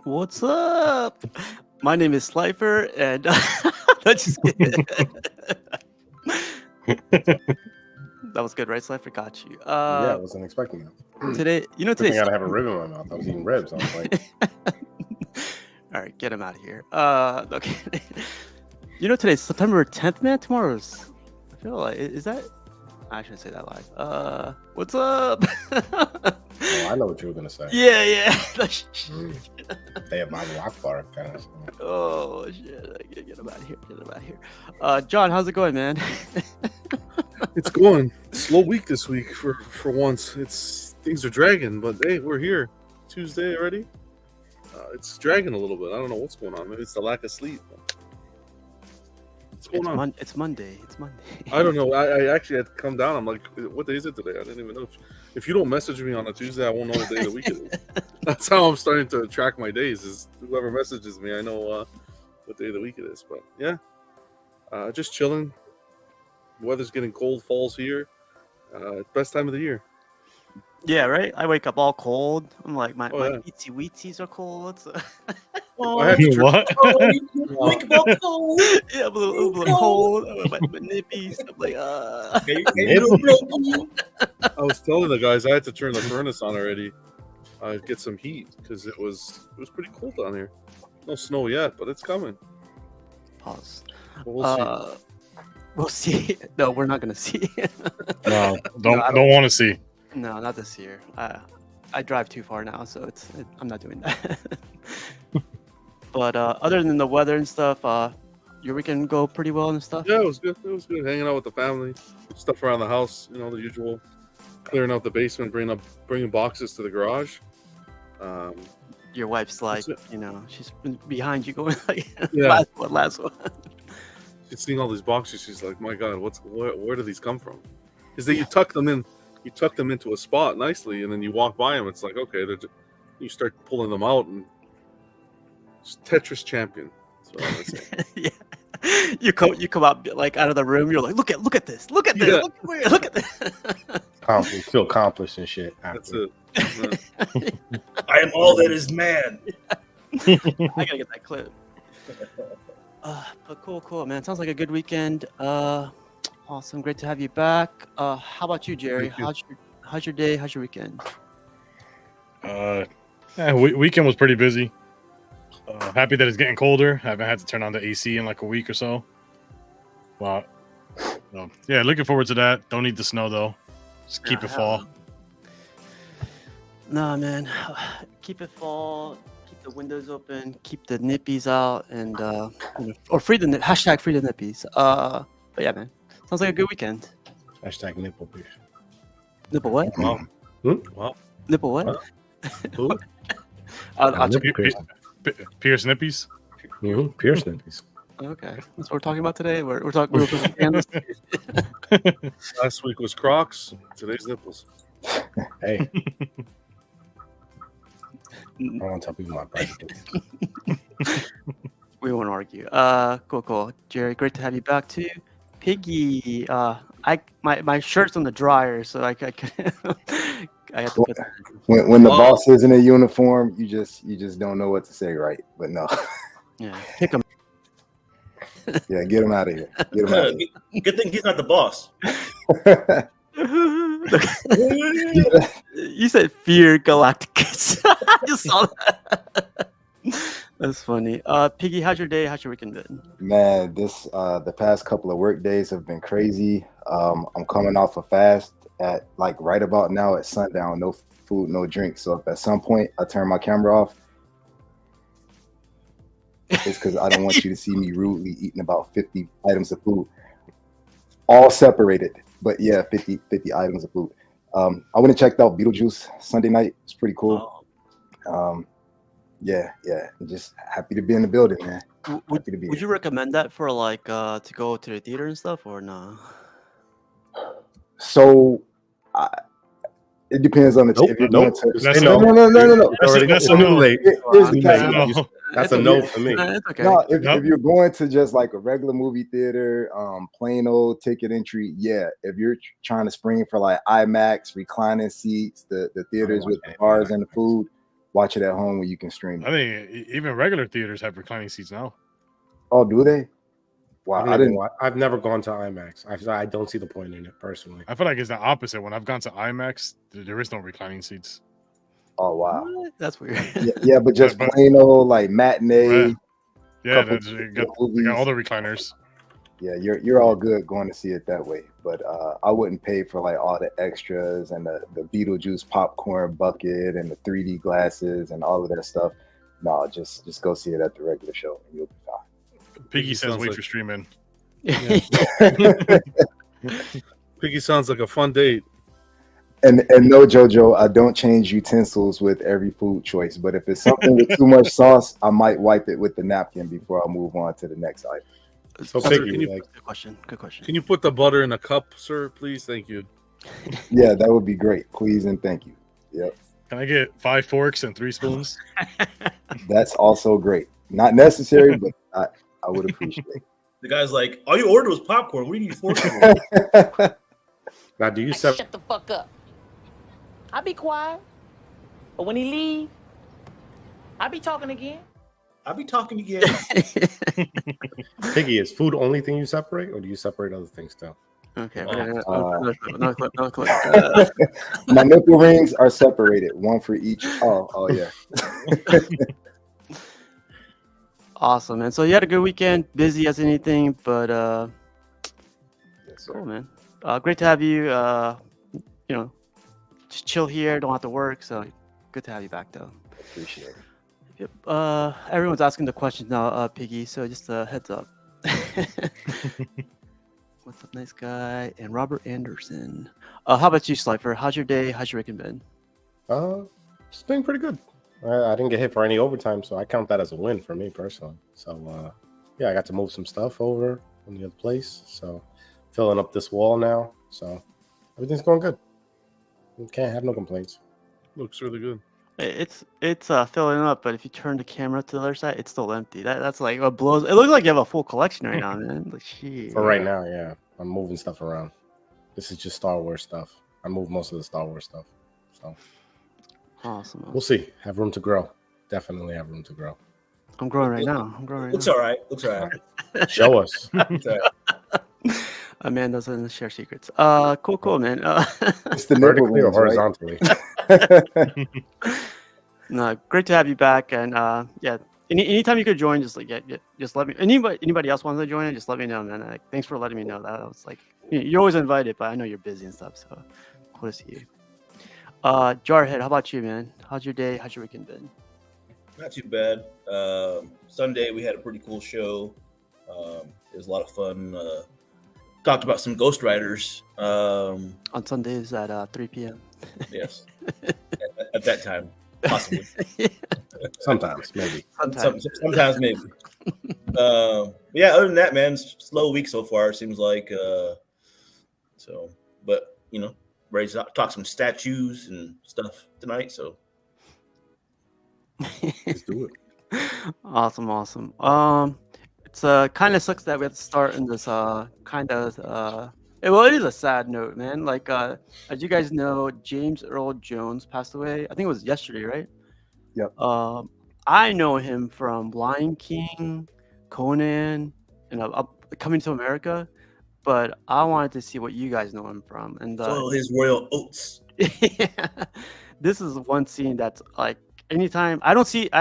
What's up? My name is Slifer, and let's just that was good, right? Slifer got you. Yeah, I wasn't expecting that. Today, Good thing today's I gotta have a rib in my mouth. I was eating ribs. I was like, all right, get him out of here. Okay. Today's September 10th, man. Tomorrow's. I feel like is that. I shouldn't say that live. What's up? oh, I know what you were gonna say. Yeah. They have my lock bar kind of. Oh shit! Get him out of here. Get him out of here. John, how's it going, man? It's going slow week this week for once. Things are dragging, but hey, we're here. Tuesday already. It's dragging a little bit. I don't know what's going on. Maybe it's the lack of sleep. What's going on? It's Monday. I don't know. I actually had to come down. I'm like, what day is it today? I didn't even know. If you don't message me on a Tuesday, I won't know what day of the week it is. That's how I'm starting to track my days. Is whoever messages me, I know what day of the week it is. But yeah, just chilling. Weather's getting cold. Fall's here. Best time of the year. Yeah, right. I wake up all cold. I'm like my yeah. itsy weetsies are cold. So. I had to What? Wake up cold. Yeah, I'm a little cold. My nippies. I'm like, I was telling the guys I had to turn the furnace on already. Get some heat because it was pretty cold down here. No snow yet, but it's coming. Pause. But we'll see. We'll see. No, we're not gonna see. No, don't want to see. No, not this year. I drive too far now, so I'm not doing that. But other than the weather and stuff, your weekend go pretty well and stuff. Yeah, it was good. It was good. Hanging out with the family, stuff around the house. You know, the usual. Clearing out the basement, bringing boxes to the garage. Your wife's like, she's behind you going like, Yeah. last one. She's seeing all these boxes. She's like, my God, where do these come from? Is that you tuck them into a spot nicely, and then you walk by them. It's like, okay, you start pulling them out, and it's Tetris champion. That's what I would say. Yeah. You come out like out of the room. You're like, look at this. Look at this. Yeah. Look at this. You feel accomplished and shit. That's it. I am all that is man. I gotta get that clip. But cool, man. Sounds like a good weekend. Awesome, great to have you back. How about you, Jerry? How's your day? How's your weekend? Weekend was pretty busy. Happy that it's getting colder. Haven't had to turn on the AC in like a week or so. Wow. Yeah, looking forward to that. Don't need the snow though. Just keep it fall. Nah, man. Keep it fall. Keep the windows open. Keep the nippies out, and or free the nippies. But yeah, man. Sounds like a good weekend. Hashtag nipple pierce. Nipple what? Wow. Wow. Nipple what? Who? I'll check. Pierce nippies. Pierce nippies. Okay, that's what we're talking about today. We're talking. Last week was Crocs. Today's nipples. Hey. I don't want to tell people my private things. We won't argue. Cool. Jerry, great to have you back too. Piggy, my shirt's on the dryer, so I have to put that. When the boss is in a uniform, you just don't know what to say, right? But no. Yeah, pick him. Yeah, get him out of here. Get him out of here. Good thing he's not the boss. You said Fear Galacticus. I just saw that. That's funny. Piggy, how's your day? How's your weekend been? Man, the past couple of work days have been crazy. I'm coming off a fast at like right about now at sundown. No food, no drink. So if at some point I turn my camera off, it's because I don't want you to see me rudely eating about 50 items of food, all separated. But yeah, 50 items of food. I went and checked out Beetlejuice Sunday night. It's pretty cool. Yeah. I'm just happy to be in the building, man. Would you recommend that for like to go to the theater and stuff, or no? So it depends on the Nope, if you're nope. going to. That's No. That's a no. Here's the catch. No. That's a no for me. It's okay. No, if you're going to just like a regular movie theater, plain old ticket entry, yeah. If you're trying to spring for like IMAX, reclining seats, the theaters with the bars and the food, watch it at home when you can stream I it. think even regular theaters have reclining seats now. Oh, do they? Wow, I didn't. I've never gone to IMAX. I don't see the point in it personally. I feel like it's the opposite. When I've gone to IMAX, there is no reclining seats. Oh wow. What? That's weird. Yeah, but just But- plain old like matinee. Right. Yeah, couple they of got movies. all the recliners. Yeah, you're all good going to see it that way. But I wouldn't pay for like all the extras and the Beetlejuice popcorn bucket and the 3D glasses and all of that stuff. No, just go see it at the regular show and you'll be fine. Piggy says sounds wait like- for streaming. Piggy sounds like a fun date. And no, JoJo, I don't change utensils with every food choice. But if it's something with too much sauce, I might wipe it with the napkin before I move on to the next item. So Sir, Piggy, can you- like, Good question. Good question. Can you put the butter in a cup, sir, please? Thank you. Yeah, that would be great. Please and thank you. Yep, Can I get 5 forks and 3 spoons? that's also great. Not necessary, but I would appreciate it. The guy's like, all you ordered was popcorn. What do you need forks for? now do you Like, separate? shut the fuck up. I be quiet, but when he leave, I be talking again. I'll be talking again. Piggy, is food the only thing you separate, or do you separate other things too? Okay. Uh, No clip. My nipple rings are separated, one for each. Oh yeah. Awesome, man. So you had a good weekend, busy as anything, but Yes, sir. cool, man. Great to have you. Just chill here. Don't have to work. So good to have you back, though. Appreciate it. Yep. Everyone's asking the questions now, Piggy. So just a heads up. What's up, nice guy? And Robert Anderson. How about you, Slifer? How's your day? How's your weekend been? It's been pretty good. I didn't get hit for any overtime, so I count that as a win for me personally. So yeah, I got to move some stuff over from the other place. So filling up this wall now. So everything's going good. Can't have no complaints. Looks really good. It's filling up, but if you turn the camera to the other side, it's still empty. That's like what blows. It looks like you have a full collection right now, man. Like, shit. For right now, yeah. I'm moving stuff around. This is just Star Wars stuff. I moved most of the Star Wars stuff. So Awesome. we'll see. Have room to grow. Definitely have room to grow. I'm growing right now. I'm growing right Looks now. all right. Looks all right. Show us. Looks all right. Man doesn't share secrets. Cool, man. It's the nipple Vertically or rings, right? horizontally. No, great to have you back. And yeah, anytime you could join, just just let me. Anybody else wants to join it, just let me know, man. Like, thanks for letting me know. That was like, you're always invited, but I know you're busy and stuff. So cool to see you. Jarhead, how about you, man? How's your day? How's your weekend been? Not too bad. Sunday we had a pretty cool show. It was a lot of fun. Talked about some Ghost Riders. On Sundays at 3 p.m. Yes, at that time, possibly. Sometimes, maybe. Sometimes maybe. Yeah. Other than that, man, slow week so far. It seems like. So, but ready to talk some statues and stuff tonight. So Let's do it. Awesome. It's kind of sucks that we have to start in this it is a sad note, man. Like as you guys know, James Earl Jones passed away. I think it was yesterday, right? Yep. I know him from Lion King, Conan, and Coming to America, but I wanted to see what you guys know him from. And soil his royal oats. yeah, this is one scene that's like, anytime I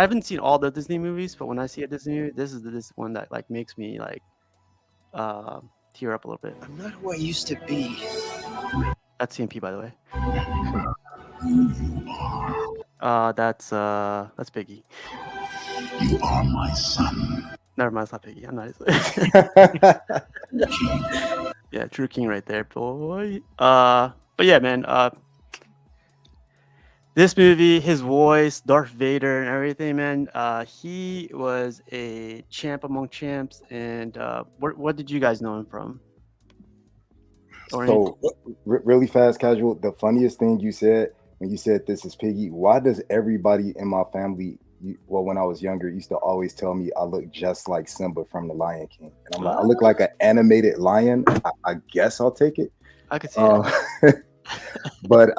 haven't seen all the Disney movies, but when I see a Disney movie, this is this one that like makes me like tear up a little bit. I'm not who I used to be. That's CMP, by the way. That's Biggie. You are my son. Never mind, it's not Biggie. I'm not. Yeah, True King right there, boy. But yeah, man. This movie, his voice, Darth Vader, and everything, man. He was a champ among champs. And what did you guys know him from? So, really fast, casual. The funniest thing you said when you said this is Piggy. Why does everybody in my family, when I was younger, used to always tell me I look just like Simba from The Lion King? And I'm like, I look like an animated lion. I guess I'll take it. I could see that. But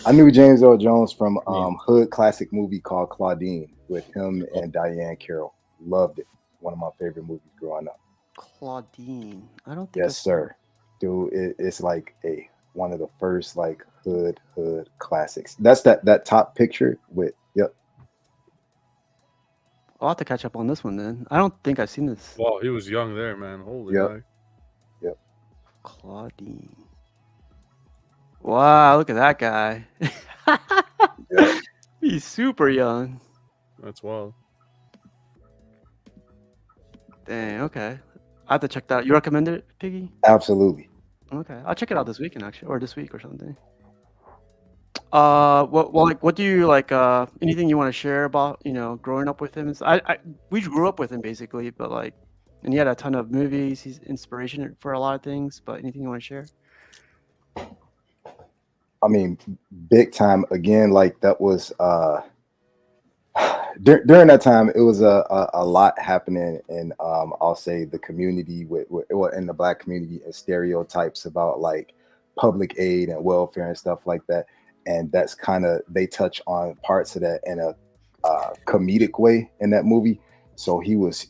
I knew James Earl Jones from hood classic movie called Claudine with him and Diane Carroll. Loved it. One of my favorite movies growing up. Claudine. I don't think Yes, sir. Dude, it's like one of the first like hood classics. That's that top picture with yep. I'll have to catch up on this one then. I don't think I've seen this. Wow, he was young there, man. Holy Yep. heck. Yep. Claudine. Wow, look at that guy. Yep. He's super young. That's wild. Dang, okay. I have to check that out. You recommend it, Piggy? Absolutely. Okay. I'll check it out this weekend actually, or this week or something. What do you like? Anything you want to share about growing up with him? We grew up with him basically, but like, and he had a ton of movies. He's inspiration for a lot of things. But anything you want to share? I mean, big time. Again, like that was during that time. It was a lot happening in I'll say the community with in the Black community and stereotypes about like public aid and welfare and stuff like that. And that's kind of they touch on parts of that in a comedic way in that movie. So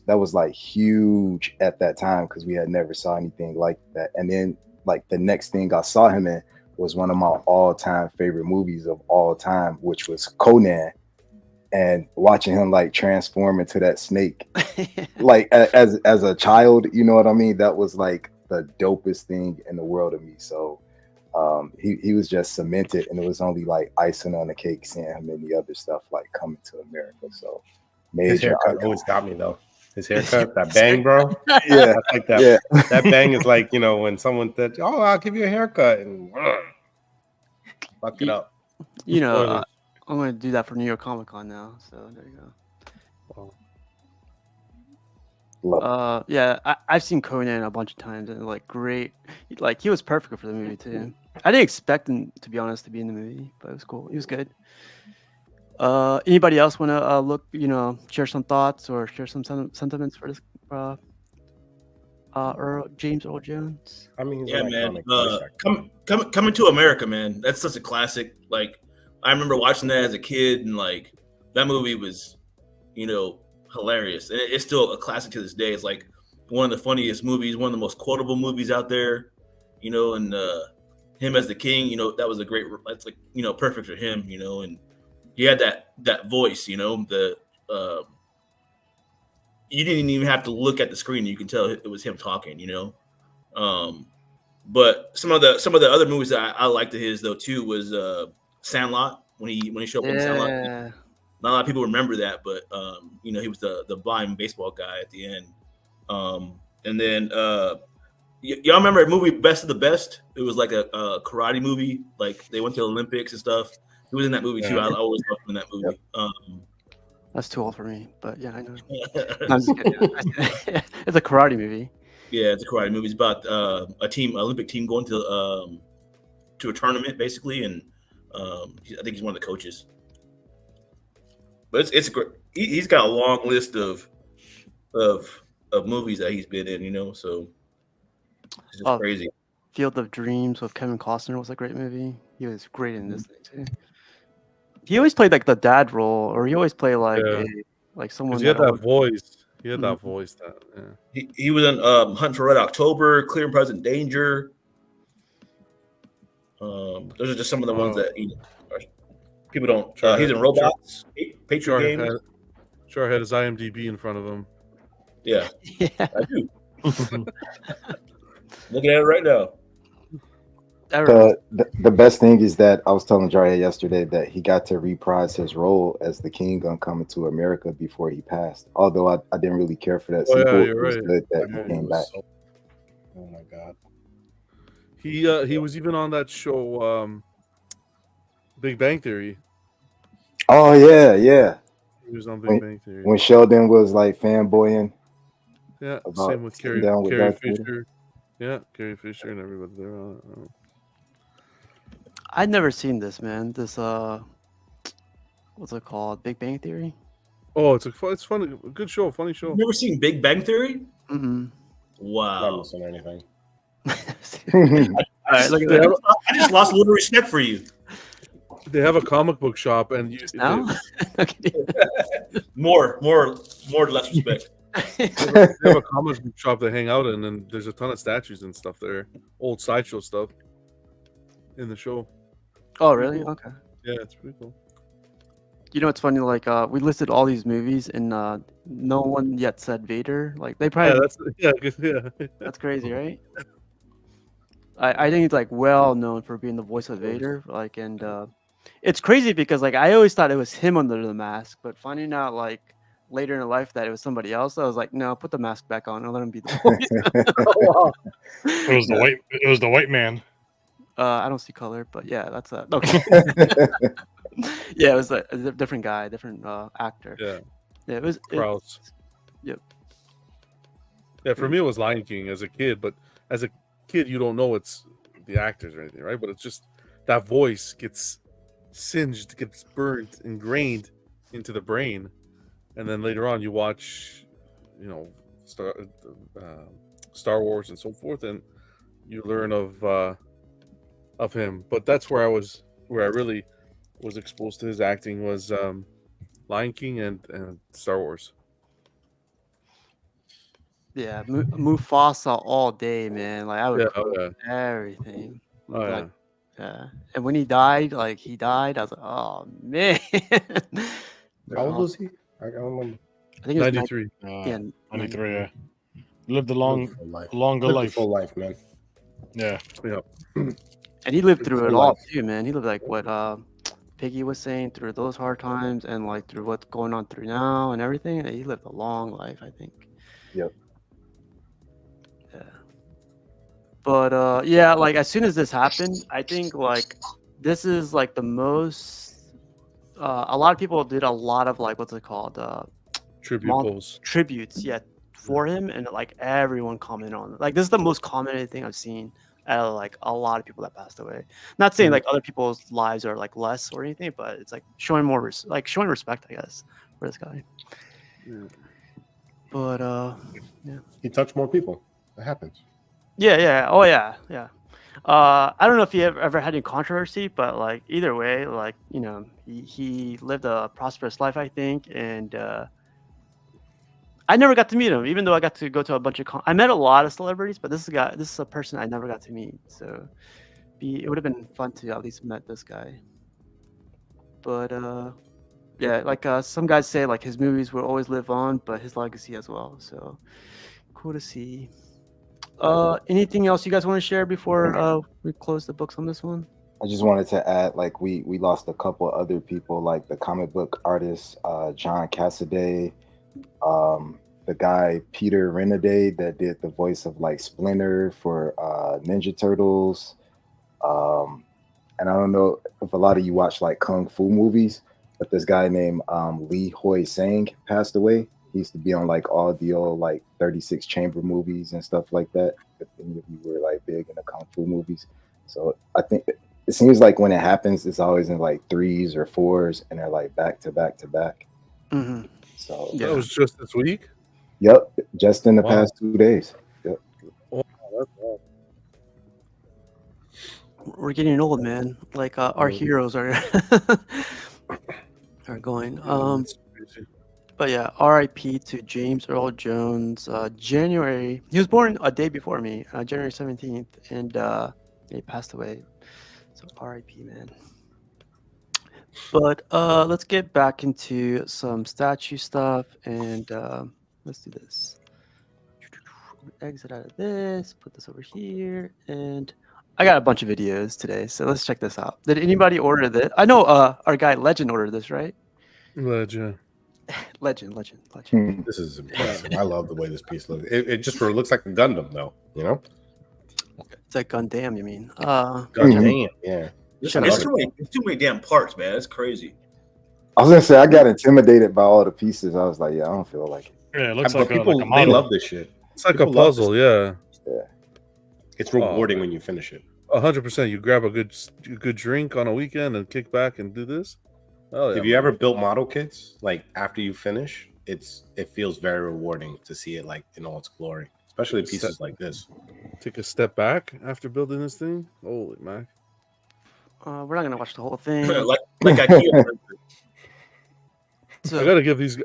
that was like huge at that time because we had never saw anything like that. And then like the next thing I saw him in was one of my all-time favorite movies of all time, which was Conan. And watching him like transform into that snake, like as a child, you know what I mean? That was like the dopest thing in the world to me. So he was just cemented, and it was only like icing on the cake seeing him in the other stuff like coming to America. So His major haircut always got me though. His haircut, that bang, bro. Yeah, I like that. yeah. That bang is like, when someone said, "Oh, I'll give you a haircut," and fuck it up. I'm gonna do that for New York Comic Con now. So there you go. Yeah, I've seen Conan a bunch of times and like great. Like he was perfect for the movie too. I didn't expect him to be honest to be in the movie, but it was cool. He was good. Anybody else want to share some thoughts or share some sentiments for this? James Earl Jones. I mean, yeah, man. Coming to America, man. That's such a classic. Like, I remember watching that as a kid, and like that movie was, hilarious. And it's still a classic to this day. It's like one of the funniest movies, one of the most quotable movies out there. And him as the king, that was a great. That's like perfect for him. And he had that voice. You didn't even have to look at the screen; you can tell it was him talking. But some of the other movies that I liked of his though too was Sandlot when he showed up in Sandlot. Not a lot of people remember that, but he was the blind baseball guy at the end. And then y'all remember a movie Best of the Best? It was like a karate movie. Like they went to the Olympics and stuff. He was in that movie too. I always loved him in that movie. That's too old for me, but yeah, I know. I'm just kidding. It's a karate movie. Yeah, it's a karate movie. It's about Olympic team going to a tournament basically, and I think he's one of the coaches. But it's great. He's got a long list of movies that he's been in, so it's just crazy. Field of Dreams with Kevin Costner was a great movie. He was great in this thing too. He always played like the dad role, or he always played like someone. He had that voice. He had that voice. He was in Hunt for Red October, Clear and Present Danger. Those are just some of the ones that people don't. He's in Robots, Patriot Games. Sure, had his IMDb in front of him. Yeah, I do. Looking at it right now. The best thing is that I was telling Jariah yesterday that he got to reprise his role as the king on Coming to America before he passed. Although I didn't really care for that sequel. Yeah, you're it was right. good that he came back. Oh my god. He was even on that show, Big Bang Theory. Oh yeah. He was on Big Bang Theory when Sheldon was like fanboying. Yeah, same with Carrie Fisher. Yeah, Carrie Fisher and everybody there. I'd never seen this, man. This what's it called? Big Bang Theory? Oh, it's funny, a good show, funny show. You've never seen Big Bang Theory? Mm-hmm. Wow. Not missing anything. All right, look at that. I just lost a little respect for you. They have a comic book shop, and Now? Okay. More, less respect. they have a comic book shop they hang out in, and there's a ton of statues and stuff there, old sideshow stuff in the show. Oh, really? Okay. Yeah, it's pretty cool. You know, it's funny. Like, we listed all these movies, and no one yet said Vader. Like, they probably that's crazy, right? I think it's like well known for being the voice of Vader. Like, and it's crazy because like I always thought it was him under the mask, but finding out like later in life that it was somebody else, I was like, no, put the mask back on and let him be the voice. It was the white. It was the white man. I don't see color, but yeah, that's okay. Yeah, it was a different guy, different actor. Yeah, it was Krause. Yep. Yeah, for me it was Lion King as a kid, but as a kid you don't know it's the actors or anything, right? But it's just that voice gets singed, gets burnt, ingrained into the brain, and then later on you watch, you know, Star Wars and so forth, and you learn of him. But that's where I really was exposed to his acting was Lion King and Star Wars. Yeah, Mufasa all day, man. Like I would Yeah, quote everything. Oh, Like, yeah. And when he died, I was like, oh man. How old was he? I don't remember. I think it was 93. Yeah, 93. Yeah, lived a longer Lived a life. full life, man. Yeah. And he lived through it Full all life. too, man. He lived like what Piggy was saying through those hard times and like through what's going on through now and everything. He lived a long life, I think. Yep. Yeah. But yeah, like as soon as this happened, I think like this is like the most a lot of people did a lot of like what's it called? Tributes, yeah, for him, and like everyone commented on it. Like this is the most commented thing I've seen out of like a lot of people that passed away. Not saying like other people's lives are like less or anything, but it's like showing more showing respect, I guess, for this guy. Yeah. But yeah, he touched more people. That happens. Yeah. Oh yeah. I don't know if he ever had any controversy, but like either way, like you know, he lived a prosperous life, I think, and I never got to meet him, even though I got to go to a bunch of. I met a lot of celebrities, but this is a person I never got to meet. So, it would have been fun to at least met this guy. But yeah, like some guys say, like his movies will always live on, but his legacy as well. So, cool to see. Anything else you guys want to share before we close the books on this one? I just wanted to add, like we lost a couple other people, like the comic book artist John Cassaday, the guy Peter Renaday that did the voice of like Splinter for Ninja Turtles, and I don't know if a lot of you watch like kung fu movies, but this guy named Lee Hoi Sang passed away. He used to be on like all the old like 36 Chamber movies and stuff like that. If any of you were like big into kung fu movies, so I think it seems like when it happens, it's always in like 3s or 4s, and they're like back to back to back. Mm-hmm. So that was just this week. Yep, just in the past 2 days. Yep. Oh, that's bad. We're getting old, man. Like our heroes are are going. But yeah, R.I.P. to James Earl Jones. January. He was born a day before me, January 17th, and he passed away. So R.I.P. man. But let's get back into some statue stuff, and let's do this. Exit out of this. Put this over here, and I got a bunch of videos today, so let's check this out. Did anybody order this? I know our guy Legend ordered this, right? Legend. This is impressive. I love the way this piece looks. It just looks like a Gundam, though. You know, it's like Gundam. You mean? Gundam. Yeah. There's too many damn parts, man. It's crazy. I was gonna say I got intimidated by all the pieces. I was like, yeah, I don't feel like it. Yeah, it looks like people. like a they model. love this shit. It's like people a puzzle. Yeah. It's rewarding when you finish it. 100%. You grab a good drink on a weekend and kick back and do this. Oh, yeah, Have you ever built model kits? Like after you finish, it feels very rewarding to see it like in all its glory, especially pieces like this. Take a step back after building this thing. Holy Mac! We're not gonna watch the whole thing. like IKEA. So, I gotta give these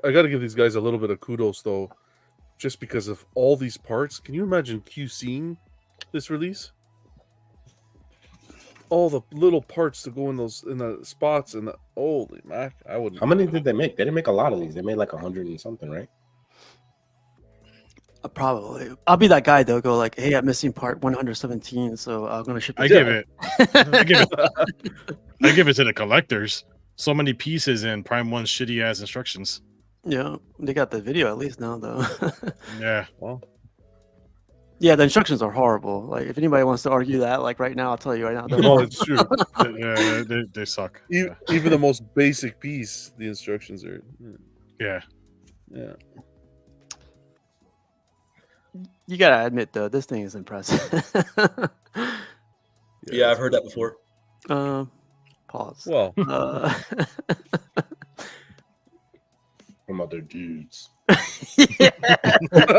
guys a little bit of kudos though, just because of all these parts. Can you imagine QCing this release? All the little parts to go in the spots and the holy mac, I wouldn't. How many did they make? They didn't make a lot of these. They made like 100 and something, right? probably. I'll be that guy though. Go like, hey, I'm missing part 117, so I'm gonna ship it. I give it to the collectors. So many pieces in Prime 1's shitty ass instructions. Yeah, they got the video at least now though. Yeah. Well, Yeah, the instructions are horrible. Like, if anybody wants to argue that, like right now, I'll tell you right now. they're no, horrible. it's true. Yeah, they suck. Yeah. Even the most basic piece, the instructions are. Yeah. Yeah. You gotta admit though, this thing is impressive. Yeah, I've heard that before. Pause. Well, From other dudes. Yeah. that's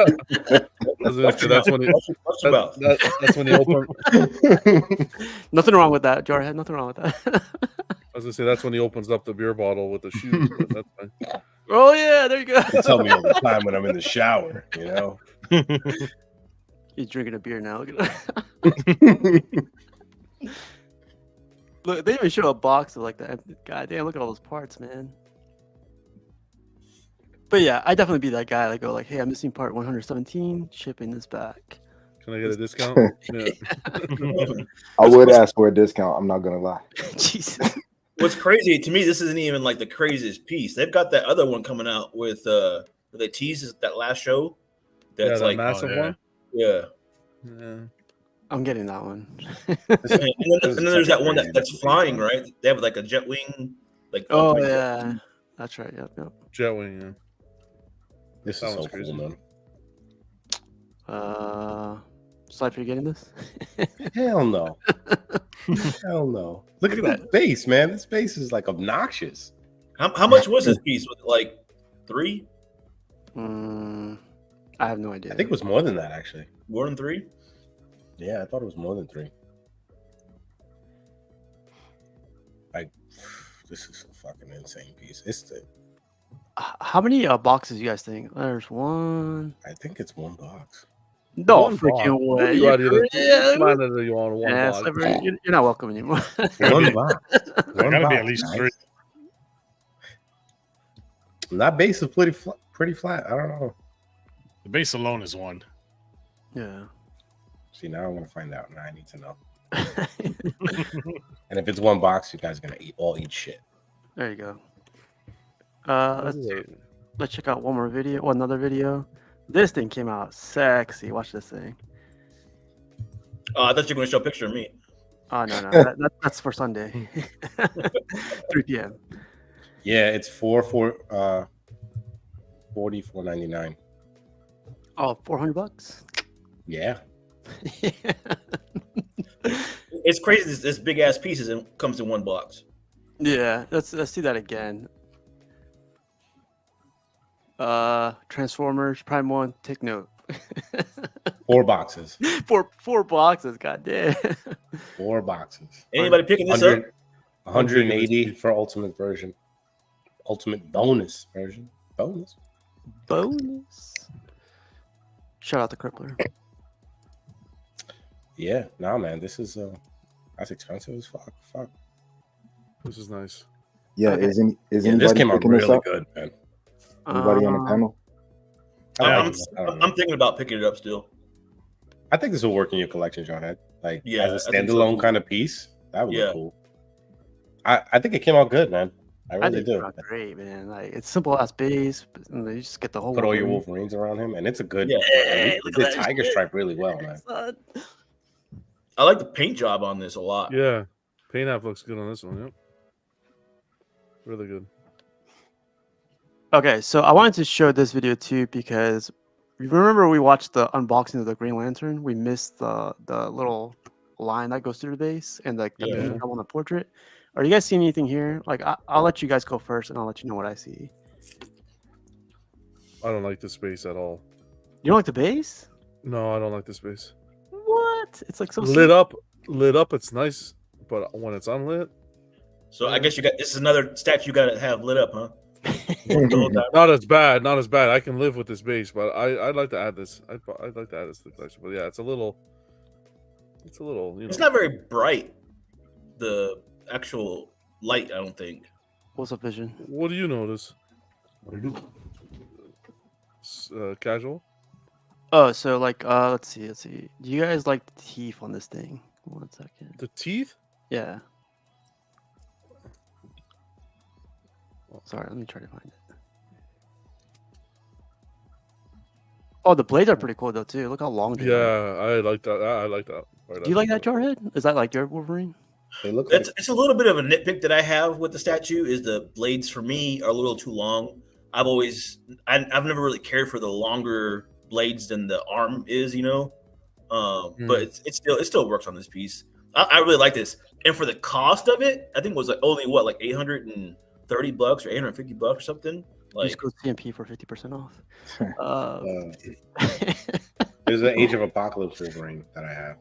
when it, What's about? that's when you open. Nothing wrong with that, Jarhead. Nothing wrong with that. I was gonna say that's when he opens up the beer bottle with the shoe. But that's fine. Oh yeah, there you go. You tell me all the time when I'm in the shower, you know? He's drinking a beer now. Look at that. Look, they even show a box of like that. God damn, look at all those parts, man. But yeah, I definitely be that guy. Like go like, hey, I'm missing part 117. Shipping this back. Can I get a discount? Yeah. I would ask for a discount. I'm not gonna lie. Jesus. What's crazy to me, this isn't even like the craziest piece. They've got that other one coming out with they teased that last show. That's that like massive one. yeah. Yeah. I'm getting that one. And then there's that one that's flying, right? They have like a jet wing. Like Oh yeah, that's right. Yep, yep. Jetwing. Yeah. This That is so one's crazy. cool, man. Cypher, you getting this? Hell no. Hell no. Look at that base, man. This base is like obnoxious. How much was this piece? Was it like 3? I have no idea. I think it was more than that, actually. More than 3? Yeah, I thought it was more than 3. Like, this is a fucking insane piece. It's the. How many boxes you guys think? There's one. I think it's one box. No One freaking box. way. You out here Yeah, planning that you on one yeah, box. Cypher, you're not welcome anymore. One box. There gotta be at box, least guys. 3. And that base is pretty flat. I don't know. The base alone is 1. Yeah. See, now I'm gonna find out. Now I need to know. And if it's one box, you guys are gonna eat shit. There you go. Let's check out one more video. Well, another video. This thing came out sexy. Watch this thing. Oh, I thought you were going to show a picture of me. Oh no, that's for Sunday. 3 p.m. Yeah, it's $44.99. Oh, $400. Yeah. It's crazy. This big ass pieces and comes in one box. Yeah, let's see that again. Transformers Prime 1. Take note. 4 boxes. Four boxes. God damn. 4 boxes. Anybody picking this up? 180 for ultimate version. Ultimate bonus version. Bonus. Shout out to Crippler. Yeah, nah, man. This is that's expensive as fuck. Fuck. This is nice. Yeah, Okay. is Yeah, anybody this came out picking this really up? good, man. Anybody on the panel? I'm don't know. thinking about picking it up still. I think this will work in your collection, Jarhead. Like Yeah, as a I think so, standalone too. kind of piece. That would Yeah. look cool. I think it came out good, man. I I really think do. it's not great, man. Like it's simple ass base, but you just get the whole. Put all your Wolverine. Wolverines around him, and it's a good. Yeah. He Look at did that Tiger shit. Stripe really well, man. Son. I like the paint job on this a lot. Yeah, paint app looks good on this one. Yep, really good. Okay, so I wanted to show this video too because you remember we watched the unboxing of the Green Lantern. We missed the little line that goes through the base and like the Yeah. paint job on the portrait. Are you guys seeing anything here? Like I'll let you guys go first, and I'll let you know what I see. I don't like this space at all. You don't like the base? No, I don't like this space. What? It's like so Lit up. It's nice, but when it's unlit, So I guess this is another statue you gotta have lit up, huh? The whole time. not as bad. Not as bad. I can live with this base, but I'd like to add this. I'd like to add this to the collection. But yeah, it's a little. It's not very bright. The actual light, I don't think. What's up, Vision? What do you notice? Casual. Oh, so like, let's see. Do you guys like the teeth on this thing? 1 second. The teeth? Yeah. Sorry, let me try to find it. Oh, the blades are pretty cool though too. Look how long they are. Yeah, I like that. I like that. Do you like that, Jarhead? Is that like your Wolverine? They look It's a little bit of a nitpick that I have with the statue is the blades for me are a little too long. I've never really cared for the longer blades than the arm is, but it still works on this piece. I really like this, and for the cost of it, I think it was like only like $830 or $850 or something. Like, just go CMP for 50% off. There's an Age of Apocalypse Wolverine that I have.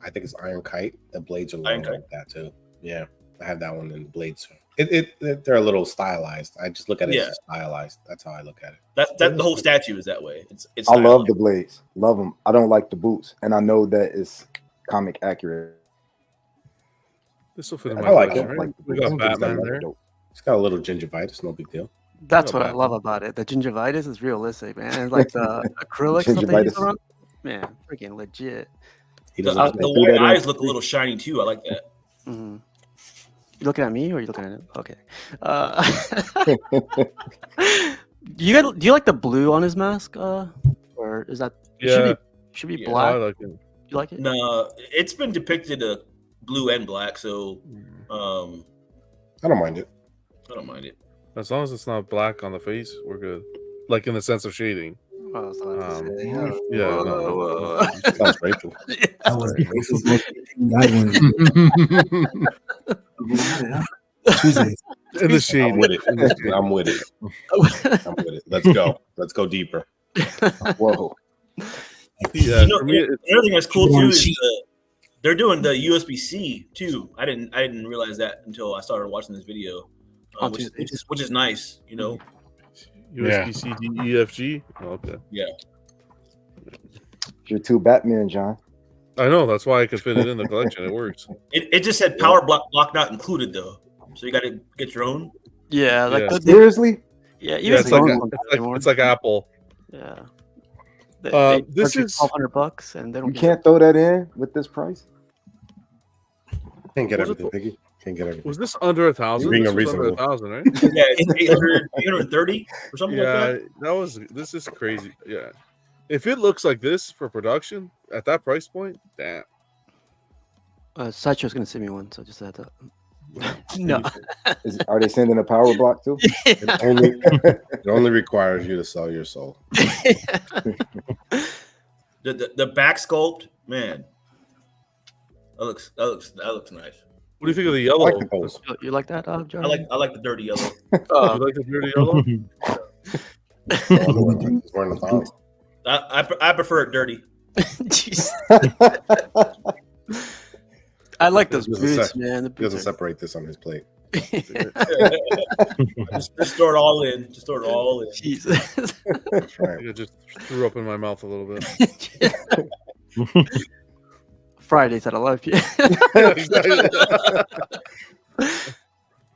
I think it's Iron Kite. The blades are long like that too. Yeah, I have that one, and the blades. They're a little stylized. I just look at it as stylized. That's how I look at it. That the whole statue is that way. It's I love the blades. Love them. I don't like the boots, and I know that it's comic accurate. This will fit in I my like collection, it. right? Like We got Batman there. It's got a little gingivitis. No big deal. That's what I love about it. The gingivitis is realistic, man. It's like the acrylic stuff they use around. Man, freaking legit. The white eyes look a little shiny too. I like that. Mm-hmm. You looking at me or are you looking at it? Okay. Do you like the blue on his mask? Or is that should be black? I like it. You like it? No, it's been depicted blue and black, so I don't mind it. I don't mind it. As long as it's not black on the face, we're good. Like in the sense of shading. Oh, Yeah, no. Sounds racist. That was racist. That one. Tuesdays. In the shade. I'm with it. I'm with it. I'm with it. Let's go deeper. Whoa. Yeah, another thing that's cool too is they're doing the USB-C too. I didn't realize that until I started watching this video, which is nice, USB-C, DEFG. Oh, okay. Yeah. You're too Batman, John. I know. That's why I could fit it in the collection. It works. It just said power block not included though, so you got to get your own. Yeah, like seriously. Yeah, even it's like Apple. Yeah. This is $1,200, and they don't. You can't throw that in with this price. Can't get everything, Piggy. Can't get everything. Was this under 1,000? Being This was unreasonable. under 1,000, right? Yeah, it's 830 or something like that. This is crazy. Yeah. If it looks like this for production at that price point, damn. Sideshow's gonna send me one, so just had to. No. Are they sending a power block too? It only requires you to sell your soul. The back sculpt, man. That looks nice. What do you think of the yellow? I like the pose. You like that, John? I like the dirty yellow. You like the dirty yellow? He's wearing a thong. I prefer it dirty. Jeez. I like those boots, man. The He doesn't boots separate this on his plate. Just throw it all in. Just throw it all in. Jesus. That's I right. think I just threw up in my mouth a little bit. Fridays at 11 p.m.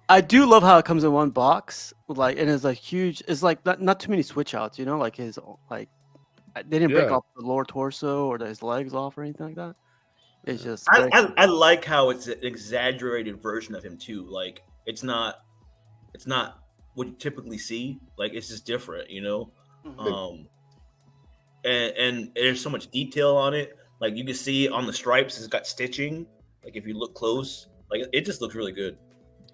I do love how it comes in one box, like, and it's like huge. It's like not too many switch outs, like his like they didn't break off the lower torso or his legs off or anything like that. It's just I like how it's an exaggerated version of him too. Like it's not what you typically see. Like it's just different, Mm-hmm. And there's so much detail on it. Like you can see on the stripes, it's got stitching. Like if you look close, like it just looks really good.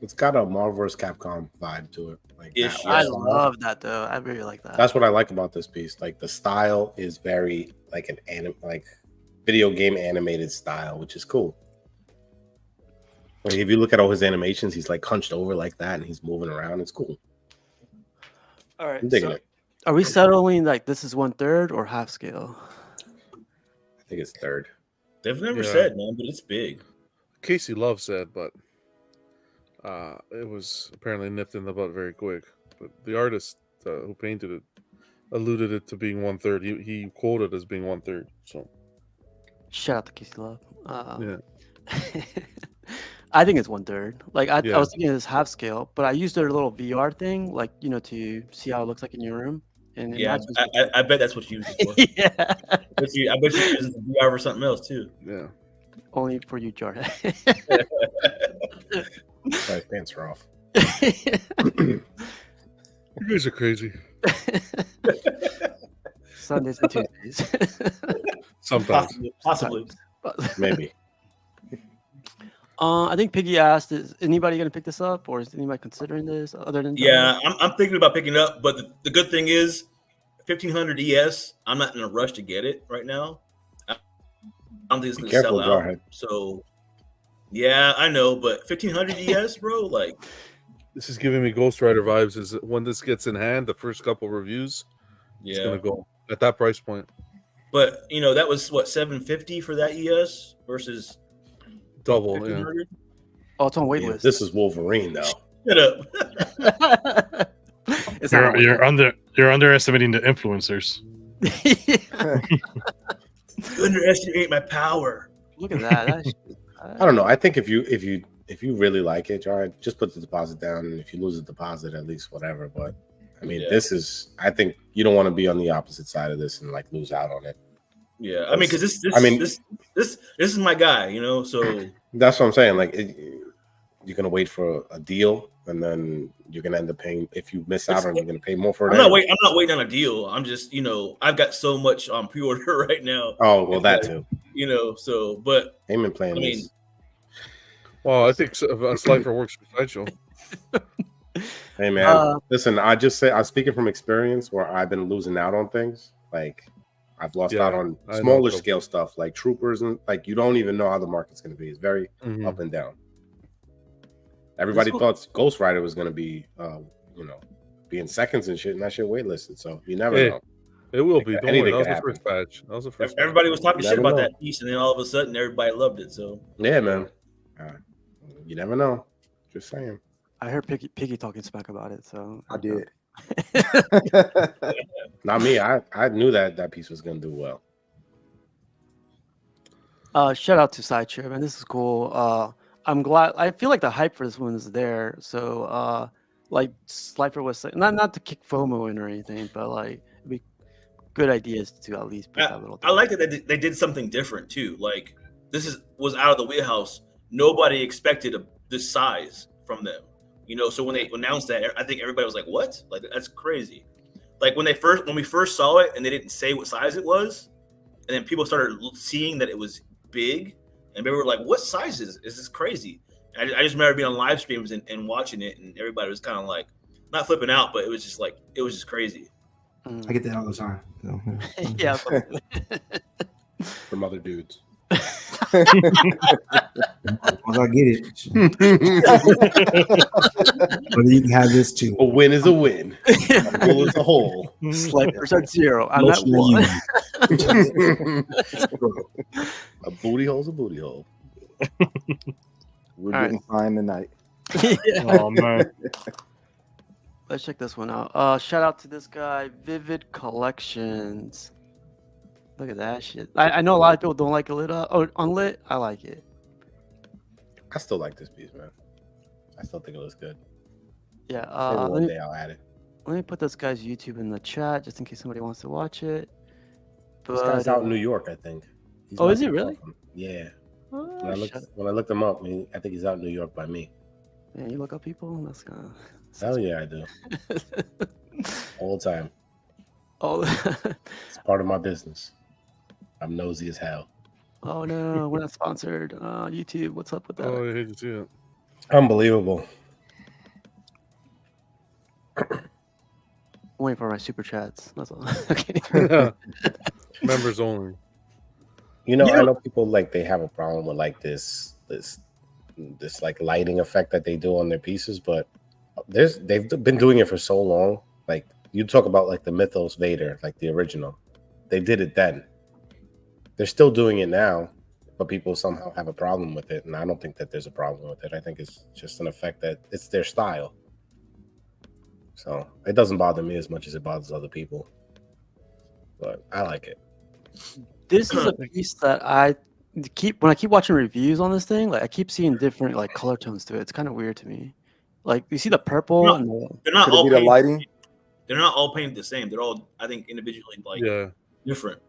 It's got a Marvel vs. Capcom vibe to it. Like Ish, I love that though. I really like that. That's what I like about this piece. Like the style is very like like video game animated style, which is cool. Like if you look at all his animations, he's like hunched over like that and he's moving around. It's cool. All right. I'm digging it. Are we settling like this is 1/3 or half scale? I think it's third. They've never said, man, but it's big. Casey Love said, but it was apparently nipped in the butt very quick. But the artist who painted it alluded it to being 1/3. He quoted as being 1/3. So Shout out to Casey Love. yeah, I think it's 1/3. Like I Yeah. was thinking it's half scale, but I used their little VR thing, like to see how it looks like in your room. And it Yeah, matches I bet that's what you use it for. yeah. I bet you use it for VR for something else too. yeah. Only for you, Jordan. Sorry, pants are off. You guys are crazy. Sundays and Tuesdays. Sometimes. Possibly. Maybe. I think Piggy asked, "Is anybody gonna pick this up, or is anybody considering this other than?" Yeah, I'm thinking about picking it up, but the good thing is 1500 ES. I'm not in a rush to get it right now. I don't think it's Be going to careful, sell out. Jarhead. So, yeah, I know, but 1500 ES, bro, like, This is giving me Ghost Rider vibes. Is when this gets in hand, the first couple reviews, it's yeah. gonna go at that price point. But that was what 750 for that ES versus Double, yeah. 1500. Oh, it's on Yeah, waitlist. this is Wolverine, though. Shut up. It's not on You're underestimating the influencers. waitlist. You underestimate my power. Look at that. That shit- I don't know. I think if you really like it, Jared, just put the deposit down, and if you lose the deposit, at least whatever. But I mean, Yeah. this is. I think you don't want to be on the opposite side of this and like lose out on it. Yeah, I mean, because this is my guy, So That's what I'm saying. Like, you're gonna wait for a deal, and then you're gonna end up paying. If you miss out on, it, you're gonna pay more for it. I'm not waiting on a deal. I'm just, I've got so much on pre-order right now. Oh well, It's that like, too. So, but Heyman playing I mean, this. Well, I think Slifer works for Sideshow. Hey man, listen. I'm speaking from experience where I've been losing out on things. Like I've lost out on I know. smaller scale stuff, like Troopers, and like you don't even know how the market's gonna be. It's very Mhm. up and down. Everybody thought Ghost Rider was gonna be, be in seconds and shit, and that shit waitlisted. So you never Hey, know. It will be. Don't Anything worry. That was could the first batch. That was the first. everybody was talking You shit never about know. that piece, and then all of a sudden, everybody loved it. So Yeah, man. You never know. Just saying. I heard Piggy talking smack about it, so I did. Not me. I knew that piece was gonna do well. Shout out to Sideshow, man. This is cool. I'm glad. I feel like the hype for this one is there. So, like Slifer was saying, not to kick FOMO in or anything, but like it'd be good ideas to at least put that little. I like that they did something different too. Like this was out of the wheelhouse. Nobody expected this size from them. So when they announced that, I think everybody was like, "What? Like that's crazy!" Like when we first saw it and they didn't say what size it was, and then people started seeing that it was big, and they were like, "What size is this? Crazy!" I just remember being on live streams and watching it, and everybody was kind of like, not flipping out, but it was just crazy. I get that all the time. So, Yeah. From other dudes. Once I get it, but you can have this too. A win is a win. A hole is a hole. Slipers at 0. I'm at Emotionally 1. used. A booty hole's a booty hole. We're All getting signed tonight. Yeah. Oh man. Let's check this one out. Shout out to this guy, Vivid Collections. Look at that shit. I know a lot of people don't like it lit up or unlit. I like it. I still like this piece, man. I still think it looks good. Yeah. Maybe one day I'll add it. Let me put this guy's YouTube in the chat just in case somebody wants to watch it. This guy's out in New York, I think. He's Oh, not is he too far really? from- Yeah. Oh, When I looked him up, I think he's out in New York by me. Man, you look up people? That's kind of. Hell yeah, I do. All the time. Oh. It's part of my business. I'm nosy as hell. Oh no, we're not sponsored. YouTube, what's up with that? Oh, I hate to see it. Unbelievable. I'm waiting for my super chats. That's all. Okay. Members only. I know people they have a problem with this like lighting effect that they do on their pieces, but they've been doing it for so long. Like you talk about the Mythos Vader, like the original. They did it then. They're still doing it now. but people somehow have a problem with it, and I don't think that there's a problem with it. I think it's just an effect that it's their style. So it doesn't bother me as much as it bothers other people, but I like it. This is a piece that I keep watching reviews on this thing. Like I keep seeing different like color tones to it. It's kind of weird to me. Like you see the purple No, and the, They're not Could it all be the painted. lighting? They're not all painted the same. They're all, I think, individually Yeah. different.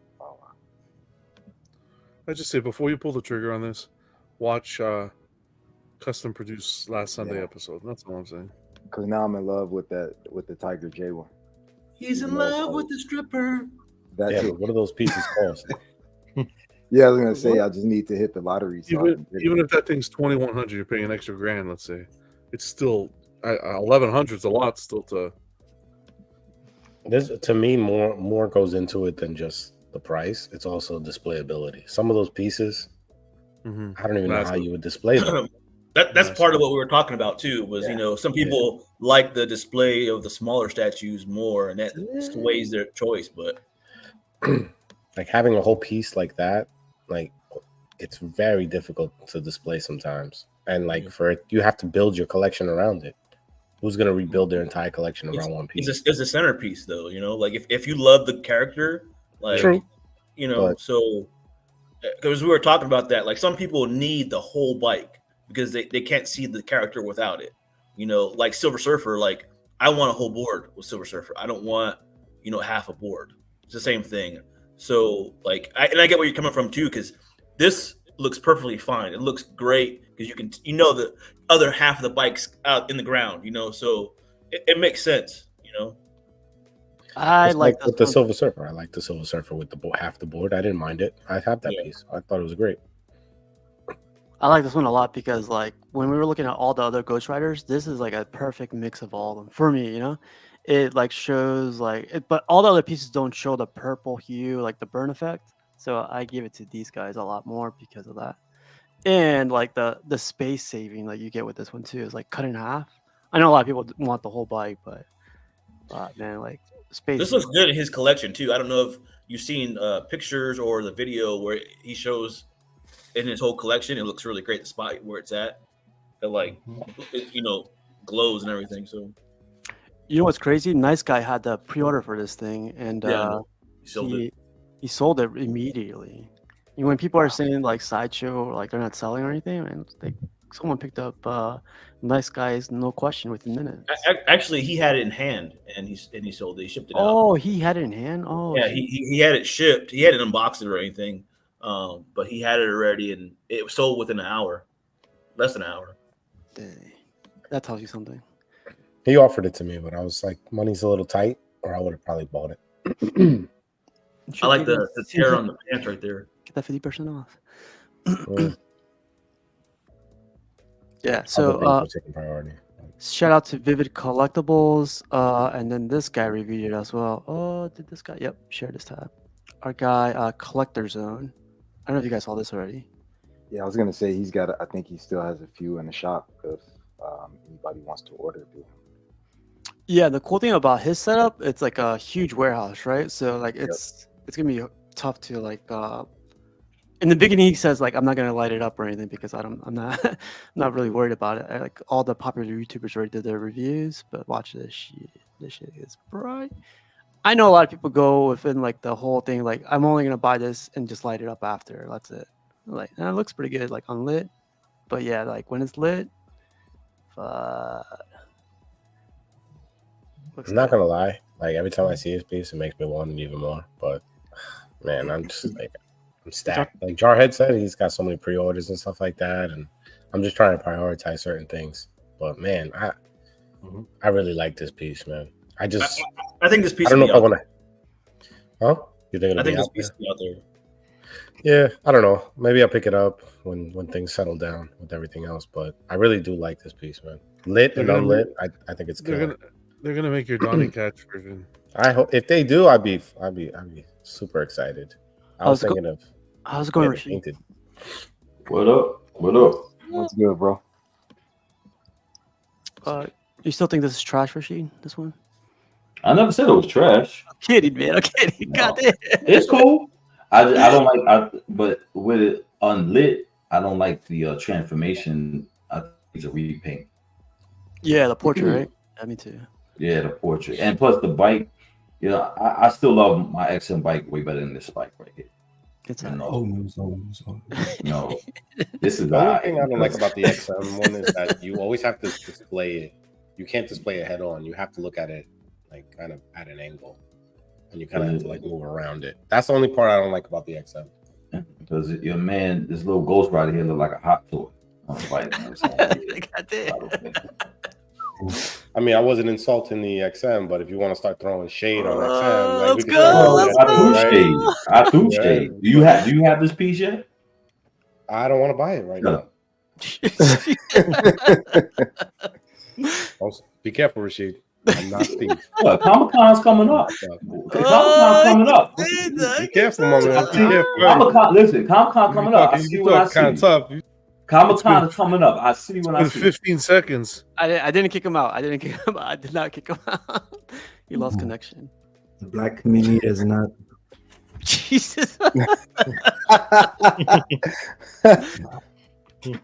I just say before you pull the trigger on this, watch custom produce last Sunday Yeah. episode. That's all I'm saying. Because now I'm in love with the Tiger J one. He's in Even though it's love like- with the stripper. That Yeah, too. but what do those pieces cost? Yeah, I was gonna say I just need to hit the lottery. So I Even can get even it. if that thing's 2,100, you're paying an extra grand. Let's say it's still 1,100 is a lot still to. There's to me more goes into it than just the price. It's also displayability. Some of those pieces, Mhm. I don't even know how Massive. you would display them. That's part of what we were talking about too. Was Yeah. some people like the display of the smaller statues more, and that sways their choice. But Like having a whole piece like that, like it's very difficult to display sometimes. And like for it, you have to build your collection around it. Who's gonna rebuild their entire collection around one piece? it's a centerpiece, though. Like if you love the character, like True. so because we were talking about that, like some people need the whole bike because they can't see the character without it. Like Silver Surfer, like I want a whole board with Silver Surfer. I don't want half a board. It's the same thing. So like I get where you're coming from too, because this looks perfectly fine. It looks great because the other half of the bike's out in the ground. So it makes sense. I It's like with the Silver Surfer. I like the Silver Surfer with the half the board. I didn't mind it. I have that piece. I thought it was great. I like this one a lot because like when we were looking at all the other Ghost Riders, this is like a perfect mix of all of them for me. It like shows but all the other pieces don't show the purple hue, like the burn effect. So I give it to these guys a lot more because of that. And like the space saving that you get with this one too is like cut in half. I know a lot of people want the whole bike, but man, like space. This looks good in his collection too. I don't know if you've seen pictures or the video where he shows in his whole collection. It looks really great. The spot where it's at, it glows and everything. So you know what's crazy? Nice Guy had the pre-order for this thing, and he sold it immediately. When people are saying like Sideshow, like they're not selling or anything, man, someone picked up Nice Guy's no question within minutes. Actually, he had it in hand, and he sold it. He shipped it out. Oh, he had it in hand. Oh, yeah, he had it shipped. He hadn't unboxed it or anything, but he had it already, and it was sold within an hour, less than an hour. Dang. That tells you something. He offered it to me, but I was like, money's a little tight, or I would have probably bought it. I like the tear on the pants right there. Get that 50% off. Yeah. Yeah. Other So things were taking priority. shout out to Vivid Collectibles, and then this guy reviewed it as well. Oh, did this guy? Yep, share this tab. Our guy, Collector Zone. I don't know if you guys saw this already. Yeah, I was gonna say he's got. I think he still has a few in the shop if anybody wants to order. Yeah, the cool thing about his setup, it's like a huge warehouse, right? So like it's gonna be tough to like. In the beginning, he says like I'm not gonna light it up or anything because I'm not I'm not really worried about it. Like all the popular YouTubers already did their reviews, but watch this shit. This shit is bright. I know a lot of people go within like the whole thing. Like I'm only gonna buy this and just light it up after. That's it. Like and it looks pretty good, like unlit. But yeah, like when it's lit, I'm not gonna lie. Like every time I see his piece, it makes me want it even more. But man, I'm just like I'm stacked. Like Jarhead said, he's got so many pre-orders and stuff like that, and I'm just trying to prioritize certain things. But man, I really like this piece, man. I think this piece. I don't know if I want to. Huh? You think I think this out piece there? will be out there. Yeah, I don't know. Maybe I'll pick it up when things settle down with everything else. But I really do like this piece, man. Lit and unlit, I think it's good. They're gonna make your Donny Catch version. I hope if they do, I'd be super excited. I was thinking of. How's it going, getting Rashid? painted. What up? What up? What's good, bro? You still think this is trash, Rashid? This one? I never said it was trash. I'm kidding, man. I'm kidding. God damn. It's cool. I don't like. But with it, unlit, I don't like the transformation. I think it's a repaint. Yeah, the portrait, right? Yeah, me too. Yeah, the portrait, and plus the bike. You know, I still love my XM bike way better than this bike right here. It's You a know, Oh, no. no, this is The only alright, thing I don't like because- about the XM one is that you always have to display it. You can't display it head on. You have to look at it like kind of at an angle, and you kind of have to like move around it. That's the only part I don't like about the XM. because your man, this little Ghost Rider here, look like a hot toy on the bike. You know what I'm saying? God damn. I mean, I wasn't insulting the XM, but if you want to start throwing shade on XM, like Let's we can go, start doing let's that go. too, I right? threw shade. I threw Yeah. shade. Do you have this piece yet? I don't want to buy it right No. now. Be careful, Rashid. I'm not Steve. What? Comic-Con's coming up. Comic-Con's coming up. Be careful, my man. Be See, careful. Comic-Con, listen, Comic-Con coming up. I see when I kind of see. tough. Comic-Con is coming up. I see when I In see. 15 seconds. I didn't kick him out. I didn't kick him out. I did not kick him out. He lost connection. The black community does not. Jesus. I think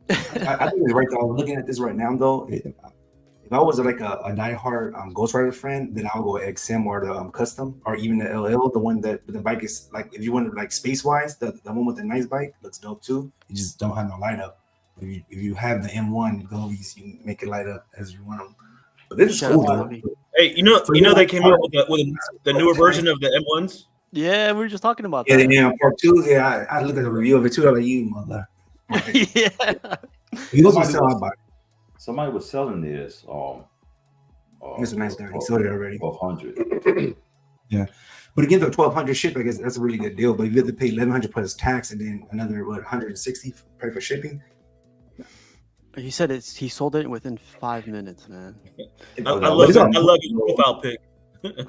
it's right though. I'm looking at this right now though. If I was like a diehard Ghost Rider fan, then I would go XM or the custom or even the LL, the one that the bike is like. If you want like space wise, the one with the nice bike looks dope too. You just don't have no light up. If you have the M1 Govies, you make it light up as you want them. But this is Shout cool out though. to Hey, you know they came out with the newer version of the M1s. Yeah, we were just talking about Yeah, that. yeah, part two. Yeah, I looked at the review of it too. I'm like, you mother. Yeah. He also sell out by. Somebody was selling this. He's a nice guy. He sold it already. 1200. Yeah, but again, the 1200 ship, I guess that's a really good deal. But if you have to pay 1100 plus tax and then another 160 pay for shipping. He said he sold it within 5 minutes, man. I love your profile pic.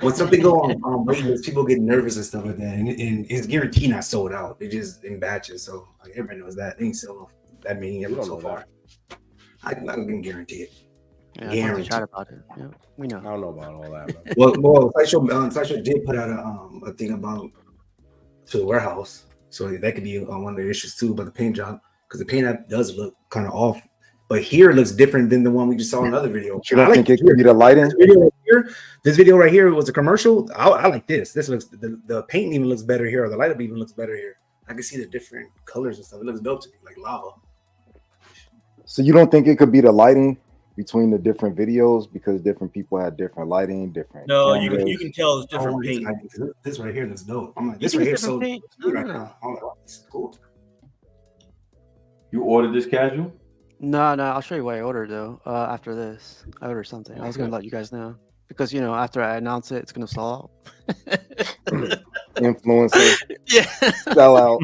When something go on waiting, people get nervous and stuff like that, and it's guaranteed not sold out. It just in batches, so like, everybody knows that. They ain't selling that many of them so far. I can guarantee it. Yeah, I wanted to chat about it. Yeah, we know. I don't know about all that, man. Well, Sideshow did put out a thing about to the warehouse, so that could be one of the issues too about the paint job, because the paint app does look kind of off. But here it looks different than the one we just saw in another video. You don't think it could be the lighting? This video right here was a commercial. I like this. This looks the paint even looks better here, or the light up even looks better here. I can see the different colors and stuff. It looks dope to me, like lava. So you don't think it could be the lighting between the different videos because different people had different lighting, different. No, cameras? you can tell it's different paint. This right here looks dope. I'm like, You this think right here it's so different paint? good right No. now. I'm like, oh, this is cool. You ordered this casual? No, I'll show you what I ordered though. After this, I ordered something. I was gonna let you guys know because after I announce it, it's gonna sell out. Influencer, Yeah. sell out.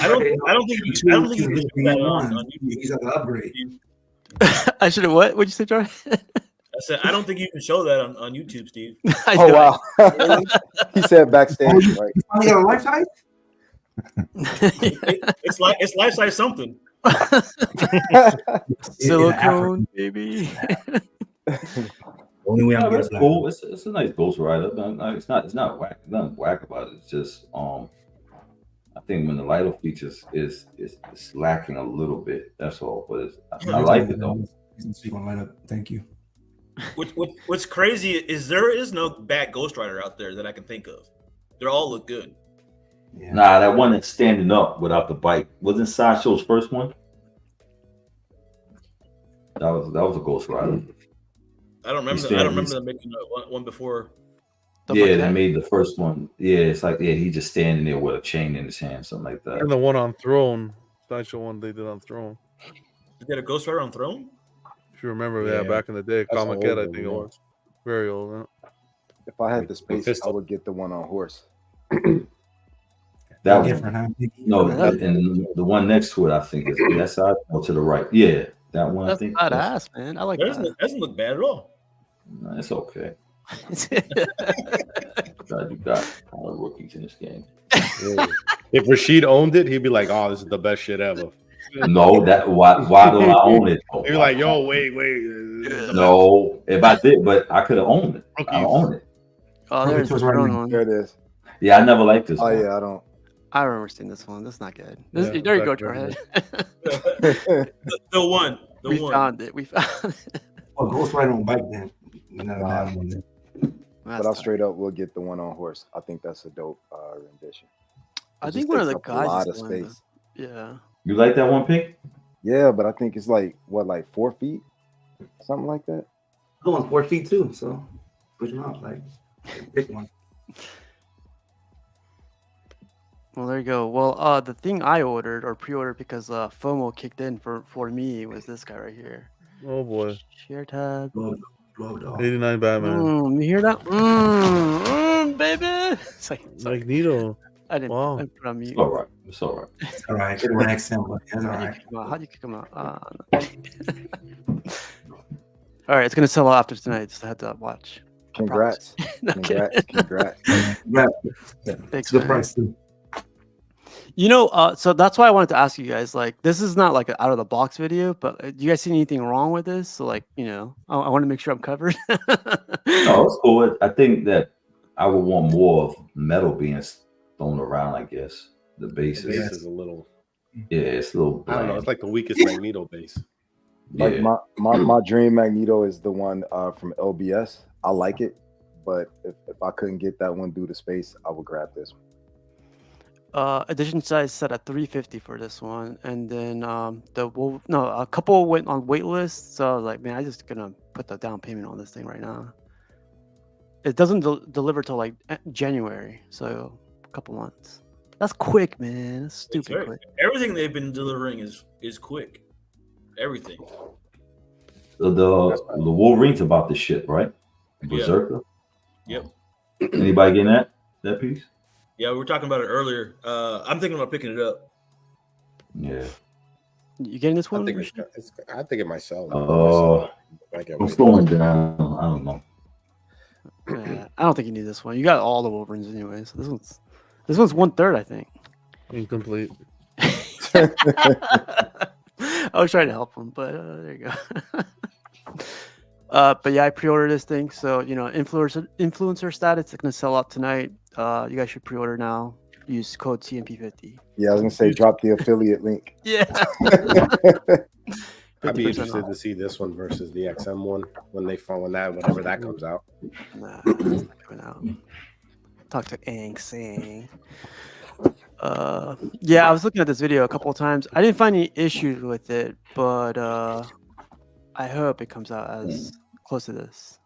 I don't think you can do that on YouTube. He's like an upgrade. I should have what? What'd you say, Jordan? I said I don't think you can show that on YouTube, Steve. I Oh know. wow! He said backstage, right? You finally got a lifetime? It's life size something. Silicone, baby. Only way I'm That's getting cool. It's a nice Ghost Rider. But it's not whack. Nothing whack about it. It's just I think when the lighter features is lacking a little bit. That's all. But I like it though. Speak on light up. Thank you. What's crazy is there is no bad Ghost Rider out there that I can think of. They all look good. Yeah. Nah, that one that's standing up without the bike wasn't Sideshow's first one. That was a Ghost Rider. I don't remember. I don't remember them making one before. Yeah, they made the first one. Yeah, it's like he just standing there with a chain in his hand, something like that. And the one on Throne, Sideshow one they did on Throne. Did they have a Ghost Rider on Throne? If you remember, yeah, back in the day, That's Comic old, I think it yeah. was. Very old. Huh? If I had the space, I pistol. would get the one on horse. That Different, huh? no, and the one next to it, I think is that's to the right. Yeah, that one. That's I think badass, man. I like that. Doesn't look bad at all. No, it's okay. God, you got a lot of rookies in this game. Yeah. If Rashid owned it, he'd be like, "Oh, this is the best shit ever." No, that why do I own it? He'd be like, "Yo, wait." No, if I did, but I could have owned it. I own it. Oh, there's the drone one. There it is. Yeah, I never liked this. Oh one. yeah, I don't. I remember seeing this one. That's not good. Yeah, There you go, back then, Jarhead. The one. We found it. We found it. Oh, Ghost Rider on bike then. Nah, That one then. But I'll straight up, we'll get the one on horse. I think that's a dope rendition. I It think just one of takes the up guys a lot is of the one space. Yeah. You like that one, Pink? Yeah, but I think it's like what, like 4 feet, something like that. The one's 4 feet too, so switch them out. Like pick one. Well, there you go. Well, the thing I ordered or pre-ordered because FOMO kicked in for me was this guy right here. Oh boy, Share tab. Blow dog. 89 Batman. You hear that? Baby. Sorry. Magneto. I didn't. Wow. I put on mute. It's all right. It's all right. It's all right. Good one, XM, but that's all right. How do you kick him out? All right, it's gonna sell out after tonight. Just had to watch. Congrats. No, Congrats. Congrats. Yeah, Thanks, good man. price too. You know, so that's why I wanted to ask you guys. Like, this is not like an out of the box video, but do you guys see anything wrong with this? So, like, you know, I want to make sure I'm covered. No, it's cool. I think that I would want more of metal being thrown around. I guess the base The is, base is a little. yeah, it's a little I don't know. bland. It's like the weakest Magneto base. Like Yeah. my dream Magneto is the one from LBS. I like it, but if I couldn't get that one due to space, I would grab this one. Edition size set at 350 for this one, and then a couple went on wait list. So I was like, man, I'm just gonna put the down payment on this thing right now. It doesn't deliver till like January, so a couple months. That's quick, man. That's stupid quick. Everything they've been delivering is quick. Everything. The Wolverine's about this shit, right? Berserker. Yep. Anybody getting that piece? Yeah, we were talking about it earlier. I'm thinking about picking it up. Yeah. You getting this one? I think it might sell. I'm slowing down. I don't know. Yeah, I don't think you need this one. You got all the Wolverines anyway. So this one's 1/3, I think. Incomplete. I was trying to help him, but there you go. But yeah, I pre-ordered this thing, so you know, influencer status. It's gonna sell out tonight. You guys should pre-order now. Use code CMP50. Yeah, I was gonna say drop the affiliate link. Yeah. I'd be 50% interested off. to see this one versus the XM one whenever that comes out. Nah, it's not coming out. Talk to Ang Sang. Yeah, I was looking at this video a couple of times. I didn't find any issues with it, but I hope it comes out as close to this.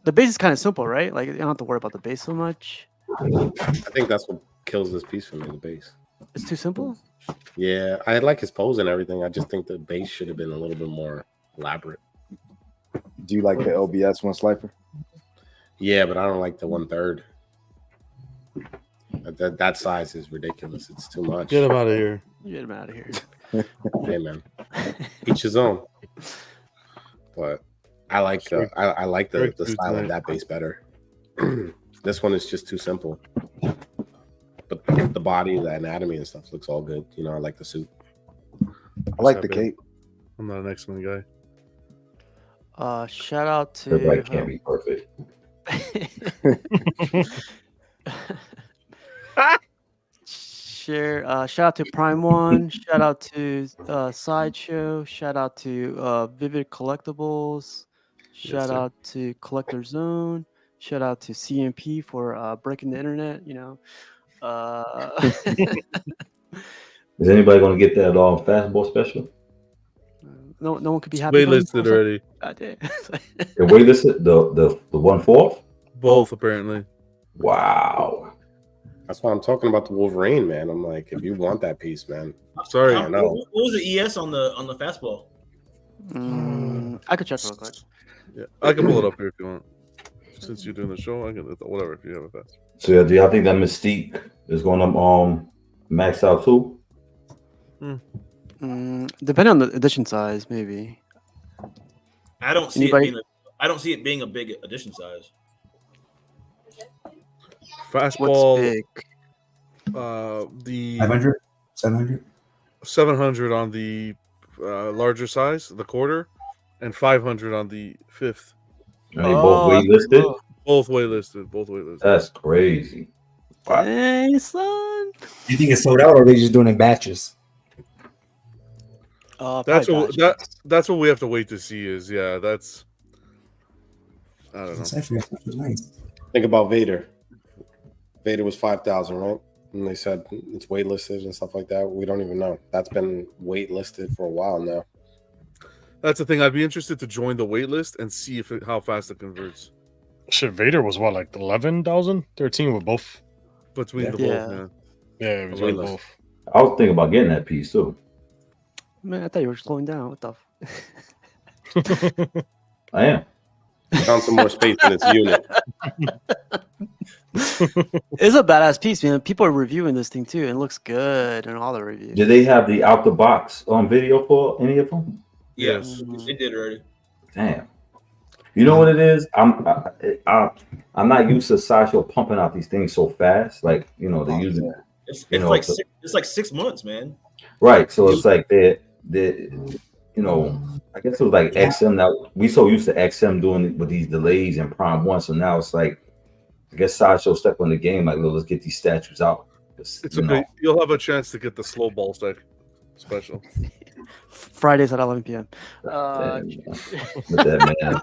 The base is kind of simple, right? Like you don't have to worry about the base so much. I think that's what kills this piece for me, the base. It's too simple. Yeah, I like his pose and everything. I just think the base should have been a little bit more elaborate. Do you like the LBS one, Slifer? Yeah, but I don't like the 1/3. That size is ridiculous. It's too much. Get him out of here. Get him out of here. Hey man, each his own. But I like I like the style of that base better. This one is just too simple. But the body, the anatomy and stuff looks all good. You know, I like the suit. I like the cape. I'm not an X-Men guy. Shout out to Everybody can't be perfect. Shout out to Prime One. Shout out to Sideshow. Shout out to Vivid Collectibles. Shout out to Collector Zone. Shout out to CMP for breaking the internet. You know. Is anybody going to get that fastball special? No one could be happy. Waitlisted already. God damn. The waitlisted the 1/4? Both apparently. Wow. That's why I'm talking about the Wolverine, man. I'm like, if you want that piece, man. Sorry. I don't know. What was the ES on the fastball? I could check real quick. Yeah, I can pull it up here if you want. Since you're doing the show, I can whatever if you have it fast. So yeah, do y'all think that Mystique is going to max out too? Depending on the edition size, maybe. I don't see Anybody? I don't see it being a big edition size. Fastball. What's big? The 500, 700. 700 on the larger size, the quarter, and 500 on the fifth. Are they both waitlisted? Both waitlisted. Both waitlisted. That's crazy. Wow. Dang, son. You think it's sold out, or are they just doing it in batches? That's Probably what batches. that's what we have to wait to see. Is that's I don't know. That's nice. Think about Vader. Vader was 5,000, right? And they said it's waitlisted and stuff like that. We don't even know. That's been waitlisted for a while now. That's the thing. I'd be interested to join the wait list and see how fast it converts Shit, Vader was what, like 11,000, 13 with both. between the Yeah. both. Man. Yeah, it was Wait with list. both. I was thinking about getting that piece too. Man, I thought you were slowing down. What the? I am. Found some more space in its unit. It's a badass piece, man. People are reviewing this thing too, and it looks good in all the reviews. Did they have the out the box video for any of them? Yes, it did already. Damn. You know what it is? I'm not used to Sideshow pumping out these things so fast. Like, you know, they're using It's you know, like so- it's like 6 months, man. right. So it's like they you know, I guess it was like XM. Now we so used to XM doing it with these delays and Prime 1. So now it's like, I guess Sideshow stepped on the game. Like, let's get these statues out. It's okay. You'll have a chance to get the slow ball stack special. Fridays at 11 p.m. Damn, with that man.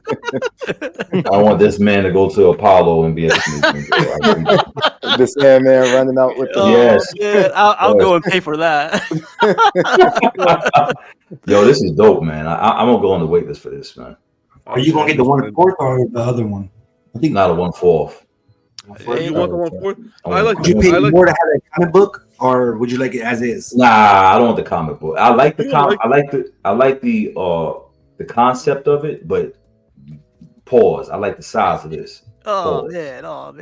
I want this man to go to Apollo and be at The Sandman running out with the Yes. Man, I'll go and pay for that. Yo, this is dope, man. I'm gonna go on the wait list for this, man. Are you gonna get the 1/4 or the other one? I think Not a 1/4. You want the 1/4? Would you pay more to have that comic book, or would you like it as is? Nah, I don't want the comic book. I like the I like the concept of it, but pause. I like the size of this. Oh Pause. man, Pause.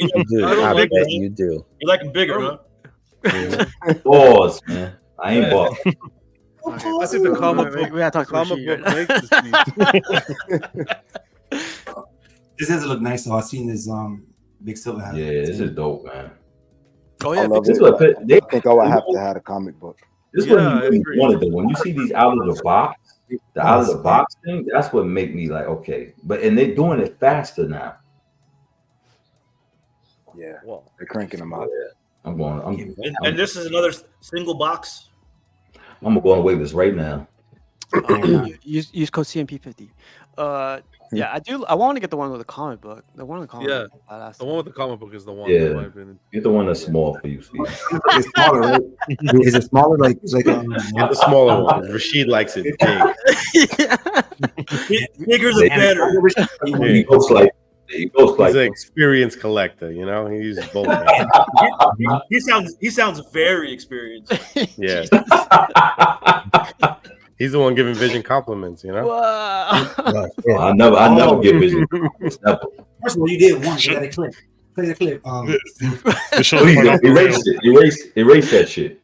You do. I bet you do. You like them bigger, huh? Pause, man. I ain't bought. I think the comic book. We gotta talk to Comic Rashid book right makes this piece. This doesn't look nice, though. I've seen this big silver hat. Yeah, this is dope, man. Oh I yeah, love This it. is what I think I would have to have a comic book. This is Yeah, what I you really agree. wanted though. When you see these out of the box, the out of the box thing, that's what make me like, okay. But and they're doing it faster now. Yeah, Well, they're cranking them out. I'm going. And this is another single box. I'm gonna go on wait list right now. use code CMP50. Yeah, I want to get the one with the comic book. The one with the comic Yeah, book. is badass. the one with the comic book is the one. Yeah. In my opinion. Get the one that's small for you, Steve. It's smaller, right? Is it smaller? Like it's like Get the smaller one. Rashid likes it big. Bigger the better. He goes like. He goes He's like. an experienced collector, you know. He uses both hands. He sounds very experienced. Yeah. He's the one giving Vision compliments, you know. Wow. I never get vision. Never. First of all, you did once. You got a clip. Play the clip. This shows Please, my erase it. Erase that shit.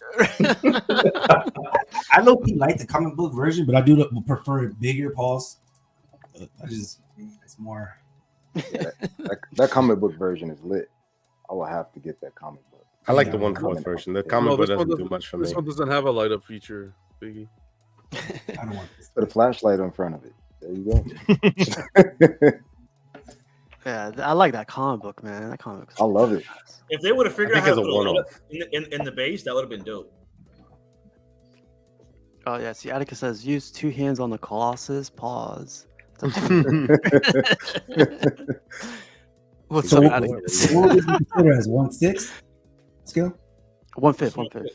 I low key like the comic book version, but I do prefer it bigger. Pause. It's more. That comic book version is lit. I will have to get that comic book. I like the 1/4 version. The comic book this one doesn't do much for me. This one doesn't have a light up feature, Biggie. I don't want this. Put a flashlight in front of it. There you go. Yeah, I like that comic book, man. That comic book. I love it. If they would have figured I out think how it's to a put a light one-off. up in the base, that would have been dope. Oh yeah, see, Atticus says use 2 hands on the Colossus. Pause. What's So up, what Atticus? would you consider as 1/6 scale? 1/5, 1/5.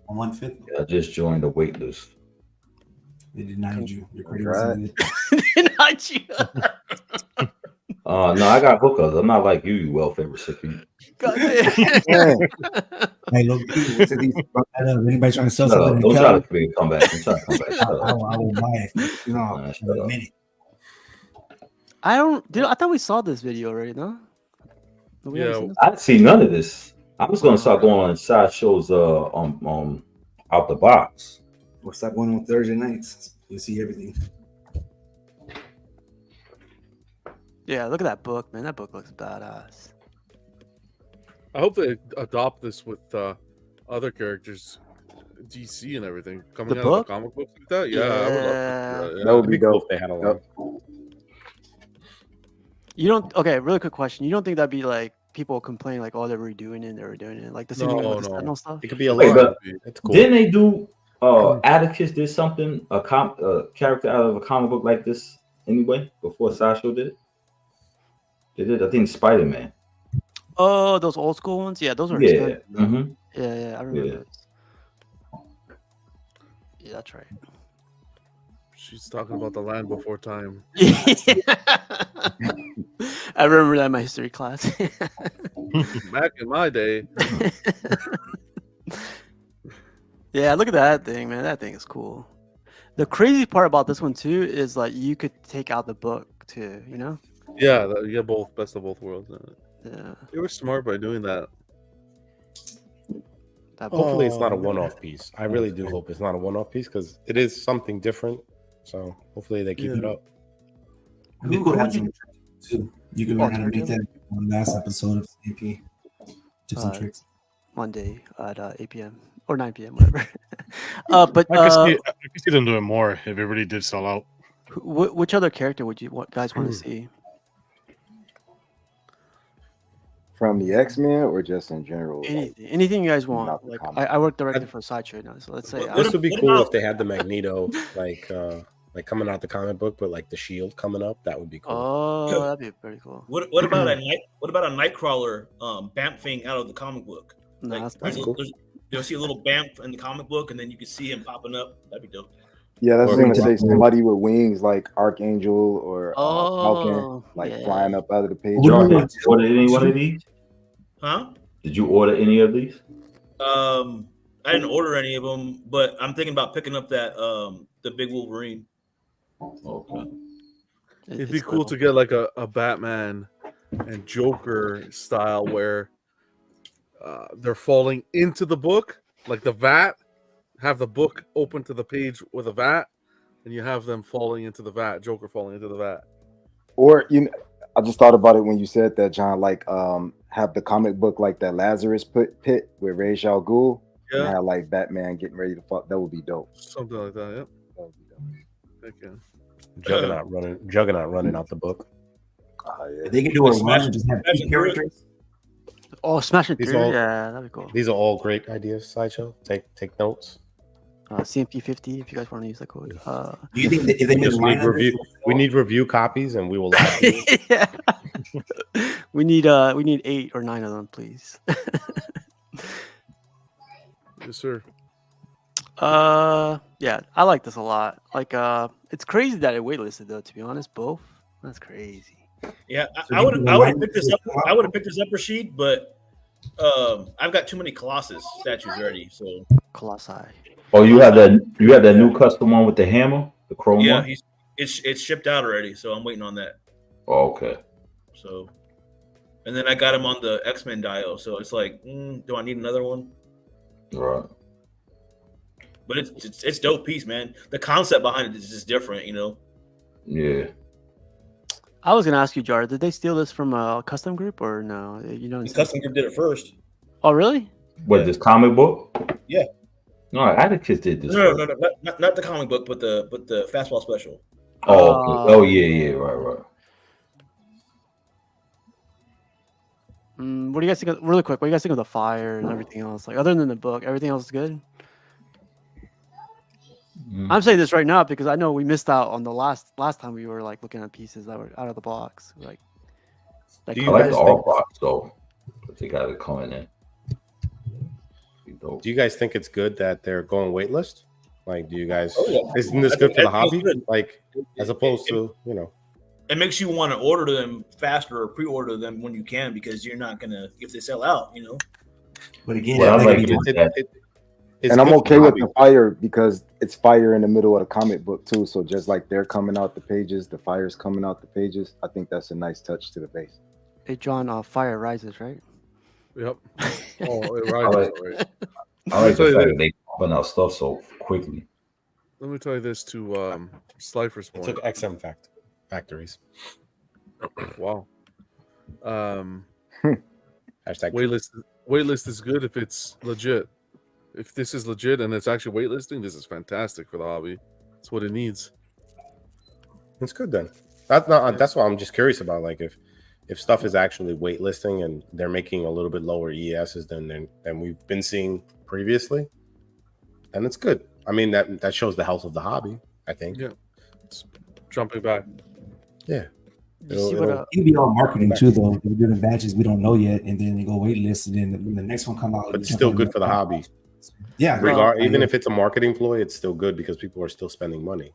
1/5. I just joined the wait list. They denied you. Your credit Right. was Not you. No, I got hookers. I'm not like you welfare recipient. Dang. Hey, look, what's it? Anybody trying to sell No, something? don't in try Cali? to make a comeback. Don't try to come back. Shut up. I will buy it. You know, Nah, shut in a up. minute. I don't. Dude, I thought we saw this video already. No. No, we haven't Yeah. seen this? I didn't see none of this. I was gonna start going on Sideshow's out the box. We'll stop going on Thursday nights. You'll see everything. Yeah, look at that book, man. That book looks badass. I hope they adopt this with other characters, DC and everything coming The out book? of the comic books like that. Yeah, I would love to see that. That would That'd be be cool dope. if they had a lot. You don't. Okay, really quick question. You don't think that'd be like people complain like, oh, they're redoing it, they're redoing it, like the same No, with the no. Sentinel stuff. It could be a Wait, lot. but It's cool. didn't they do? Atticus did something, a character out of a comic book like this anyway before Sideshow did it. They did, I think, Spider-Man. Oh, those old school ones, yeah, those were Yeah. expensive. Mm-hmm. Yeah, I remember Yeah. those. Yeah, that's right. She's talking about the Land Before Time. I remember that in my history class. Back in my day. Yeah, look at that thing, man. That thing is cool. The crazy part about this one too is like you could take out the book too, you know? Yeah, you get both, best of both worlds. Yeah. They were smart by doing that. Hopefully, it's not a one-off piece. I really do hope it's not a one-off piece because it is something different. So hopefully they keep it up. You could have some tricks too. You could learn how to make that on last episode of AP. Tips and tricks. Monday at 8 p.m. or 9 p.m. whatever. But I could see them doing more if it really did sell out. Which other character would you guys want to see? From the X-Men or just in general? Anything you guys want. Like I work directly for Sideshow now, so let's say This would be cool if they had the Magneto like coming out the comic book, but like the Shield coming up. That would be cool. Oh, that'd be pretty cool. What about a Nightcrawler bamfing out of the comic book? No, Like, that's cool. You'll see a little bamf in the comic book, and then you can see him popping up. That'd be dope. Yeah, that's what I'm gonna say. Somebody with wings like Archangel or Falcon, like flying up out of the page. John, did you order any one of these? Huh? Did you order any of these? I didn't order any of them, but I'm thinking about picking up that the big Wolverine. Okay. It'd be cool to get like a Batman and Joker style where they're falling into the book, like the vat. Have the book open to the page with a vat, and you have them falling into the vat. Joker falling into the vat. Or I just thought about it when you said that, John. Like, have the comic book like that Lazarus pit with Ra's al Ghul, and have like Batman getting ready to fuck. That would be dope. Something like that. Yep. That would be dope. Juggernaut running out the book. Yeah. They can do a run and just have two characters. Oh, Smash It Through. Yeah, that'd be cool. These are all great ideas, Sideshow. Take notes. CMP50 if you guys want to use that code. Do you think that if they need review? We need review copies, and we will. Yeah. we need 8 or 9 of them, please. Yes, sir. Yeah, I like this a lot. Like, it's crazy that it waitlisted though. To be honest, both. That's crazy. Yeah, I would have picked this up. I would have picked this up, Rashid, but I've got too many Colossus statues already. So Colossi. Oh, you have that. You have that new custom one with the hammer, the chrome yeah, one. it's shipped out already, so I'm waiting on that. Oh, okay. So, and then I got him on the X-Men dial, so it's like, do I need another one? Right. But it's dope piece, man. The concept behind it is just different, you know. Yeah. I was gonna ask you, Jar, did they steal this from a custom group or no? You know, The custom group did it first. Oh, really? What, this comic book? Yeah. No, Atticus did this. No, not the comic book, but the fastball special. Oh, okay. Oh yeah, right. What do you guys think of, really quick? What do you guys think of the fire and everything else? Like, other than the book, everything else is good. I'm saying this right now because I know we missed out on the last time we were like looking at pieces that were out of the box. Like I like the art box though. But they got it coming in. Do you guys think it's good that they're going waitlist? Like, do you guys? Oh, yeah. Isn't this good for the hobby? Like, as opposed to It makes you want to order them faster or pre-order them when you can because you're not gonna if they sell out, you know. But again, and I'm okay with the fire because it's fire in the middle of the comic book too. So just like they're coming out the pages, the fire's coming out the pages. I think that's a nice touch to the base. Hey, John, fire rises, right? Yep. Oh, it rises. I like the fact that they put out stuff so quickly. Let me tell you this to Slifer's point. It took XM factories. Wow. Hashtag waitlist is good if it's legit. If this is legit and it's actually waitlisting, this is fantastic for the hobby. It's what it needs. It's good then. That's what I'm just curious about. Like, if if stuff is actually waitlisting and they're making a little bit lower ESs than we've been seeing previously, then it's good. I mean, that shows the health of the hobby, I think. Yeah. It's jumping back. Yeah. It'll be all marketing too, though. They're doing batches we don't know yet, and then they go waitlist, and then when the next one come out, but it's still good for the hobby. Yeah, even if it's a marketing ploy, it's still good because people are still spending money.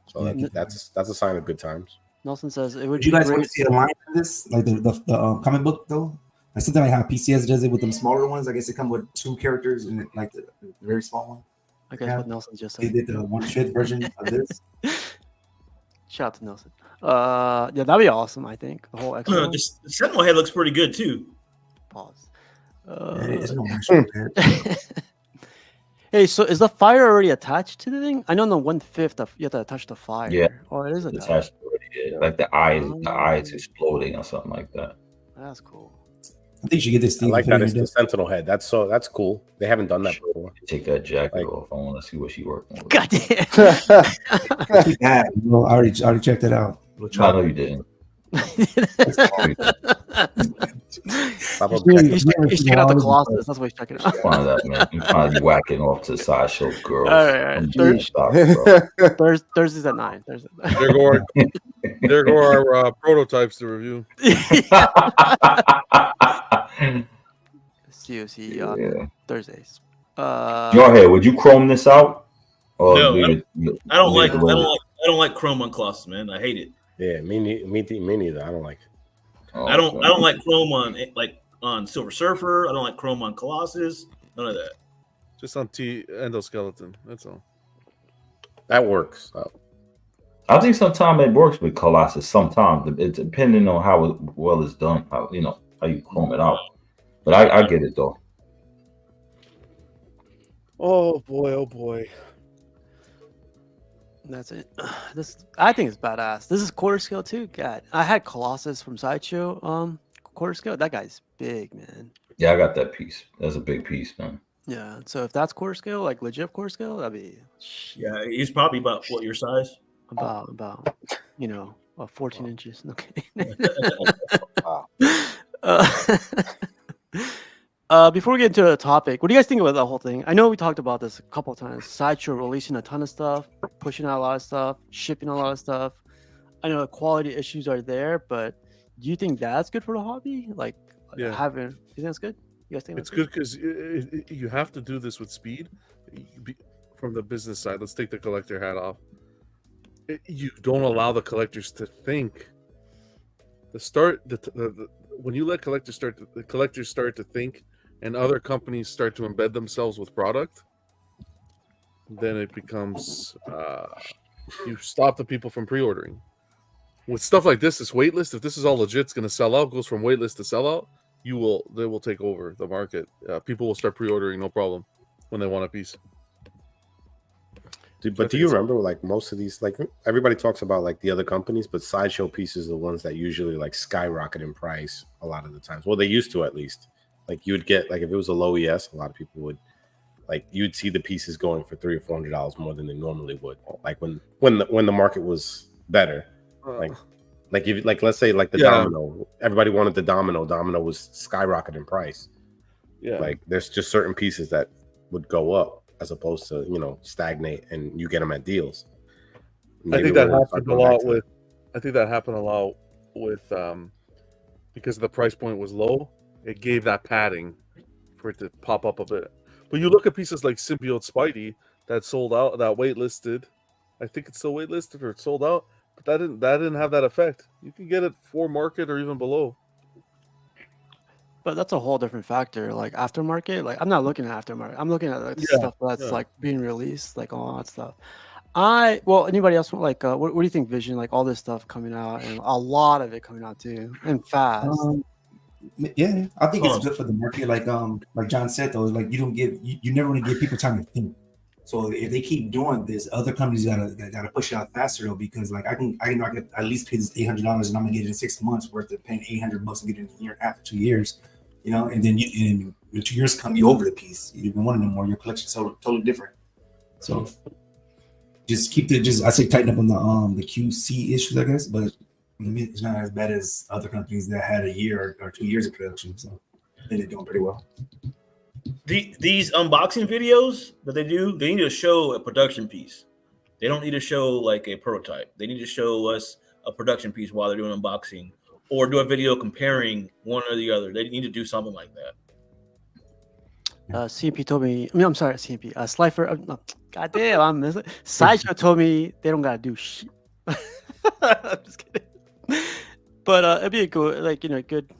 So that's a sign of good times. Nelson says it would you guys want to see a line for this, like the comic book though? Like something like how PCS does it with them smaller ones. I guess they come with 2 characters and like the very small one. I guess what Nelson just said. They did the one-shot version of this. Shout out to Nelson. Yeah, that'd be awesome. I think the whole the Sentinel head looks pretty good too. Pause. It's no Hey, so is the fire already attached to the thing? I know in the 1/5 you have to attach the fire. Yeah. Oh, it is attached already. Like the eyes exploding or something like that. That's cool. I think you should get this thing. I like that it's the Sentinel head. That's cool. They haven't done that before. Take that jacket off. I want to see what she working with. God damn. I already checked it out. I know you didn't. He's checking out the Colossus. That's what he's checking out. Find that, man. You finally whacking off to sideshow girls. All right. Thursdays at 9. There go our prototypes to review. COC on Thursdays. Your head, would you chrome this out? Or no, I don't like chrome on Colossus, man. I hate it. Yeah, me neither. I don't like it. I don't like chrome on Silver Surfer. I don't like chrome on Colossus. None of that. Just on endoskeleton. That's all. That works. I think sometimes it works with Colossus. Sometimes it's depending on how well it's done. How you chrome it out. But I get it though. Oh boy. That's it. I think it's badass. This is quarter scale too. God, I had Colossus from Sideshow. Quarter scale. That guy's big, man. Yeah, I got that piece. That's a big piece, man. Yeah. So if that's quarter scale, like legit quarter scale, that'd be. Yeah, he's probably about what your size. About 14 inches. Okay. Before we get into the topic, what do you guys think about the whole thing? I know we talked about this a couple of times. Sideshow releasing a ton of stuff, pushing out a lot of stuff, shipping a lot of stuff. I know the quality issues are there, but do you think that's good for the hobby? Like, you think that's good? You guys think it's good because you have to do this with speed. From the business side, let's take the collector hat off. You don't allow the collectors to think. When you let collectors start to think, and other companies start to embed themselves with product, then it becomes you stop the people from pre-ordering. With stuff like this, it's waitlist. If this is all legit, it's going to sell out. Goes from waitlist to sellout. They will take over the market. People will start pre-ordering, no problem, when they want a piece. But do you remember, like, most of these, like, everybody talks about, like, the other companies, but Sideshow pieces are the ones that usually, like, skyrocket in price a lot of the times. Well, they used to, at least. Like, you would get, like, if it was a low ES, a lot of people would, like, you'd see the pieces going for $300 or $400 more than they normally would. Like, when the market was better. Like let's say, like, the Domino. Everybody wanted the Domino. Domino was skyrocketing in price. Yeah. Like, there's just certain pieces that would go up, as opposed to, stagnate, and you get them at deals. I think that happened a lot with. I think that happened a lot with because the price point was low. It gave that padding for it to pop up a bit. But you look at pieces like Symbiote Spidey that sold out, that waitlisted. I think it's still waitlisted or it's sold out, but that didn't have that effect. You can get it for market or even below. But that's a whole different factor. Like aftermarket, like I'm not looking at aftermarket. I'm looking at stuff that's like being released, like all that stuff. Anybody else want what do you think, Vision? Like all this stuff coming out and a lot of it coming out too and fast. Yeah, I think it's good for the market. Like John said though, like you never want to give people time to think. So if they keep doing this, other companies gotta push it out faster though, because like I can at least pay this $800 and I'm gonna get it in 6 months worth of paying $800 and get it in a year after 2 years, and then in 2 years come you over the piece. You even want it no more. Your collection's totally different. So just keep I say tighten up on the QC issues, I guess, but It's not as bad as other companies that had a year or 2 years of production. So I think they're doing pretty well. These unboxing videos that they do, they need to show a production piece. They don't need to show like a prototype. They need to show us a production piece while they're doing unboxing, or do a video comparing one or the other. They need to do something like that. CMP told me. I mean, I'm sorry, CMP. Slifer. No, goddamn, I'm missing. Sideshow told me they don't gotta do shit. I'm just kidding. But it'd be a good, like, good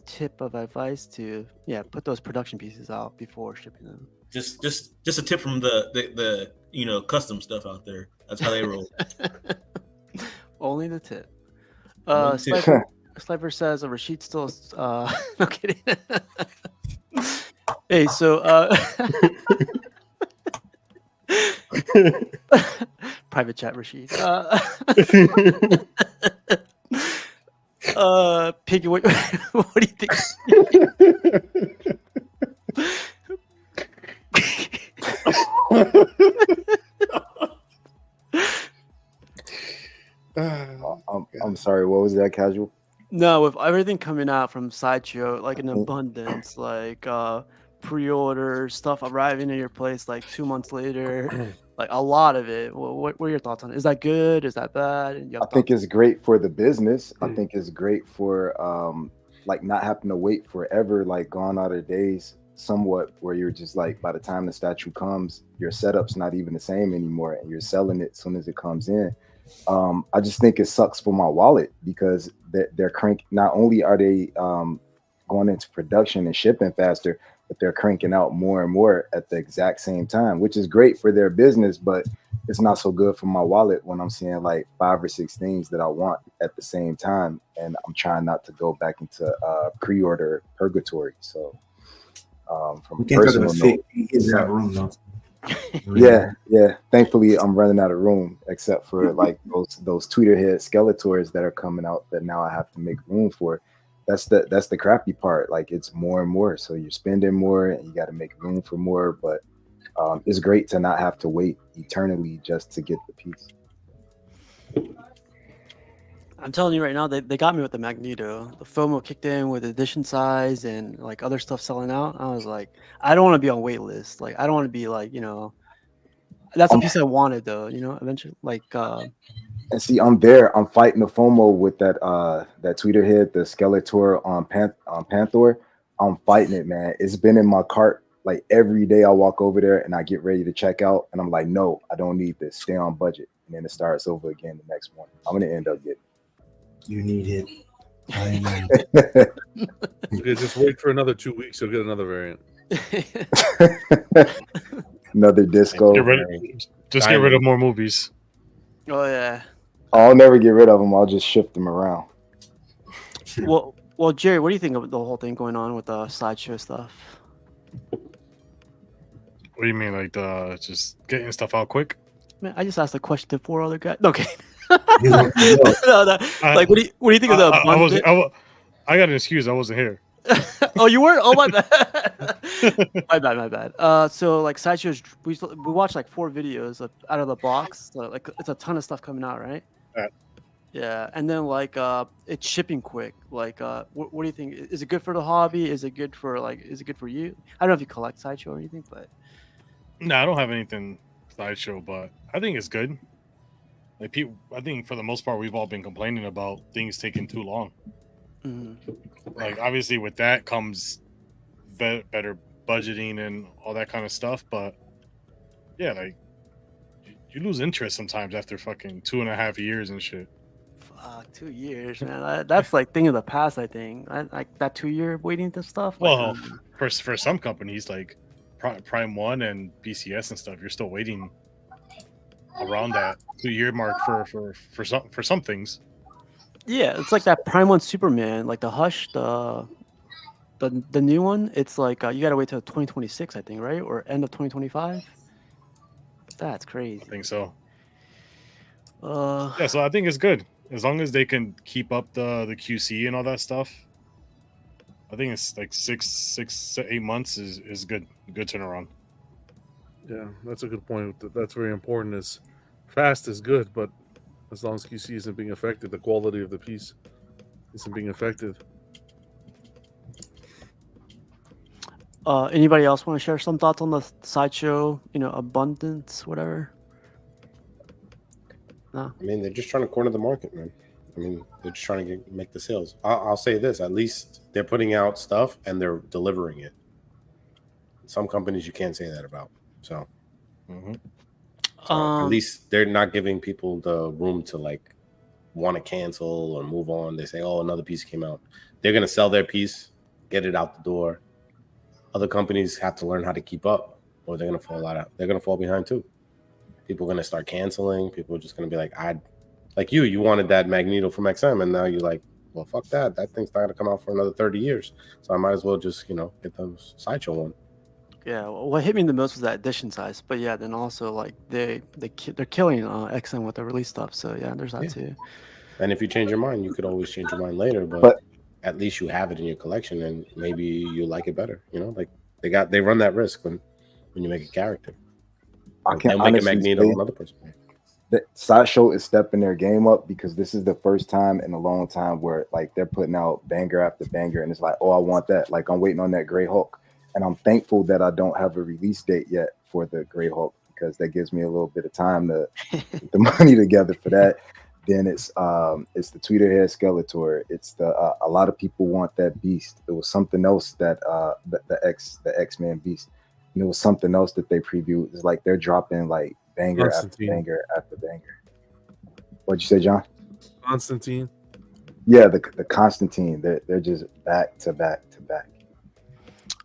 tip of advice to put those production pieces out before shipping them. Just a tip from the custom stuff out there. That's how they roll. Only the tip. Only the tip. Slifer says Rashid still. No kidding. Hey, so private chat, Rashid. Piggy, what do you think? I'm sorry. What was that, Casual? No, with everything coming out from Sideshow, like in abundance, like pre-order stuff arriving at your place like 2 months later, like a lot of it. What are your thoughts on it? Is that good? Is that bad? I think it's great for the business. I think it's great for like not having to wait forever, like gone out of days somewhat, where you're just like, by the time the statue comes, your setup's not even the same anymore, and you're selling it as soon as it comes in. I just think it sucks for my wallet because they're cranking. Not only are they going into production and shipping faster, but they're cranking out more and more at the exact same time, which is great for their business, but it's not so good for my wallet when I'm seeing like 5 or 6 things that I want at the same time, and I'm trying not to go back into pre-order purgatory. So from a personal note, room though. yeah. Thankfully, I'm running out of room, except for like those tweeter head Skeletors that are coming out that now I have to make room for. That's the crappy part. Like, it's more and more, so you're spending more and you got to make room for more. But it's great to not have to wait eternally just to get the piece. I'm telling you right now, they got me with the Magneto. The FOMO kicked in with edition size and like other stuff selling out. I was like, I don't want to be on wait list. Like, I don't want to be like, that's a piece I wanted though, eventually. Like, and see, I'm there. I'm fighting the FOMO with that tweeter head, the Skeletor on Panther. I'm fighting it, man. It's been in my cart like every day. I walk over there and I get ready to check out, and I'm like, no, I don't need this. Stay on budget, and then it starts over again the next morning. I'm gonna end up getting. You need it. I know. Okay, just wait for another 2 weeks. You'll get another variant. Another disco. Get rid of more movies. Oh yeah. I'll never get rid of them. I'll just shift them around. Well, Jerry, what do you think of the whole thing going on with the Sideshow stuff? What do you mean, like just getting stuff out quick? Man, I just asked a question to 4 other guys. Okay. No, like, what do you think of the? I got an excuse. I wasn't here. Oh, you weren't? Oh, my bad. my bad. So like Sideshow's, we watched like 4 videos out of the box. So, like, it's a ton of stuff coming out, right? Yeah, and then like it's shipping quick. Like, what do you think? Is it good for the hobby? Is it good for you? I don't know if you collect Sideshow or anything, but no, I don't have anything Sideshow, but I think it's good. Like, people, I think for the most part, we've all been complaining about things taking too long. Mm-hmm. Like, obviously, with that comes better budgeting and all that kind of stuff. But yeah, like, you lose interest sometimes after fucking 2.5 years and shit. Fuck, 2 years, man. That's like thing of the past. I think like that 2-year waiting to stuff. Well, for some companies like Prime 1 and BCS and stuff, you're still waiting around that 2-year mark for some things. Yeah, it's like that Prime 1 Superman, like the Hush, the new one. It's like you gotta wait till 2026, I think, right, or end of 2025. That's crazy. I think so. Yeah, so I think it's good as long as they can keep up the QC and all that stuff. I think it's like 6 to 8 months is good turnaround. Yeah, that's a good point. That's very important. Is fast is good, but as long as QC isn't being affected, the quality of the piece isn't being affected. Anybody else want to share some thoughts on the sideshow? Abundance, whatever. No. I mean, they're just trying to corner the market, man. I mean, they're just trying to make the sales. I'll say this: at least they're putting out stuff and they're delivering it. Some companies you can't say that about. So, at least they're not giving people the room to like want to cancel or move on. They say, "Oh, another piece came out." They're gonna sell their piece, get it out the door. Other companies have to learn how to keep up, or they're gonna fall out. They're gonna fall behind too. People are gonna start canceling. People are just gonna be like you wanted that Magneto from XM, and now you're like, well, fuck that. That thing's not gonna come out for another 30 years. So I might as well just get the sideshow one. Yeah, what hit me the most was that edition size, but yeah, then also like they're killing XM with the release stuff. So yeah, there's that too. And if you change your mind, you could always change your mind later, but at least you have it in your collection, and maybe you like it better. Like they run that risk when you make a character. I can make a Magneto another person. The Sideshow is stepping their game up because this is the first time in a long time where like they're putting out banger after banger, and it's like, oh, I want that. Like I'm waiting on that Grey Hulk, and I'm thankful that I don't have a release date yet for the Grey Hulk because that gives me a little bit of time to get the money together for that. Then it's the Tweeter hair Skeletor. It's a lot of people want that Beast. It was something else that the X-Men Beast. And it was something else that they previewed. It's like they're dropping like banger after banger after banger. What'd you say, John? Constantine. Yeah, the Constantine. They're just back to back to back.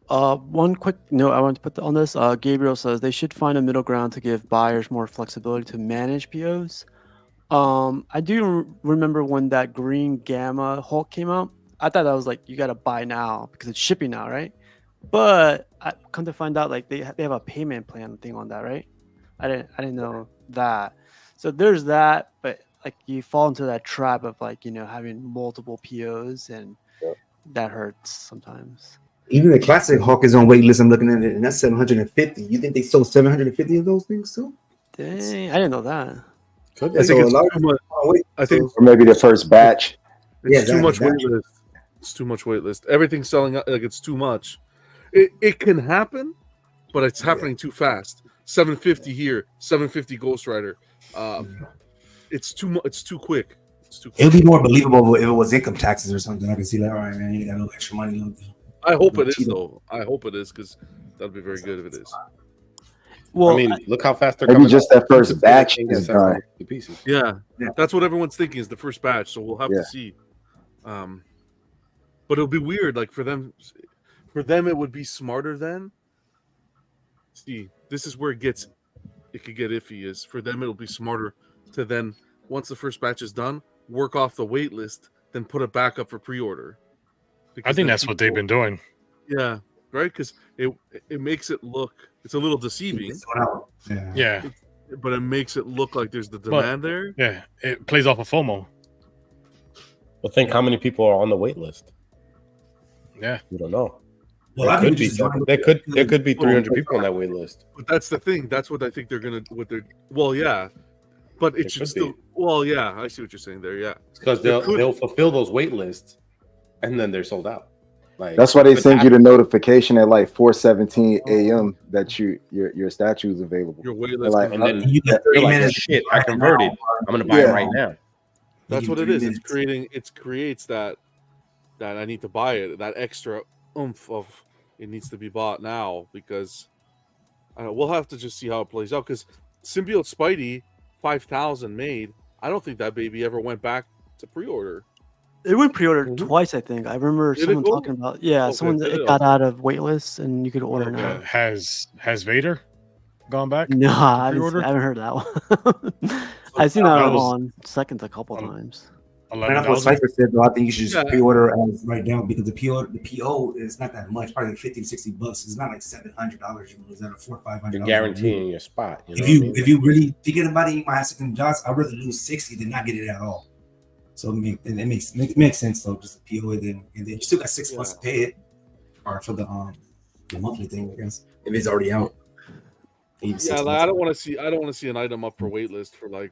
One quick note I want to put on this. Gabriel says they should find a middle ground to give buyers more flexibility to manage POs. I do remember when that Green Gamma Hulk came out. I thought that was like you gotta buy now because it's shipping now, right? But I come to find out like they have a payment plan thing on that, right? I didn't know that. So there's that, but like you fall into that trap of like having multiple POs, and that hurts sometimes. Even the classic Hulk is on wait list. I'm looking at it, and that's 750. You think they sold 750 of those things too? Dang, I didn't know that. I think it's too much. I think, or maybe the first batch. It's too much wait list. It's too much wait list. Everything's selling out like it's too much. It can happen, but it's happening too fast. 750 here, 750 Ghost Rider. It's too It's too quick. It would be more believable if it was income taxes or something. I can see that. All right, man, you got a little extra money. I hope it is though. I hope it is because that'd be very good if it is. Well, I mean, look how fast they're maybe coming. Just that first batch is done. Yeah, that's what everyone's thinking is the first batch. So we'll have to see. But it'll be weird. Like for them, it would be smarter then. See, this is where it could get iffy. Is for them, it'll be smarter to then once the first batch is done, work off the wait list, then put it back up for pre-order. I think that's what they've been doing. Yeah, right. Because it makes it look it's a little deceiving. Yeah. But it makes it look like there's the demand there. Yeah, it plays off of FOMO. Well, think how many people are on the wait list. Yeah, we don't know. Well, there could be 300 people on that wait list. But that's the thing. That's what I think they're gonna. Well, yeah, but it should still. Well, yeah, I see what you're saying there. Yeah, because they'll fulfill those wait lists, and then they're sold out. Like that's why they send you the notification at like 4:17 a.m. that your statue is available. Your wait list, like, and then you're like, shit, I converted. I'm gonna buy it right now. That's what it is. It creates that I need to buy it. That extra oomph of it needs to be bought now because we'll have to just see how it plays out. Because Symbiote Spidey 5,000 made. I don't think that baby ever went back to pre-order. It went pre-order twice, I think. I remember someone talking about someone that got out of waitlist and you could order now. Has Vader gone back? No, I haven't heard that one. I've seen that on seconds a couple times. That's what Cypher said, though. I think you should just pre-order as right now because the PO is not that much, probably like $50 to $60. It's not like $700. You lose that $400 or $500. You're guaranteeing your spot. If you really thinking about it, you might have second thoughts. I'd rather lose 60 than not get it at all. So it makes sense though. Just the PO and then you still got 6 months to pay it, or for the monthly thing, I guess, if it's already out. Yeah, like, I don't want to see an item up for waitlist for like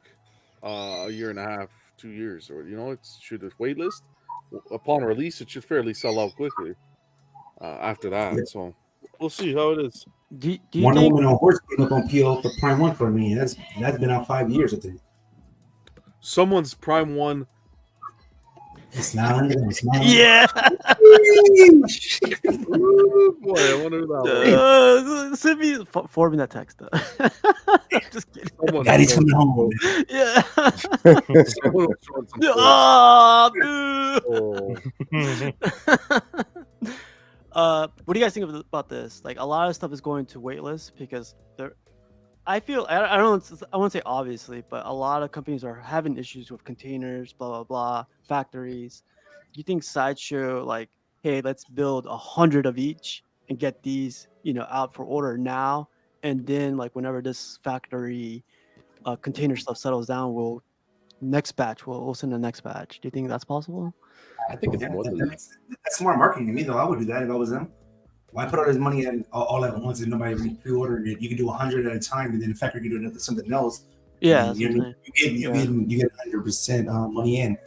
a year and a half, 2 years, or it should wait list. Upon release, it should fairly sell out quickly. After that, so we'll see how it is. Do you Wonder think Woman on Horse came up on PO for Prime 1 for me. That's been out 5 years, I think. Someone's Prime 1. Smiling. Yeah. Ooh, boy, I wonder who that was. Send me forward me that text. Just kidding. Someone Daddy's was coming home. Yeah. someone was showing some what do you guys think about this? Like, a lot of stuff is going to waitlist because I feel I don't want to say obviously, but a lot of companies are having issues with containers, blah blah blah, factories. You think Sideshow, like, hey, let's build 100 of each and get these, out for order now, and then like whenever this factory container stuff settles down, we'll send the next batch. Do you think that's possible? I think it's more than that. That's smart marketing to me, though. I would do that if I was them. Why put all this money in all at once and nobody pre-ordered it? You can do 100 at a time, and then the factory can do something else. Yeah, you get 100% money in.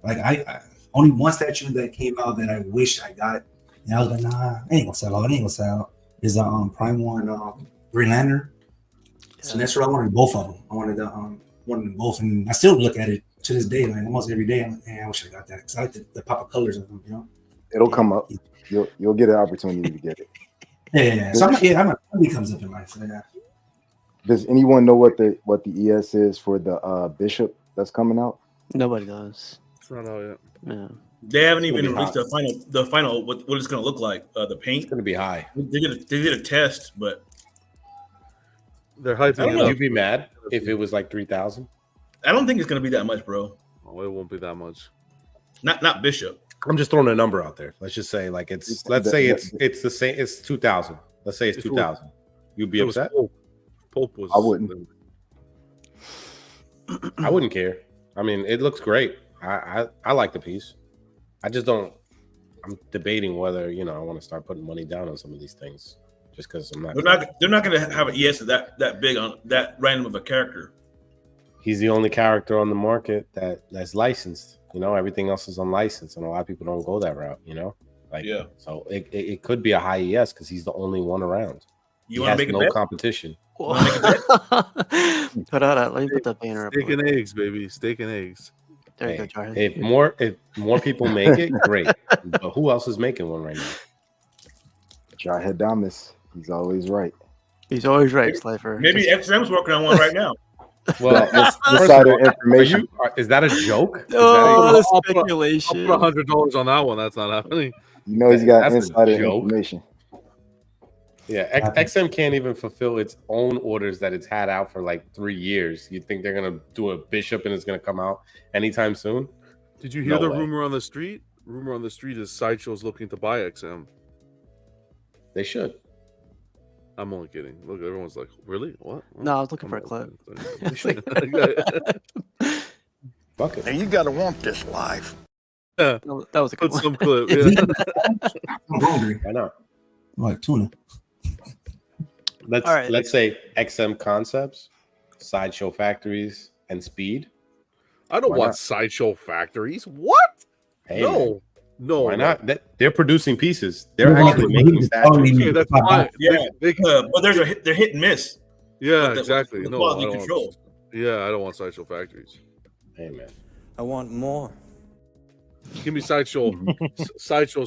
Like I only one statue that came out that I wish I got, and I was like, nah, I ain't gonna sell out. It ain't gonna sell out. Is Prime 1 Green Lantern. So that's what I wanted, both of them. I wanted them both, and I still look at it to this day, like almost every day. I'm like, man, I wish I got that because I like the pop of colors of them. It'll come up. You'll get an opportunity to get it. Yeah. So I'm it comes up in life. So yeah. Does anyone know what the ES is for the Bishop that's coming out? Nobody does. It's not out yet. Yeah. They haven't even released the final what it's going to look like. The paint. It's going to be high. They did a test, but they're hyping it Would up. you be mad if it was like 3,000? I don't think it's going to be that much, bro. Oh, it won't be that much. Not Bishop. I'm just throwing a number out there. Let's just say like it's the same. It's 2,000. Let's say it's 2,000. You'd be upset? Pope was. I wouldn't. I wouldn't care. I mean, it looks great. I like the piece. I just don't. I'm debating whether I want to start putting money down on some of these things, just because I'm not. They're not going to have an ES that big on that random of a character. He's the only character on the market that's licensed. Everything else is unlicensed, and a lot of people don't go that route. So it could be a high ES because he's the only one around. You want to make no competition. Put out let me put that banner up. Steak and eggs, baby. Steak and eggs. There you go, Jarhead. If more people make it, great. But who else is making one right now? Jarhead Damas. He's always right. He's always right, Slifer. Maybe XM's working on one right now. Well, insider information. Is that a joke? Oh, speculation. I'll put $100 on that one. That's not happening. He's got insider information. Yeah, XM can't even fulfill its own orders that it's had out for like 3 years. You think they're gonna do a Bishop and it's gonna come out anytime soon? Did you hear the rumor on the street? Rumor on the street is Sideshow's looking to buy XM. They should. I'm only kidding. Look, everyone's like, really? What? No, I was looking for a clip. Fuck it. And you gotta want this life. Yeah, that was a good put one. some clip. Yeah. I'm hungry. I know. Like tuna. Let's say XM Concepts, Sideshow Factories, and Speed. I don't want Sideshow Factories. What? Hey, no. No, why not? They're producing pieces. They're actually making statues. Okay, that's fine. Yeah, but they're hit and miss. Yeah, exactly. The No, quality I don't control. want, yeah, I don't want Sideshow Factories. Hey man, I want more. Give me Sideshow's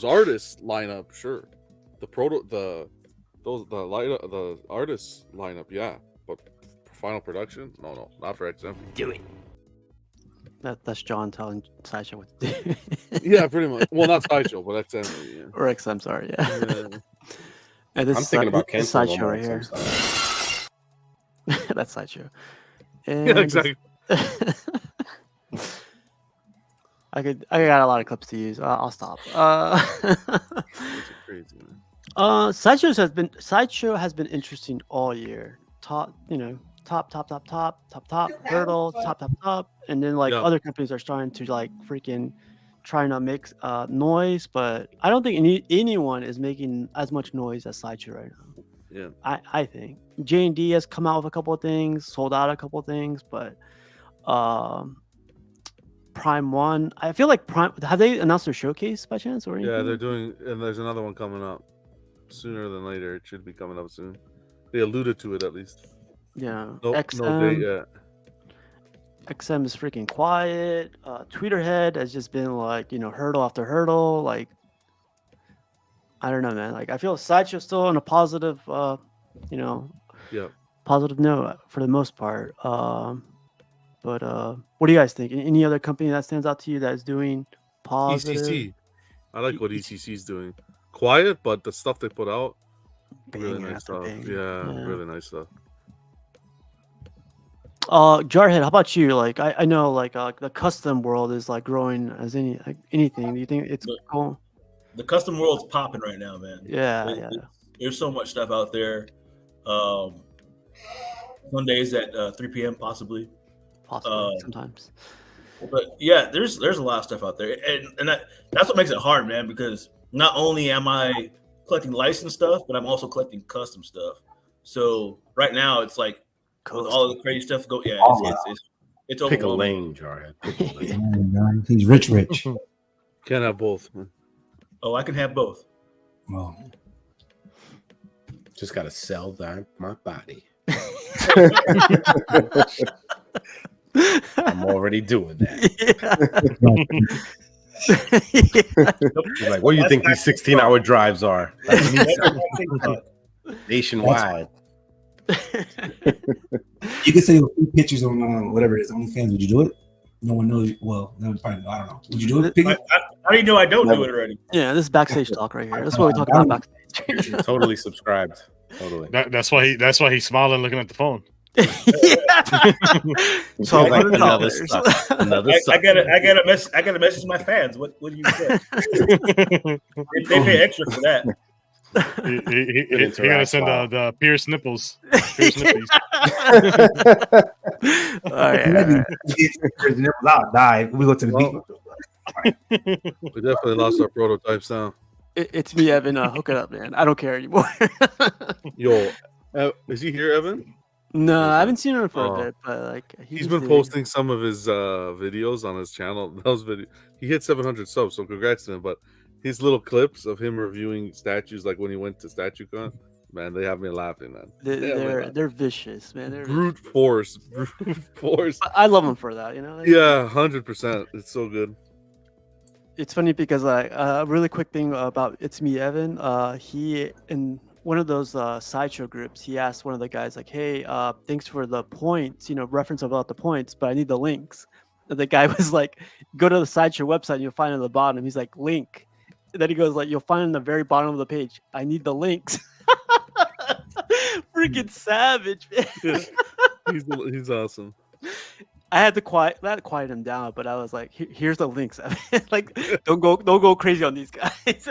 artist lineup, sure. The artist lineup, yeah. But final production, no, not for XM. Do it. That's John telling Sideshow what to do. Yeah, pretty much. Well, not Sideshow, but XM. Yeah. Or XM, sorry, yeah. And this I'm thinking about this canceling Sideshow right here. That's Sideshow. And Yeah, exactly. I got a lot of clips to use. I'll stop. Crazy, man. Sideshow has been interesting all year. Top, hurdle, top, and then other companies are starting to freaking trying to make noise, but I don't think anyone is making as much noise as Sideshow right now. Yeah, I think J&D has come out with a couple of things, sold out a couple of things, but Prime One. I feel like Prime. Have they announced their showcase by chance or anything? Yeah, they're doing, and there's another one coming up sooner than later. It should be coming up soon. They alluded to it at least. Yeah. No XM. date yet. XM is freaking quiet. Tweeterhead has just been like, hurdle after hurdle. Like, I don't know, man. Like, I feel Sideshow's still on a positive, Yeah. positive note for the most part. But what do you guys think? Any other company that stands out to you that is doing positive? ECC. I like what ECC is doing. Quiet, but the stuff they put out, really nice stuff. Yeah, really nice stuff. Jarhead, how about you? Like, I know, like, the custom world is like growing as anything. Do you think it's cool? The custom world's popping right now, man. Yeah, There's so much stuff out there. Sundays at 3 p.m. possibly. Sometimes. But yeah, there's a lot of stuff out there, and that's what makes it hard, man. Because not only am I collecting licensed stuff, but I'm also collecting custom stuff. So right now, it's like with all of the crazy stuff go. Yeah, it's Pick a overwhelming. lane, Jarhead. Pick a lane. He's rich. Can't have both, man. Oh, I can have both. Well, just gotta sell my body. I'm already doing that. He's like, what do you think these 16-hour drives are? Nationwide. You can say pictures on whatever it is, OnlyFans. Would you do it? No one knows. Well, no one probably. I don't know. Would you do it? Piggy? How do you know I don't do it already? Yeah, this is backstage talk right here. That's what we talk about backstage. Totally subscribed. Totally. That's why he's smiling, looking at the phone. So like another suck. I gotta message my fans. What do you say? they pay extra for that. He gotta send the Pierce nipples. Pierce nipples. I'll die. We go to the beach. We definitely lost our prototypes now. It's me, Evan. Hook it up, man. I don't care anymore. Yo, is he here, Evan? No, I haven't seen him for a bit, but like he's been posting some of his videos on his channel. He hit 700 subs, so congrats to him. But his little clips of him reviewing statues, like when he went to StatueCon, man, they have me laughing, man. They're vicious, man. They're brute force. I love them for that, Yeah, 100%. It's so good. It's funny because like a really quick thing about It's Me Evan. He in one of those sideshow groups, he asked one of the guys like, "Hey, thanks for the points, reference about the points, but I need the links." And the guy was like, "Go to the sideshow website, and you'll find it at the bottom." He's like, "Link." And then he goes like, "You'll find it in the very bottom of the page. I need the links." Freaking savage, man. He's awesome. I had to quiet him down, but I was like, "Here's the links." Like, don't go crazy on these guys.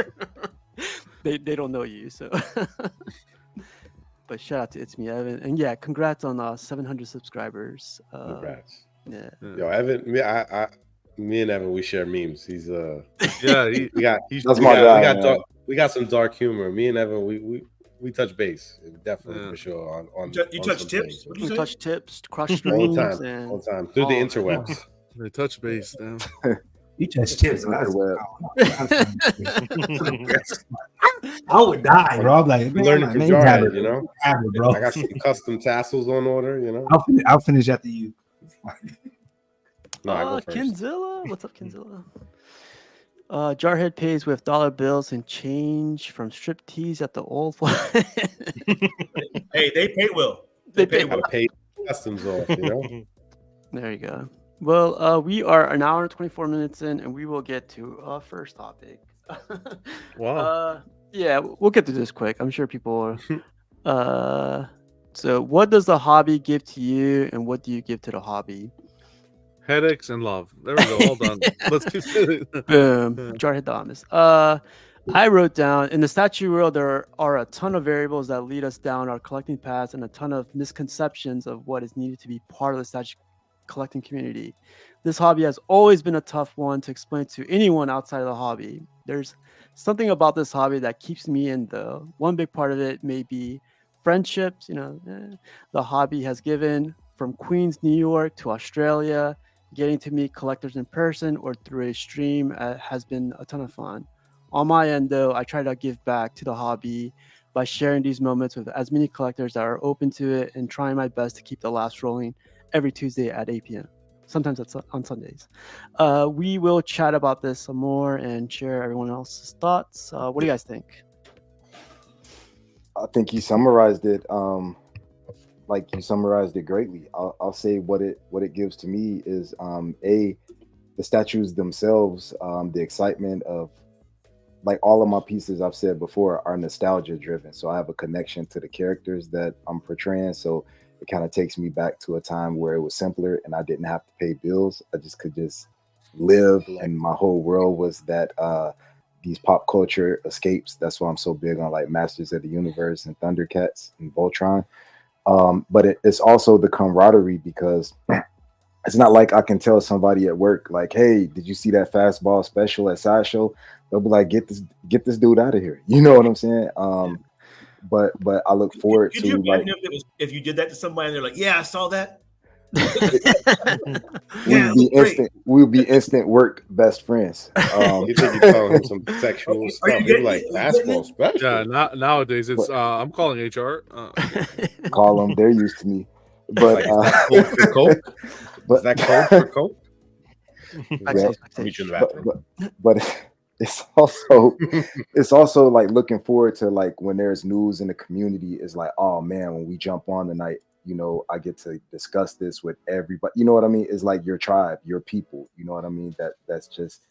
They don't know you, so. But shout out to It's Me Evan, and yeah, congrats on 700 subscribers. Congrats. Yeah. Yo, Evan, me and Evan, we share memes. He's yeah, we got some dark humor. Me and Evan, we touch base, definitely for sure. On you touch tips. You touch tips, crush streams, all the time through the interwebs. They touch base, damn. You touch tips. I would die, bro. I'm like, learning from Jarhead, bro. I got some custom tassels on order, I'll finish after you. No, I go first. Kinzilla, what's up, Kinzilla? Jarhead pays with dollar bills and change from strip tease at the old one. Hey, they pay well. They pay well. Pay customs off, There you go. Well, we are an hour and 24 minutes in, and we will get to our first topic. Wow. Yeah, we'll get to this quick. I'm sure people are. So, what does the hobby give to you, and what do you give to the hobby? Headaches and love. There we go. All done. Let's keep it. Boom. Jarhead Damas. I wrote down, in the statue world, there are a ton of variables that lead us down our collecting paths and a ton of misconceptions of what is needed to be part of the statue collecting community. This hobby has always been a tough one to explain to anyone outside of the hobby. There's something about this hobby that keeps me in, though. One big part of it may be friendships. The hobby has given from Queens, New York to Australia. Getting to meet collectors in person or through a stream has been a ton of fun. On my end, though, I try to give back to the hobby by sharing these moments with as many collectors that are open to it and trying my best to keep the laughs rolling every Tuesday at 8 p.m. Sometimes it's on Sundays. We will chat about this some more and share everyone else's thoughts. What do you guys think? I think you summarized it. Like you summarized it greatly. I'll say what it gives to me is the statues themselves, the excitement of, like, all of my pieces I've said before are nostalgia driven. So I have a connection to the characters that I'm portraying. So it kind of takes me back to a time where it was simpler and I didn't have to pay bills. I just could just live, and my whole world was that these pop culture escapes. That's why I'm so big on like Masters of the Universe and Thundercats and Voltron. But it's also the camaraderie, because it's not like I can tell somebody at work, like, hey, did you see that fastball special at Sideshow? They'll be like, get this dude out of here. You know what I'm saying? But I look forward Could to, you like, imagine if you did that to somebody and they're like, yeah, I saw that? we would be instant work best friends. You think you tell him some sexual stuff? You're like, basketball special. Yeah, nowadays it's I'm calling HR. Call them, they're used to me. But is that code for coke? Is that code for coke? Yeah, but it's also like looking forward to, like, when there's news in the community, is like, oh man, when we jump on tonight, you know, I get to discuss this with everybody. You know what I mean? It's like your tribe, your people. You know what I mean? That's just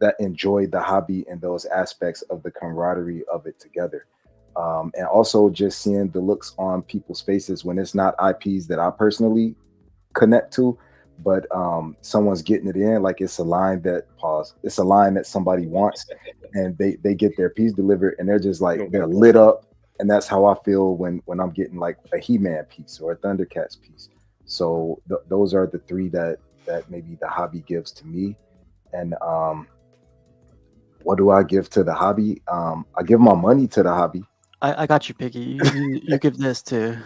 that enjoy the hobby and those aspects of the camaraderie of it together. And also just seeing the looks on people's faces when it's not IPs that I personally connect to, but someone's getting it in, like it's a line that somebody wants, and they get their piece delivered and they're just like, they're lit up. And that's how I feel when I'm getting like a He-Man piece or a Thundercats piece. So those are the three that maybe the hobby gives to me. And what do I give to the hobby? I give my money to the hobby. I got you, Piggy. You give this too.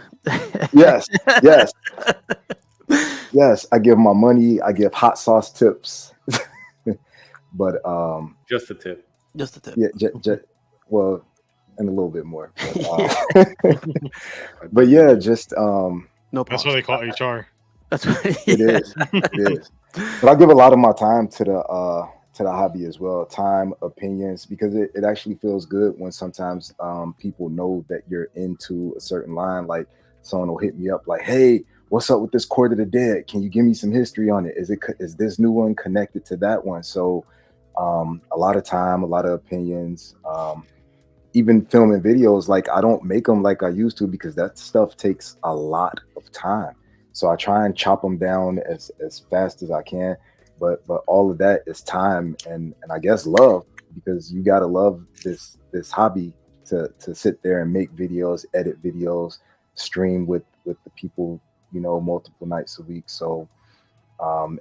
Yes. I give my money. I give hot sauce tips. But just a tip. Just a tip. Yeah, well, and a little bit more. But yeah, just no. That's what they call HR. That's what it is. It is. But I give a lot of my time to the hobby as well. Time, opinions, because it actually feels good when sometimes people know that you're into a certain line. Like someone will hit me up like, hey, what's up with this Court of the Dead? Can you give me some history on it? Is this new one connected to that one? So a lot of time, a lot of opinions. Even filming videos, like I don't make them like I used to because that stuff takes a lot of time. So I try and chop them down as fast as I can. But all of that is time and I guess love, because you gotta love this hobby to sit there and make videos, edit videos, stream with the people, you know, multiple nights a week. So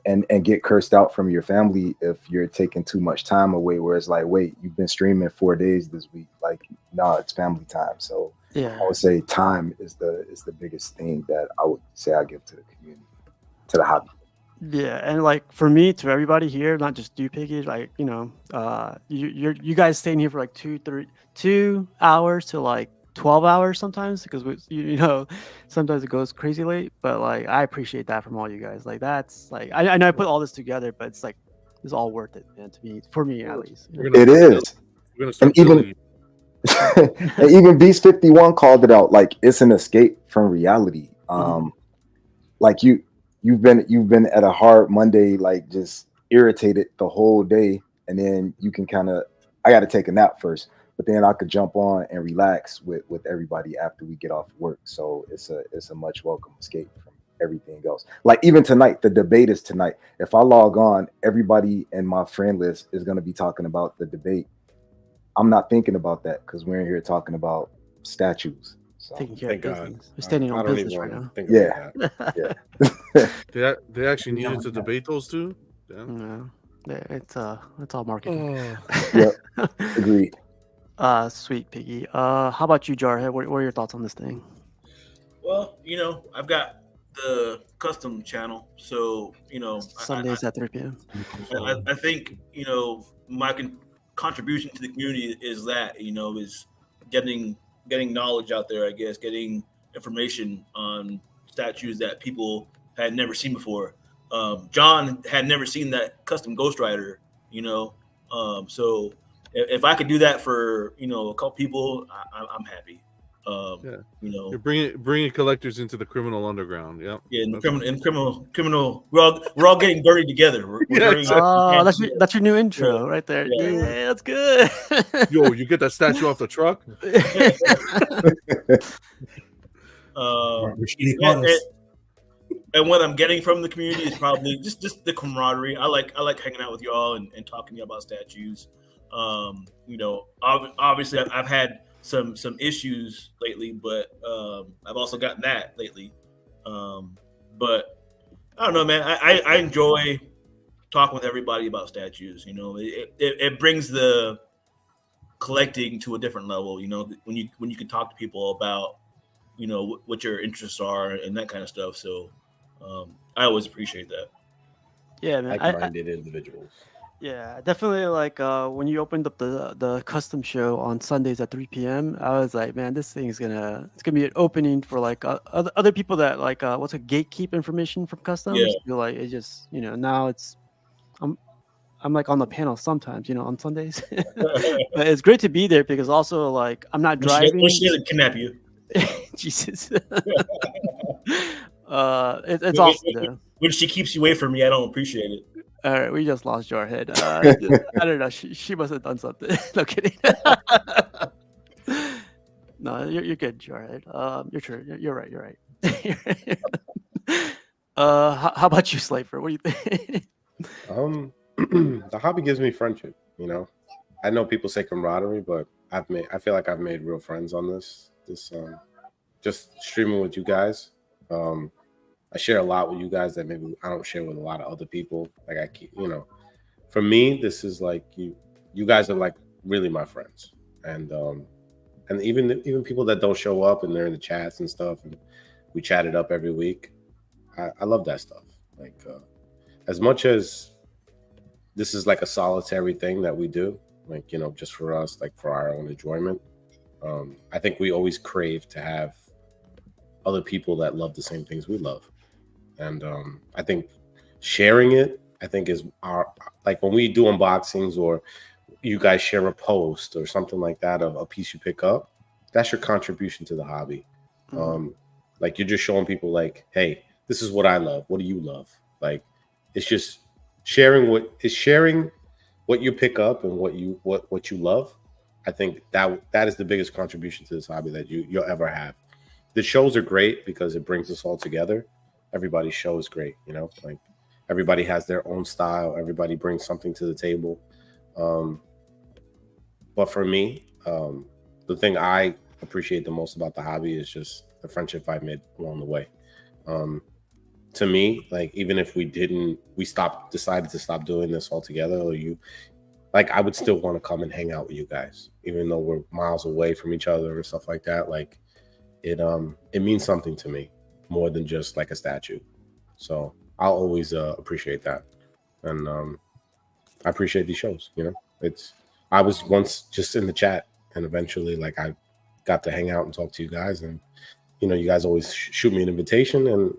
and get cursed out from your family if you're taking too much time away, where it's like, wait, you've been streaming 4 days this week. Like, no, it's family time. So yeah, I would say time is the biggest thing that I would say I give to the community, to the hobby. Yeah, and like for me, to everybody here, not just you, Piggy, like, you know, you guys staying here for like 2 hours to like 12 hours sometimes, because you know, sometimes it goes crazy late, but like I appreciate that from all you guys. Like that's like I know I put all this together, but it's like it's all worth it, man, to me, for me at least. It is. And even and even Beast 51 called it out, like it's an escape from reality. Like you've been at a hard Monday, like just irritated the whole day, and then you can kind of, I got to take a nap first, but then I could jump on and relax with everybody after we get off work. So it's a much welcome escape from everything else. Like even tonight, the debate is tonight. If I log on, everybody in my friend list is going to be talking about the debate. I'm not thinking about that because we're in here talking about statues. So taking care of business. We're standing on business right now. Yeah. They actually needed to debate those two. Yeah. It's all marketing. Yep. Agreed. Sweet Piggy. How about you, Jarhead? What are your thoughts on this thing? Well, you know, I've got the custom channel. So Sundays at 3 p.m. I think my contribution to the community is that is getting knowledge out there. I guess getting information on statues that people had never seen before. John had never seen that custom Ghost Rider. So if I could do that for a couple people, I'm happy. Yeah. You're bringing collectors into the criminal underground. Yeah. Yeah, criminal. We're all getting dirty together. We're dirty. Oh, that's your new intro right there. Yeah, that's good. Yo, you get that statue off the truck. And what I'm getting from the community is probably just the camaraderie. I like hanging out with y'all and talking to you about statues. Obviously I've had some issues lately, but I've also gotten that lately. But I don't know, man. I enjoy talking with everybody about statues. It brings the collecting to a different level. When you can talk to people about what your interests are and that kind of stuff. So I always appreciate that. Yeah, man. Like-minded individuals. Yeah, definitely. Like when you opened up the custom show on Sundays at 3 p.m., I was like, man, this thing is gonna be an opening for like other people that like what's a gatekeep information from customs. Yeah. Feel like it just now it's I'm like on the panel sometimes on Sundays, but it's great to be there because also like I'm not driving. She doesn't kidnap you. Jesus. It's awesome though. When she keeps you away from me, I don't appreciate it. All right, we just lost Jarhead. I don't know. She must have done something. No kidding. No, you're good, Jarhead. You're true. You're right. You're right. How about you, Slafer? What do you think? The hobby gives me friendship. I know people say camaraderie, but I feel like I've made real friends on this just streaming with you guys. I share a lot with you guys that maybe I don't share with a lot of other people. Like I keep, for me, this is like you guys are like really my friends, and even people that don't show up and they're in the chats and stuff, and we chat it up every week. I love that stuff. Like as much as this is like a solitary thing that we do, like just for us, like for our own enjoyment. I think we always crave to have other people that love the same things we love. And I think sharing it, I think is like when we do unboxings or you guys share a post or something like that of a piece you pick up, that's your contribution to the hobby. Like you're just showing people like, hey, this is what I love. What do you love? Like it's just sharing what you pick up and what you love. I think that is the biggest contribution to this hobby that you'll ever have. The shows are great because it brings us all together. Everybody's show is great, like everybody has their own style. Everybody brings something to the table. But for me, the thing I appreciate the most about the hobby is just the friendship I made along the way. To me, like even if we decided to stop doing this altogether, or I would still want to come and hang out with you guys, even though we're miles away from each other and stuff like that. Like it means something to me more than just like a statue. So I'll always appreciate that. And I appreciate these shows, I was once just in the chat and eventually like I got to hang out and talk to you guys, and you guys always shoot me an invitation, and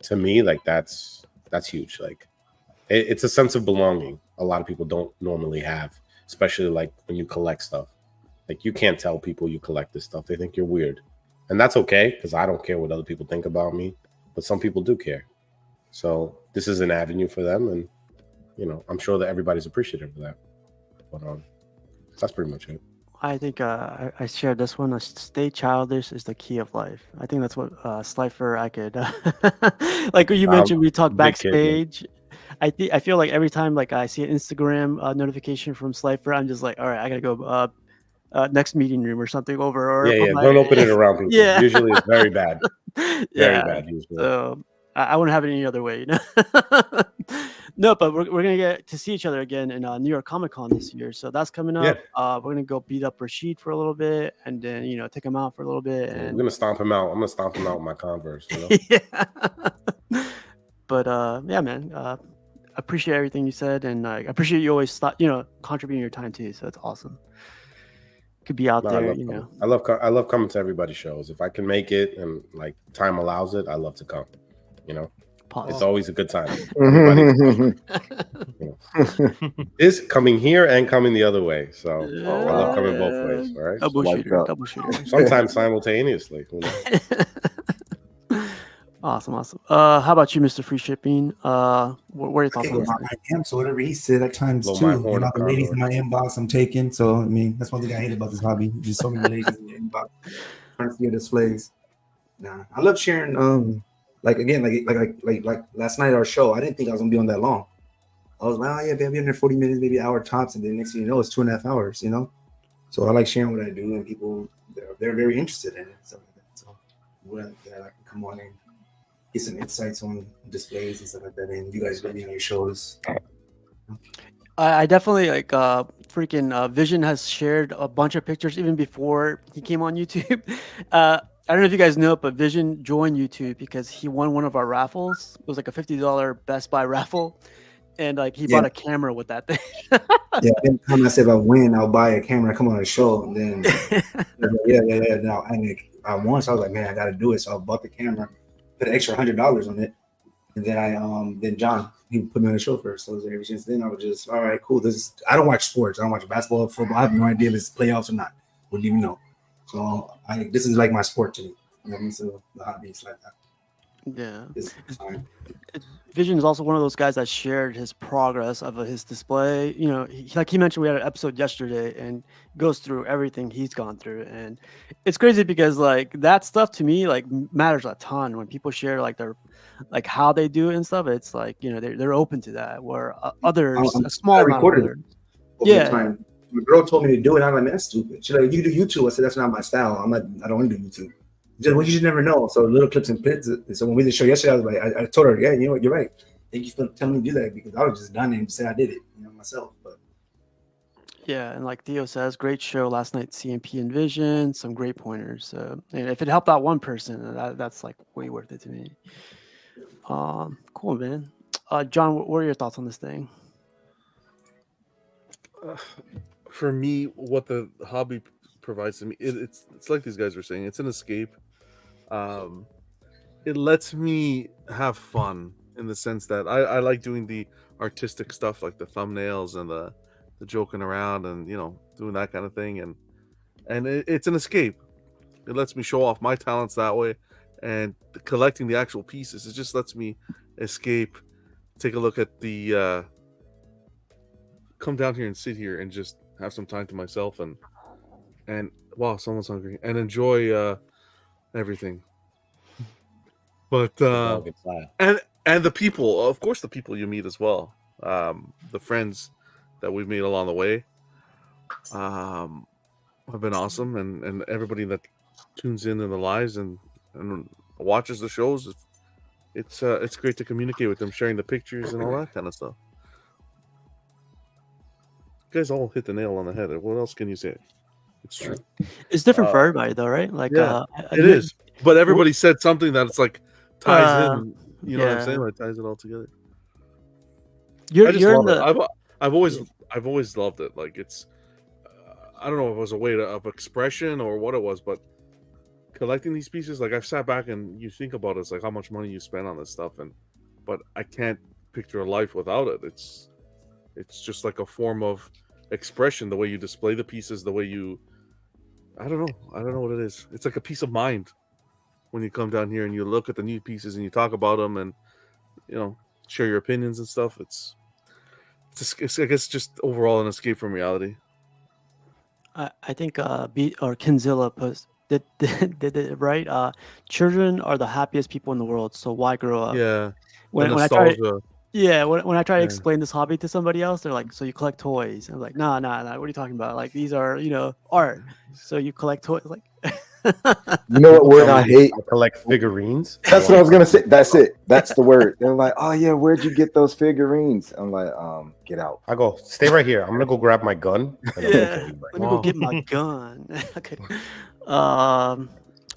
to me like that's huge. Like it's a sense of belonging a lot of people don't normally have, especially like when you collect stuff. Like you can't tell people you collect this stuff. They think you're weird. And that's okay, because I don't care what other people think about me, but some people do care. So this is an avenue for them, and I'm sure that everybody's appreciative of that. But that's pretty much it. I think I shared this one. Stay childish is the key of life. I think that's what Slifer I could like you mentioned. We talked backstage. I feel like every time like I see an Instagram notification from Slifer, I'm just like, all right, I gotta go next meeting room or something over. Or don't open it around people. Yeah. Usually it's very bad. Very bad usually. So I wouldn't have it any other way. No, but we're gonna get to see each other again in New York Comic Con this year, so that's coming Yeah. up. We're gonna go beat up Rashid for a little bit, and then take him out for a little bit. Yeah, And we're gonna stomp him out. I'm gonna stomp him out with my Converse. You know. yeah. But yeah, man. I appreciate everything you said, and I appreciate you always contributing your time too. So it's awesome. Could be out No, there, I love coming to everybody's shows. If I can make it and like time allows it, I love to come. It's always a good time. Everybody, is coming here and coming the other way. So I love coming both ways. All right, double shooter. Sometimes simultaneously. Awesome. How about you, Mr. Free Shipping? What are your thoughts on this? I am, so whatever he said at times Blow too. my horn The up, ladies in my inbox I'm taking. So I mean, that's one thing I hate about this hobby. Just so many ladies in your inbox trying to see your displays. Nah, I love sharing. Like last night our show. I didn't think I was gonna be on that long. I was like, oh yeah, baby, I'm there 40 minutes, maybe an hour tops, and then next thing you know, it's 2.5 hours. So I like sharing what I do, and people they're very interested in it. So I can come on and get some insights on displays and stuff like that, and you guys let me on your shows. I definitely freaking Vision has shared a bunch of pictures even before he came on YouTube. I don't know if you guys know, but Vision joined YouTube because he won one of our raffles. It was like a $50 Best Buy raffle, and he bought a camera with that thing. Yeah, every time I said if I win, I'll buy a camera, come on the show, and then yeah. Now I won, so I was like, man, I got to do it. So I bought the camera, put an extra $100 on it, and then then John he put me on the show first. So ever since then, I was just all right, cool. I don't watch sports. I don't watch basketball, football. I have no idea if it's playoffs or not. Wouldn't even know. So this is like my sport to me. So the hobby is like that. Yeah. Vision is also one of those guys that shared his progress of his display. He mentioned, we had an episode yesterday and goes through everything he's gone through. And it's crazy because that stuff to me matters a ton when people share their how they do it and stuff. It's they're open to that, where others, a small amount of others. Yeah. My girl told me to do it. I'm like, man, that's stupid. She's like, you do YouTube. I said, that's not my style. I don't want to do YouTube. You just never know. So little clips and bits. So when we did the show yesterday, I was like, I told her, yeah, you know what, you're right. Thank you for telling me to do that, because I was just done and say I did it, myself. But yeah, and like Theo says, great show last night. CMP and Vision, some great pointers. And if it helped out one person, that's way worth it to me. Cool, man. John, what are your thoughts on this thing? For me, what the hobby provides to me, it's like these guys were saying, it's an escape. It lets me have fun in the sense that I like doing the artistic stuff, like the thumbnails and the joking around and doing that kind of thing, and it's an escape. It lets me show off my talents that way, and collecting the actual pieces, it just lets me escape, take a look at the come down here and sit here and just have some time to myself and wow, someone's hungry, and enjoy everything. But and the people, of course, the people you meet as well, the friends that we've made along the way have been awesome, and everybody that tunes in the lives and watches the shows, it's great to communicate with them, sharing the pictures and all that kind of stuff. You guys all hit the nail on the head. What else can you say? It's true. It's different for everybody, though, right? It is. But everybody said something that it's ties in. You know what I'm saying? Like ties it all together. I've always loved it. Like it's, I don't know if it was a way of expression or what it was, but collecting these pieces, I've sat back and you think about it, it's how much money you spend on this stuff, but I can't picture a life without it. It's just like a form of expression, the way you display the pieces, the way you, I don't know what it is. It's like a peace of mind when you come down here and you look at the new pieces and you talk about them and share your opinions and stuff. It's I guess just overall an escape from reality. I think Kenzilla did it right. Children are the happiest people in the world, so why grow up? Yeah. When I try when I try to explain this hobby to somebody else, they're like, "So you collect toys?" I'm like, "Nah. What are you talking about? These are art. So you collect toys?" You know what word Tell I me hate? I collect figurines. That's what I was gonna say. That's it. That's the word. They're like, oh yeah, where'd you get those figurines? I'm like, get out. I go, stay right here. I'm gonna go grab my gun. And I'm gonna Yeah, kill you right let me now. go get my gun. Okay.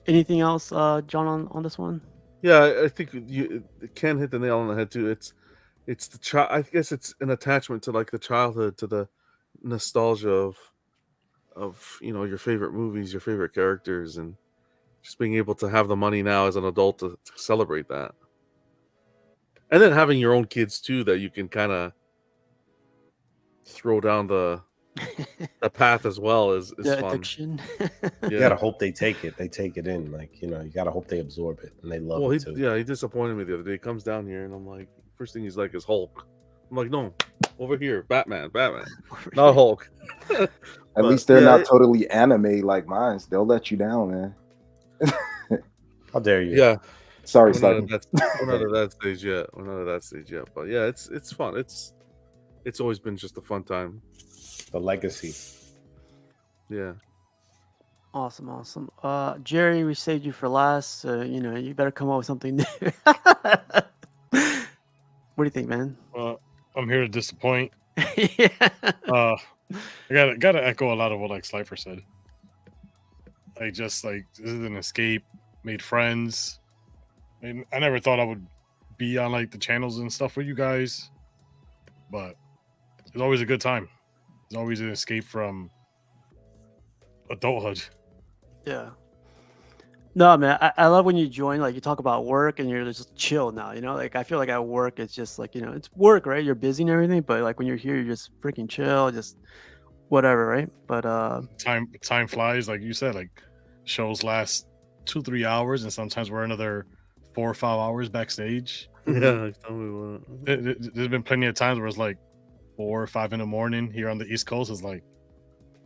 Anything else, John, on this one? Yeah, I think you can hit the nail on the head too. It's the child. I guess it's an attachment to like the childhood, to the nostalgia of your favorite movies, your favorite characters, and just being able to have the money now as an adult to celebrate that, and then having your own kids too that you can kind of throw down the path as well is The fun. addiction. You gotta hope they take it. They take it in. Like, you gotta hope they absorb it and they love Well, it too. he disappointed me the other day. He comes down here and I'm like, first thing he's like is Hulk. I'm like, no, over here, Batman, not Hulk. At least they're not totally anime like mine. They'll let you down, man. How dare you? Yeah. Sorry, We're not Slider. at that stage yet. We're not at that stage yet. But yeah, it's fun. It's always been just a fun time. The legacy. Yeah. Awesome. Jerry, we saved you for last. You better come up with something new. What do you think, man? I'm here to disappoint. Yeah. I gotta echo a lot of what like Slifer said. Like, just like, this is an escape, made friends. And I never thought I would be on like the channels and stuff with you guys, but it's always a good time. It's always an escape from adulthood. Yeah. No, man, I love when you join, like you talk about work and you're just chill now, like I feel like at work, it's just like, it's work, right? You're busy and everything, but like when you're here, you're just freaking chill, just whatever, right? But time flies, like you said, like shows last 2-3 hours and sometimes we're another 4 or 5 hours backstage. Yeah, tell me what. There's been plenty of times where it's like 4 or 5 in the morning here on the East Coast. It's like,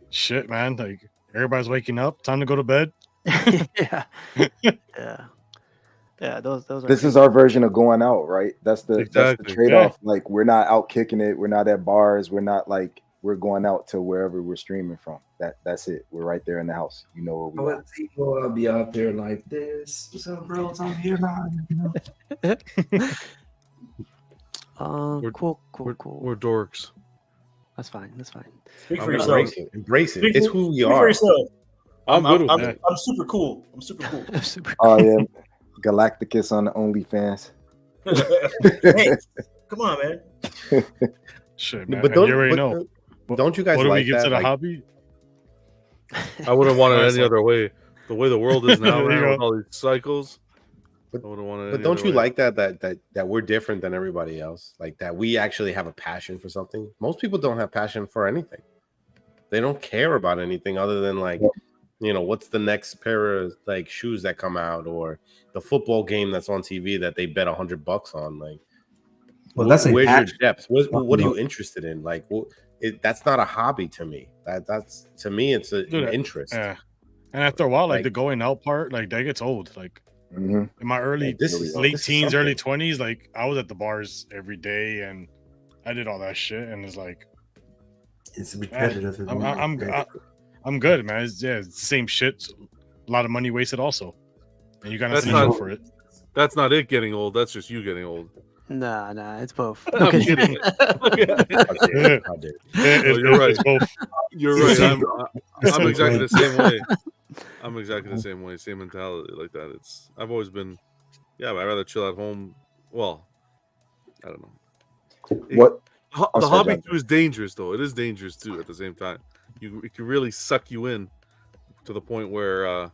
shit, man, like everybody's waking up, time to go to bed. yeah. Those are This is our version of going out, right? That's the Exactly. trade-off. Like, we're not out kicking it, we're not at bars, we're not like, we're going out to wherever we're streaming from. That's it. We're right there in the house. You know where we are. I'll be out there like this. What's up, bros? I'm here now. Cool. We're dorks. That's fine. Speak for yourself. Embrace it. It's who we Speak for are. yourself. I'm good with that. I'm super cool. I'm super cool. Oh yeah, Galacticus on the OnlyFans. Hey, come on, man. Shit, man. But And you already know. Don't you guys What do like we get that? to the Like, hobby? I wouldn't want it any other way. The way the world is now, There you man, go. with all these cycles. But- I wouldn't want it. But any don't other you way. like that we're different than everybody else? Like that we actually have a passion for something. Most people don't have passion for anything. They don't care about anything other than like, what's the next pair of like shoes that come out or the football game that's on TV that they bet $100 on. Like, Well, that's where's your passion. depth? What are you interested in? Like, that's not a hobby to me. That's to me, it's an interest. Yeah. And after a while, like Like- the going out part, like that gets old. Like Mhm. in my This is late this is teens, early something. 20s, like I was at the bars every day and I did all that shit. And it's like, It's repetitive. I'm good, man. It's the same shit. A lot of money wasted also. And you got That's nothing to not- show for it. That's not it getting old. That's just you getting old. Nah, it's both. I'm kidding. How dare you. You're right. It's both. You're right. I'm exactly the same way. I'm exactly the same way. Same mentality like that. I've always been. Yeah, I'd rather chill at home. Well, I don't know. What? The hobby too is dangerous, though. It is dangerous too. At the same time, it can really suck you in to the point where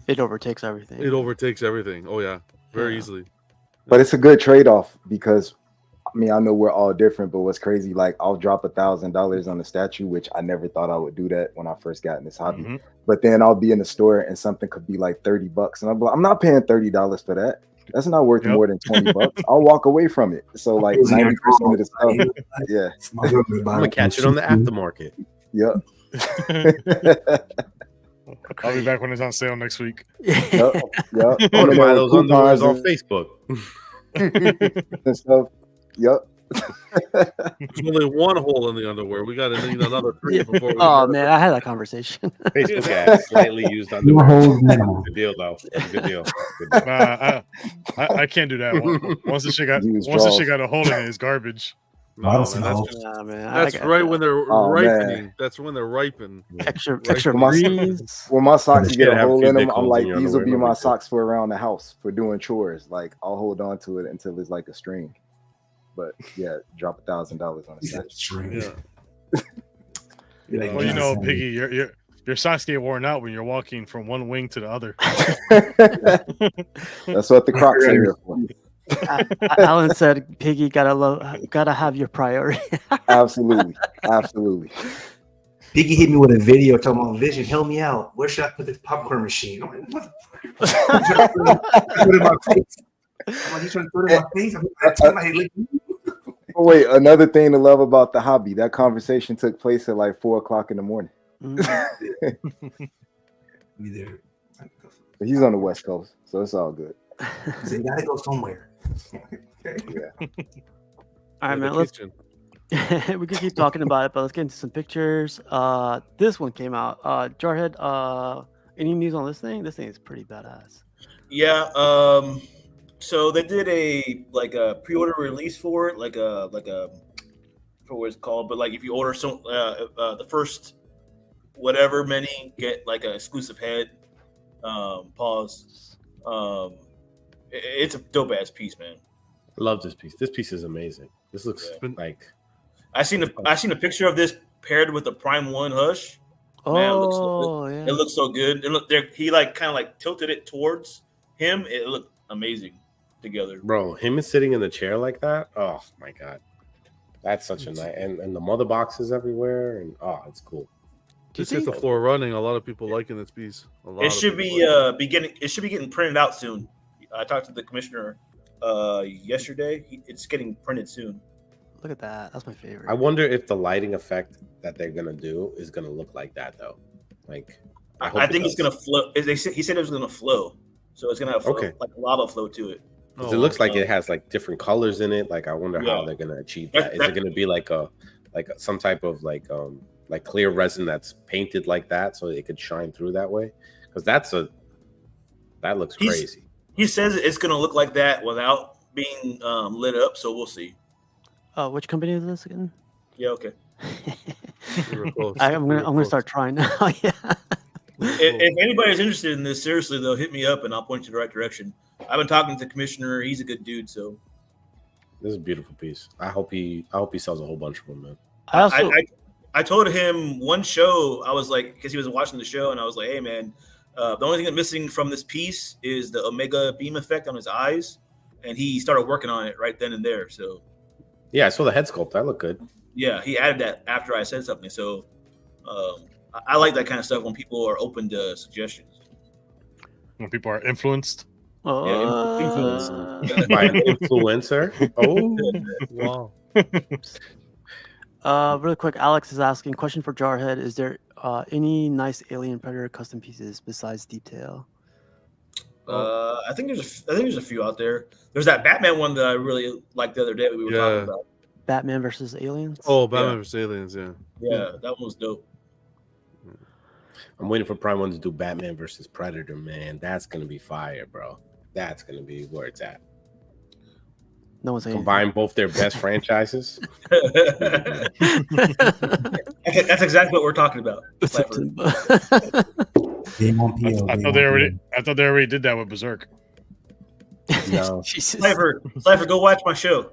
It overtakes everything. it overtakes everything. Oh yeah, very easily. But it's a good trade-off because I know we're all different, but what's crazy, like I'll drop $1,000 on a statue, which I never thought I would do that when I first got in this hobby. Mhm. But then I'll be in the store and something could be like $30, and I'm like, I'm not paying $30 for that. That's not worth Yep. more than $20. I'll walk away from it. So like 90% of the stuff, yeah, I'm gonna catch it on the aftermarket. yep. I'll be back when it's on sale next week. Yep. I want to buy those underwears on Facebook. and stuff. Yep. There's only one hole in the underwear. We got to need another 3 before we. Oh man, I had that conversation. Facebook ad, slightly used Two underwear. holes minimum. Good deal, though. Good deal. Good deal. I can't do that. Once the shit got a hole in it, it's garbage. No, I don't man, see that's no just, Nah, man, that's right when they're Oh, ripening. man. That's when they're ripen. extra Right. extra When my, breeze. when my socks Shit, get a have a hole few in them, big I'm holes in like, your these will underwear, be no my big deal. socks for around the house for doing chores. Like I'll hold on to it until it's like a string. But yeah, drop $1,000 on a He said sack. string. Yeah. You're like, Well, you know, "Listen, Piggy, your socks get worn out when you're walking from one wing to the other. That's what the Crocs are here for. Alan said, "Piggy, gotta have your priority." Absolutely, absolutely. Piggy hit me with a video talking about Vision. Help me out. Where should I put this popcorn machine? I'm like, what the fuck? Put it in my face. I'm like, you trying to put it in my face? I'm like, turn my head, look. Oh, wait, another thing to love about the hobby, that conversation took place at like 4:00 in the morning. Be there. But he's on the West Coast, so it's all good. So you gotta go somewhere. Yeah. All right, In man. the Let's kitchen. we can keep talking about it, but let's get into some pictures. This one came out. Jarhead, any news on this thing? This thing is pretty badass. Yeah. So they did a pre-order release for it, for what it's called. But like if you order some the first whatever many get like an exclusive head. Pause. It's a dope ass piece, man. I love this piece. This piece is amazing. This looks like I seen a picture of this paired with the Prime 1 Hush. Man, it looks so good. It looked there. He like kind of like tilted it towards him. It looked amazing together. bro. Him is sitting in the chair like that. Oh my god, that's such a nice. And the mother boxes everywhere, and it's cool. Just hit the floor running. A lot of people liking this piece. It should be getting printed out soon. I talked to the commissioner yesterday. It's getting printed soon. Look at that. That's my favorite. I wonder if the lighting effect that they're gonna do is gonna look like that though. Like, I think it's gonna flow. He said it was gonna flow, so it's gonna have like lava flow to it. It looks like it has like different colors in it. Like, I wonder how they're gonna achieve that. Is it gonna be like some type of like clear resin that's painted like that so it could shine through that way? Because that looks crazy. He says it's gonna look like that without being lit up. So we'll see. Which company is this again? Yeah, okay. I'm gonna start trying now. Yeah. If anybody's interested in this, seriously though, hit me up and I'll point you the right direction. I've been talking to the commissioner. He's a good dude. So this is a beautiful piece. I hope he sells a whole bunch of them, man. I told him one show. I was like, because he was watching the show, and I was like, hey man, the only thing that's missing from this piece is the Omega beam effect on his eyes, and he started working on it right then and there. So yeah, I saw the head sculpt. That looked good. Yeah, he added that after I said something. So I like that kind of stuff when people are open to suggestions. When people are influenced. Influenced by an influencer. Oh, wow. Really quick, Alex is asking, question for Jarhead: is there any nice Alien Predator custom pieces besides detail? I think there's a few out there. There's that Batman one that I really liked the other day. We were talking about Batman versus Aliens. Oh, Batman versus Aliens. Yeah. Yeah, that one was dope. I'm waiting for Prime 1 to do Batman versus Predator, man. That's gonna be fire, bro. That's gonna be where it's at. No one's saying combine both their best franchises. That's exactly what we're talking about. I thought they already did that with Berserk. No. Cypher, go watch my show.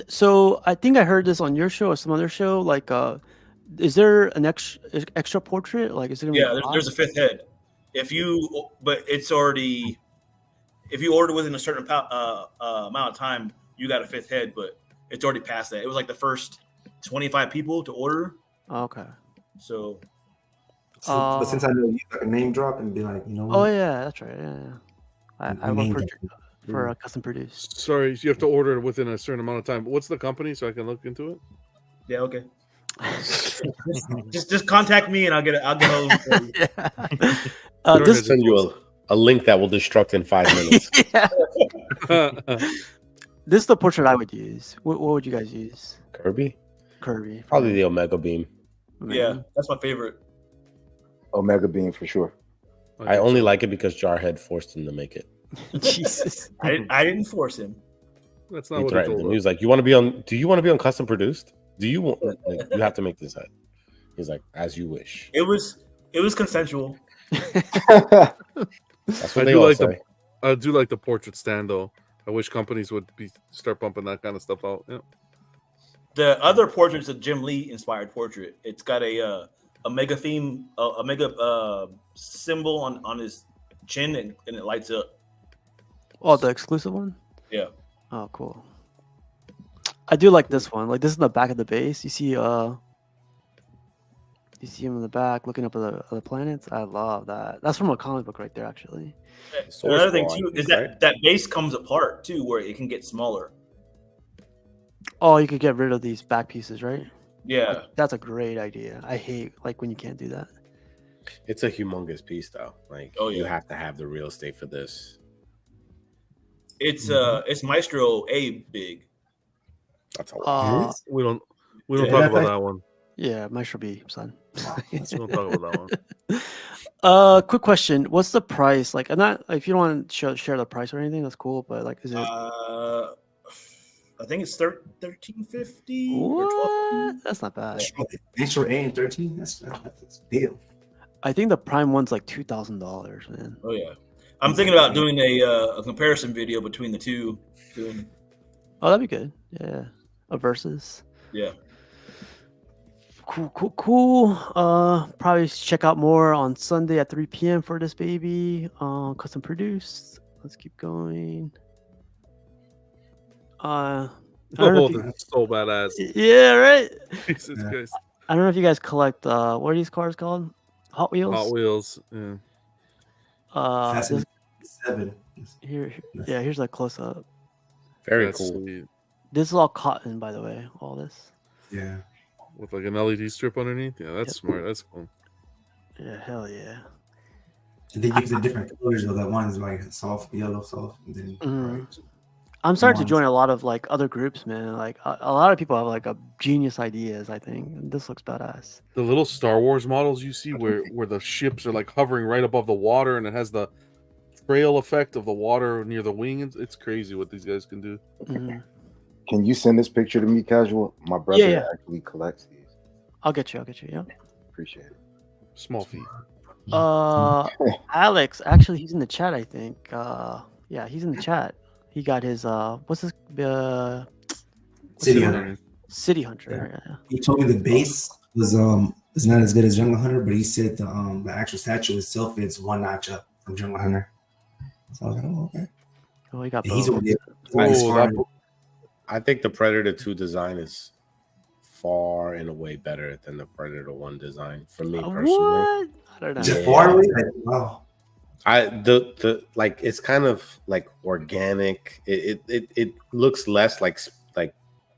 So I think I heard this on your show or some other show. Like, is there an extra portrait? Like, is it gonna be there's a fifth head. But it's already. If you order within a certain amount of time, you got a fifth head, but it's already past that. It was like the first 25 people to order. Okay. So but since I know you like a name drop and be like, you know what? Oh yeah, that's right. Yeah. I work for a custom produce. Sorry, you have to order it within a certain amount of time. What's the company so I can look into it? Yeah, okay. just contact me and I'll get hold of it. Just send you a a link that will destruct in 5 minutes. Yeah. This is the portrait I would use. What would you guys use? Kirby? Kirby. Probably the Omega Beam. Yeah, that's my favorite. Omega Beam for sure. I only like it because Jarhead forced him to make it. Jesus. I didn't force him. That's He not what he threatened told him. us. He was like, "You want to be on? Do you want to be on custom produced? Do you want? Like, you have to make this head." He's like, "As you wish." It was consensual. That's what they all say. I do like the portrait stand though. I wish companies would start bumping that kind of stuff out. Yeah. The other portrait's a Jim Lee inspired portrait. It's got a mega theme, a mega symbol on his chin, and it lights up. Oh, the exclusive one? Yeah. Oh, cool. I do like this one. Like this is the back of the base. You see him in the back looking up at the planets. I love that. That's from a comic book right there, actually. Another thing too is that base comes apart too, where it can get smaller. Oh, you could get rid of these back pieces, right? Yeah. That's a great idea. I hate when you can't do that. It's a humongous piece, though. Like, you have to have the real estate for this. It's Maestro A big. That's a lot. We don't talk about that one. Yeah, Maestro B, son. We don't talk about that one. Quick question. What's the price? Like, I'm not. If you don't want to share the price or anything, that's cool. But like, is it? I think it's $13.50. What? That's not bad. Maestro A and 13. That's a deal. I think the Prime one's like $2,000, man. Oh yeah, I'm thinking about doing a comparison video between the two soon. Oh, that'd be good. Yeah, a versus. Yeah. Cool. Probably check out more on Sunday at 3 p.m. for this baby. Custom produced. Let's keep going. I don't know if you... That's so badass. Yeah, right. Jesus Christ. I don't know if you guys collect. What are these cars called? Hot Wheels. Hot Wheels. Yeah. This... 7. Here's a close up. Very cool. Sweet. This is all cotton, by the way. All this. Yeah. With like an LED strip underneath. Yeah, that's smart. That's cool. Yeah, hell yeah. And they use the different colors though. That one's like soft yellow, soft, and then bright. I'm starting to join a lot of like other groups, man. Like a lot of people have like a genius ideas. I think and this looks badass. The little Star Wars models you see where the ships are like hovering right above the water, and it has the trail effect of the water near the wing. It's crazy what these guys can do. Can you send this picture to me, Casual? My brother actually collects these. I'll get you. Yeah. Appreciate it. Small feet. Alex, actually, he's in the chat. I think. Yeah, he's in the chat. He got his what's his City Hunter. City Hunter. Yeah. He told me the base was not as good as Jungle Hunter, but he said the actual statue itself is one notch up from Jungle Hunter. So I was like, oh, okay. Oh, he got both. I think the Predator 2 design is far and away better than the Predator 1 design for me personally. What? I don't know. Just far away? Wow. The like it's kind of like organic. It looks less like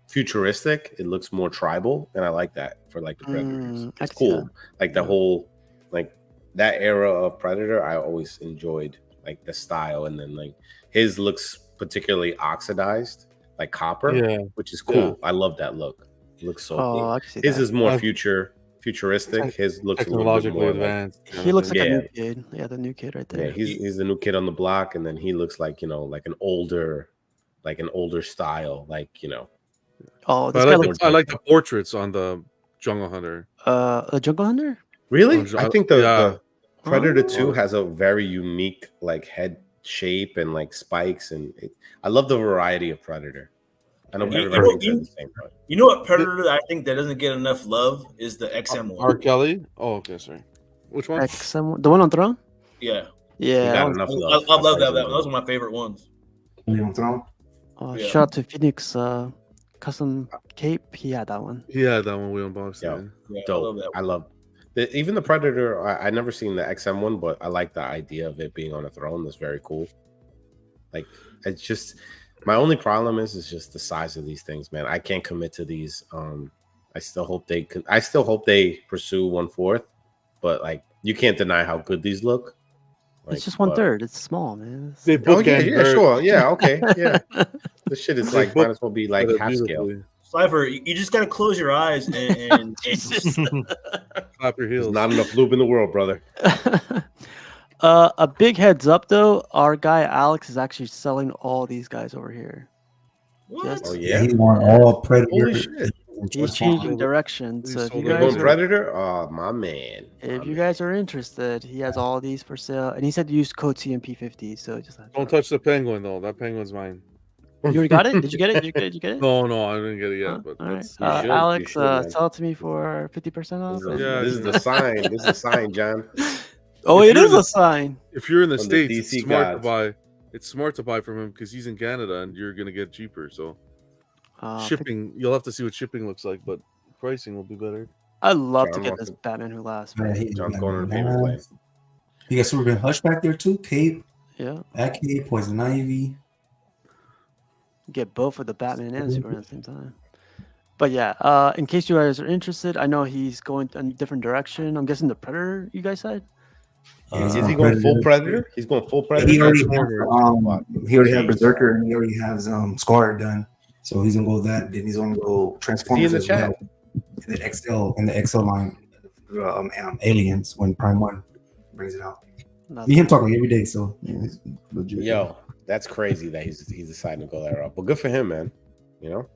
futuristic. It looks more tribal, and I like that for like the Predators. It's cool. Like the whole like that era of Predator, I always enjoyed like the style, and then like his looks particularly oxidized, like copper, which is cool. I love that look. It looks so cool. His is more futuristic. His looks technologically more advanced. He looks like a new kid. Yeah, the new kid right there. Yeah, he's the new kid on the block, and then he looks like like an older style, Oh, this I like the portraits on the Jungle Hunter. The Jungle Hunter. Really? I think the Predator 2 has a very unique like head shape and like spikes, and I love the variety of Predator. I know everybody thinks they're the same. You know what Predator I think that doesn't get enough love is the XM one. R. Kelly? Oh, okay, sorry. Which one? XM, the one on Throne? Yeah. Yeah. I love that. Those are my favorite ones. On Throne? Shout out to Phoenix Custom Cape. He had that one. Yeah, that one we unboxed. Yeah, dope. I love even the Predator. I never seen the XM one, but I like the idea of it being on a throne. That's very cool. Like it's just my only problem is just the size of these things, man. I can't commit to these. I still hope they pursue 1/4, but like you can't deny how good these look. Like, it's just but- 1/3. It's small, man. It's- They Oh yeah, bookend yeah, very- sure, yeah, okay, yeah. This shit is They like might as well be like bookend it half scale. beautifully. Slifer, you just gotta close your eyes and Jesus. Clap your There's heels. not enough lube in the world, brother. A big heads up though, our guy Alex is actually selling all these guys over here. What? Oh Yeah, yeah. he want all Predator. Holy shit. He's He changing sold it. direction. He So if sold you it. You're guys going are Predator? Oh my man. if you guys are interested, he has all these for sale. And he said to use code CMP50. So just Don't touch the penguin though. That penguin's mine. You already got it? Did you get it? Did you get it? No, I didn't get it yet. Huh? But All right. that's You should, Alex, you should, man. sell it to me for 50% off. This is the sign. This is the sign, John. Oh, If it you're is the- a sign. if you're in the From the States, DC it's smart to gods. buy. It's smart to buy from him because he's in Canada and you're gonna get cheaper. So shipping, you'll have to see what shipping looks like, but pricing will be better. I'd love John to get wants this to- Batman Who Laughs. Man, man. he- John's going to the payment plan. You got Superman Hush back there too. Cape, Yeah. that Cape, Poison Ivy. Get both of the Batman and Superman at the same time. But yeah, in case you guys are interested, I know he's going in a different direction. I'm guessing the Predator, you guys said? Is he going full Predator? He's going full Predator. He already, Transformer. he already had Berserker and he already has Scar done. So he's gonna go with that. Then he's gonna go Transformers the as well. chat? In the XL line, Aliens when Prime 1 brings it out. That's Me and him talk like every day, so yeah, it's legit. Yo, that's crazy that he's deciding to go that route. But good for him, man. You know.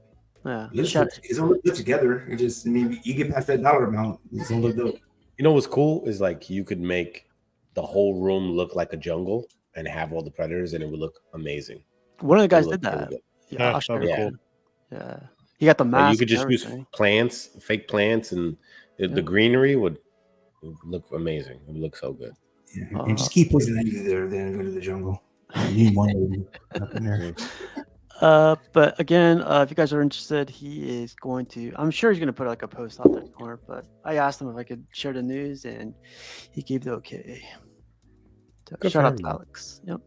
Yeah. It's gonna look good together. It just, I mean, you get past that dollar amount, it's gonna look dope. You know what's cool is like you could make the whole room look like a jungle and have all the predators, and it would look amazing. One of the It guys would did look really that. good. Yeah, I'll that'd be share cool. it. Yeah. He got the Like, mask. you could just and use everything. plants, fake plants, and the greenery would look amazing. It would look so good. Yeah, and just keep Poison Ivy there, then go to the jungle. You need one lady up in there. But again, if you guys are interested, he is going to. I'm sure he's going to put like a post out there corner. But I asked him if I could share the news, and he gave the okay. So Good shout for out him, to man. Alex. Yep.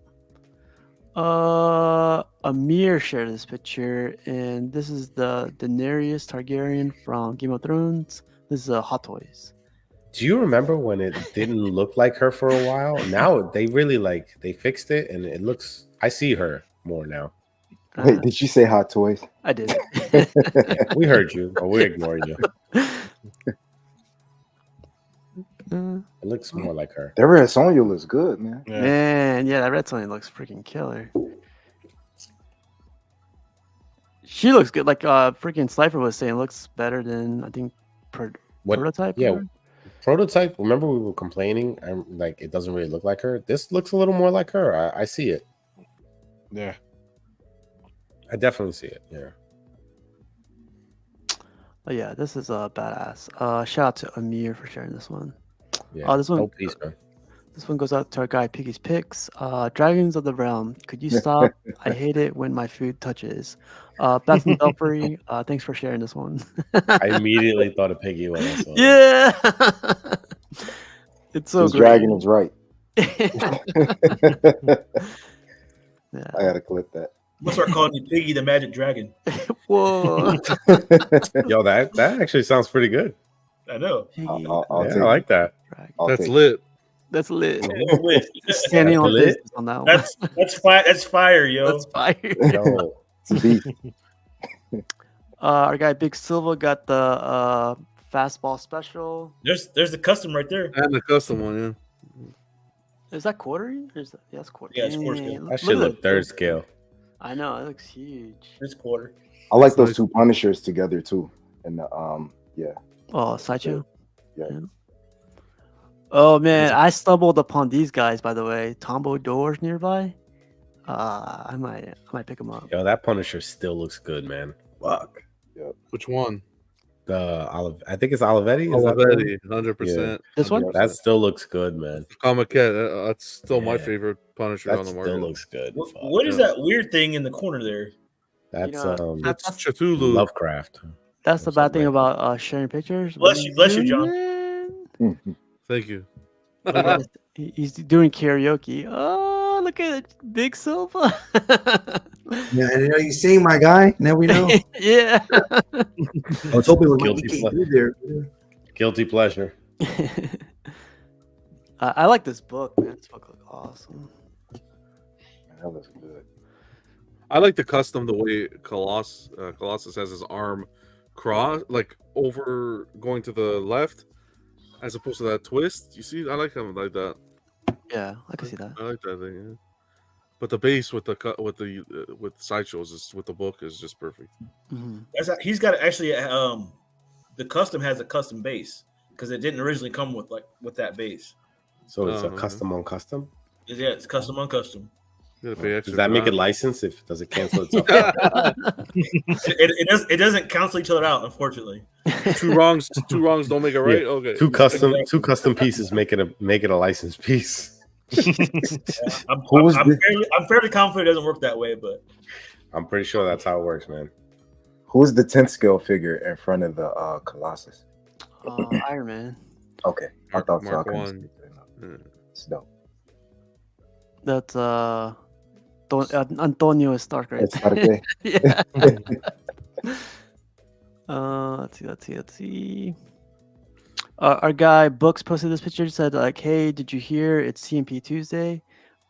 Amir shared this picture, and this is the Daenerys Targaryen from Game of Thrones. This is Hot Toys. Do you remember when it didn't look like her for a while? Now they really they fixed it, and it looks. I see her more now. Wait, did you say Hot Toys? I did. Yeah, we heard you, but we're ignoring you. It looks more like her. That Red Sonja looks good, man. Yeah. Man, yeah, that red Sonja looks freaking killer. She looks good. Like freaking Slifer was saying, looks better than I think Prototype. Yeah, or- Prototype. Remember we were complaining, and like it doesn't really look like her. This looks a little more like her. I see it. Yeah. I definitely see it. Yeah. Oh yeah, this is badass. Shout out to Amir for sharing this one. Yeah. This one. Dope piece, man. This one goes out to our guy Piggy's Picks. Dragons of the Realm. Could you stop? I hate it when my food touches. Beth and Belfry, thanks for sharing this one. I immediately thought of Piggy when I saw it. Yeah. It's so This great. dragon is right. Yeah. I gotta clip that. We'll start calling you Piggy the Magic Dragon. Whoa. Yo, that actually sounds pretty good. I know. I'll Yeah, take I like that. I'll That's take it. lit. That's lit. Lit. Standing on lit. business on that one. That's fire. That's fire, yo. That's fire. Yo, It's beef. Our guy Big Silva got the fastball special. There's the custom right there. And the custom one, yeah. Is that quartering? Or is that, yeah, it's quarter. Yeah, it's quarter scale. Dang, that should at look the- third scale. I know it looks huge. It's quarter. I like those nice. two Punishers together too. And the yeah. Oh, Sideshow. Yeah. Oh man, I stumbled upon these guys by the way. Tombow doors nearby. I might pick them up. Yo, that Punisher still looks good, man. Fuck. Which one? I think it's Olivetti. Is that the one? Olivetti, 100%. This one? That still looks good, man. Comic Cat, that's still my Yeah. favorite Punisher That on the still market. looks good. Fuck. What is that weird thing in the corner there? That's That's Cthulhu. Lovecraft. That's the bad thing something like about sharing pictures. Bless you, John. Man. Thank you. He's doing karaoke. Oh, look at it, Big Silva. Yeah, and you sing, my guy. Now we know. Yeah. I was hoping we Guilty came pleasure. through there. Guilty pleasure. I like this book, man. This book looks awesome. That looks good. I like the custom the way Colossus has his arm cross, like over going to the left, as opposed to that twist. You see, I like him like that. Yeah, I can see that. I like that thing. Yeah. But the base with with sideshows is with the book is just perfect. Mhm. He's got actually the custom has a custom base because it didn't originally come with that base. So it's a okay. custom on custom. Yeah, it's custom on custom. You gotta pay extra Does that for make it licensed? If does it cancel itself? It doesn't cancel each other out, unfortunately. Two wrongs don't make it right. Yeah. Okay, Two custom pieces make it a licensed piece. I'm fairly confident it doesn't work that way, but I'm pretty sure that's how it works, man. Who's the 10th scale figure in front of the Colossus? Iron Man. Okay, I thought so. I Mark couldn't 1. speak to it. It's dope. That's Antonio Stark, right? It's Stark. Yeah. Let's see. Our guy Books posted this picture. Said like, "Hey, did you hear? It's CMP Tuesday.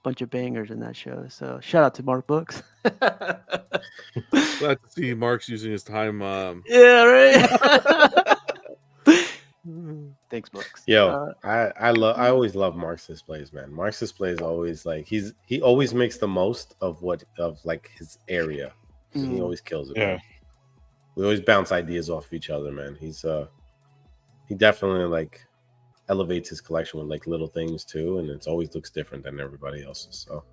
Bunch of bangers in that show." So shout out to Mark Books. Glad to see Mark's using his time. Yeah, right. Thanks, Books. Yo, I always love Mark's displays, man. Mark's displays always like he always makes the most of like his area. He always kills it. Yeah. Man. We always bounce ideas off each other, man. He definitely like elevates his collection with like little things too, and it always looks different than everybody else's. So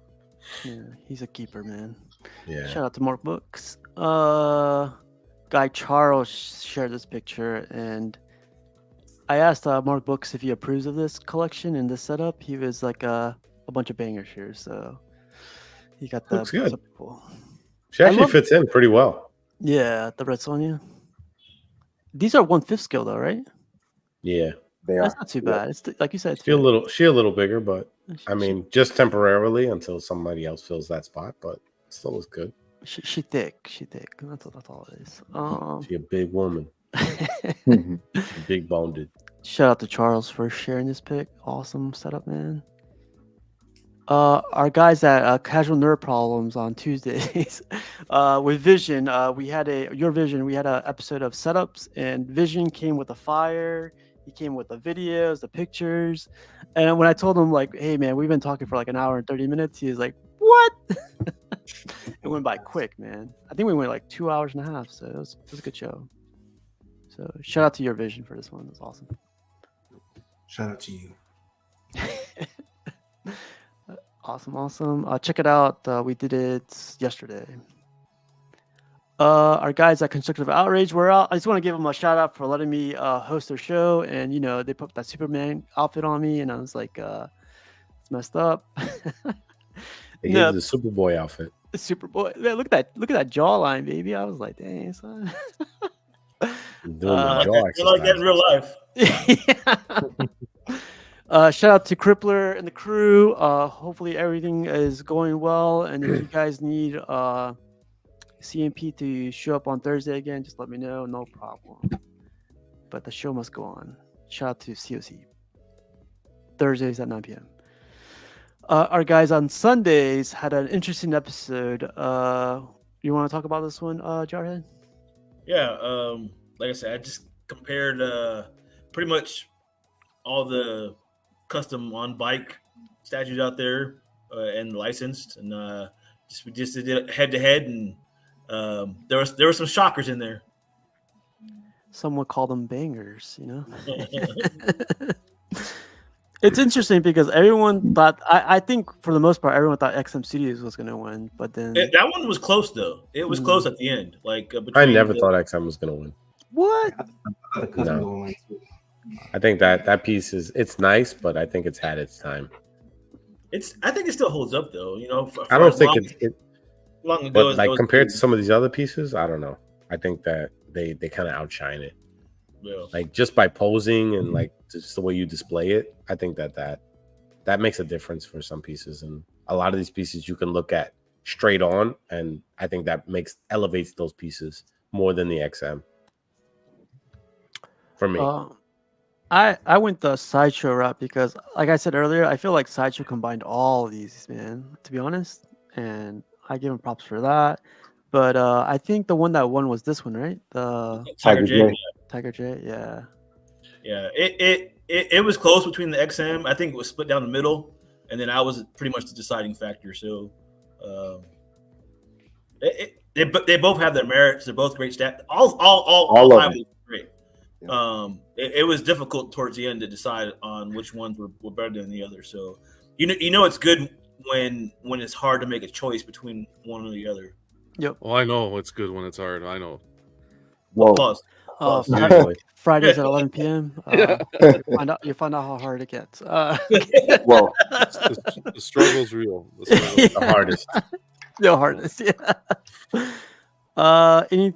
yeah, he's a keeper, man. yeah. Shout out to Mark Books. Guy Charles shared this picture, and I asked Mark Books if he approves of this collection and this setup. He was like a bunch of bangers here, so he got the Looks good. Cool. She actually fits in pretty well. Yeah, the Red Sonja. These are 1/5 scale though, right? Yeah, they That's are. not too bad. It's like you said. It's she a little bigger, but I mean, just temporarily until somebody else fills that spot. But it still looks good. She thick. She thick. That's all it is. She a big woman. Big boned. Shout out to Charles for sharing this pic. Awesome setup, man. Our guys at Casual Nerd Problems on Tuesdays with Vision. We had Your Vision. We had an episode of setups, and Vision came with a fire. He came with the videos, the pictures, and when I told him like, "Hey, man, we've been talking for like an hour and 30 minutes," he was like, "What?" It went by quick, man. I think we went like 2 hours and a half, so it was a good show. So shout out to Your Vision for this one. That's awesome. Shout out to you. Awesome. Check it out. We did it yesterday. Our guys at Constructive Outrage were out. I just want to give them a shout out for letting me host their show. And, they put that Superman outfit on me. And I was like, it's messed up. They gave the Superboy outfit. The Superboy. Man, look at that jawline, baby. I was like, dang, son. Doing the jaw exercise. Like that in real life. Shout out to Crippler and the crew. Hopefully everything is going well. And if you guys need CMP to show up on Thursday again, just let me know. No problem. But the show must go on. Shout out to COC. Thursdays at 9 p.m. Our guys on Sundays had an interesting episode. You want to talk about this one, Jarhead? Yeah. Like I said, I just compared pretty much all the custom on bike statues out there and licensed, and we just did it head to head, and there were some shockers in there. Some would call them bangers, It's interesting because everyone thought, I think for the most part, everyone thought XM Studios was going to win, but then that one was close though. It was close at the end. Like I never thought XM was going to win. What? No. I think that piece it's nice, but I think it's had its time. I think it still holds up though. I don't think long ago. But like compared to some of these other pieces, I don't know. I think that they kind of outshine it. Yeah. Like just by posing and like just the way you display it, I think that makes a difference for some pieces. And a lot of these pieces you can look at straight on, and I think that elevates those pieces more than the XM. For me. I went the Sideshow route because, like I said earlier, I feel like Sideshow combined all of these, man. To be honest, and I give him props for that. But I think the one that won was this one, right? The Tiger J. Tiger J. Yeah. Yeah, it was close between the XM. I think it was split down the middle, and then I was pretty much the deciding factor. So, they both have their merits. They're both great stats. All of five them. were great. Yeah. It was difficult towards the end to decide on which ones were better than the other. So, you know it's good when it's hard to make a choice between one or the other. Yep. Oh, I know it's good when it's hard. I know. Whoa. Pause. Usually. Fridays at 11 p.m. Yeah. You find out how hard it gets. Well, The struggle's real. The struggle's The hardest. The hardest, yeah. Any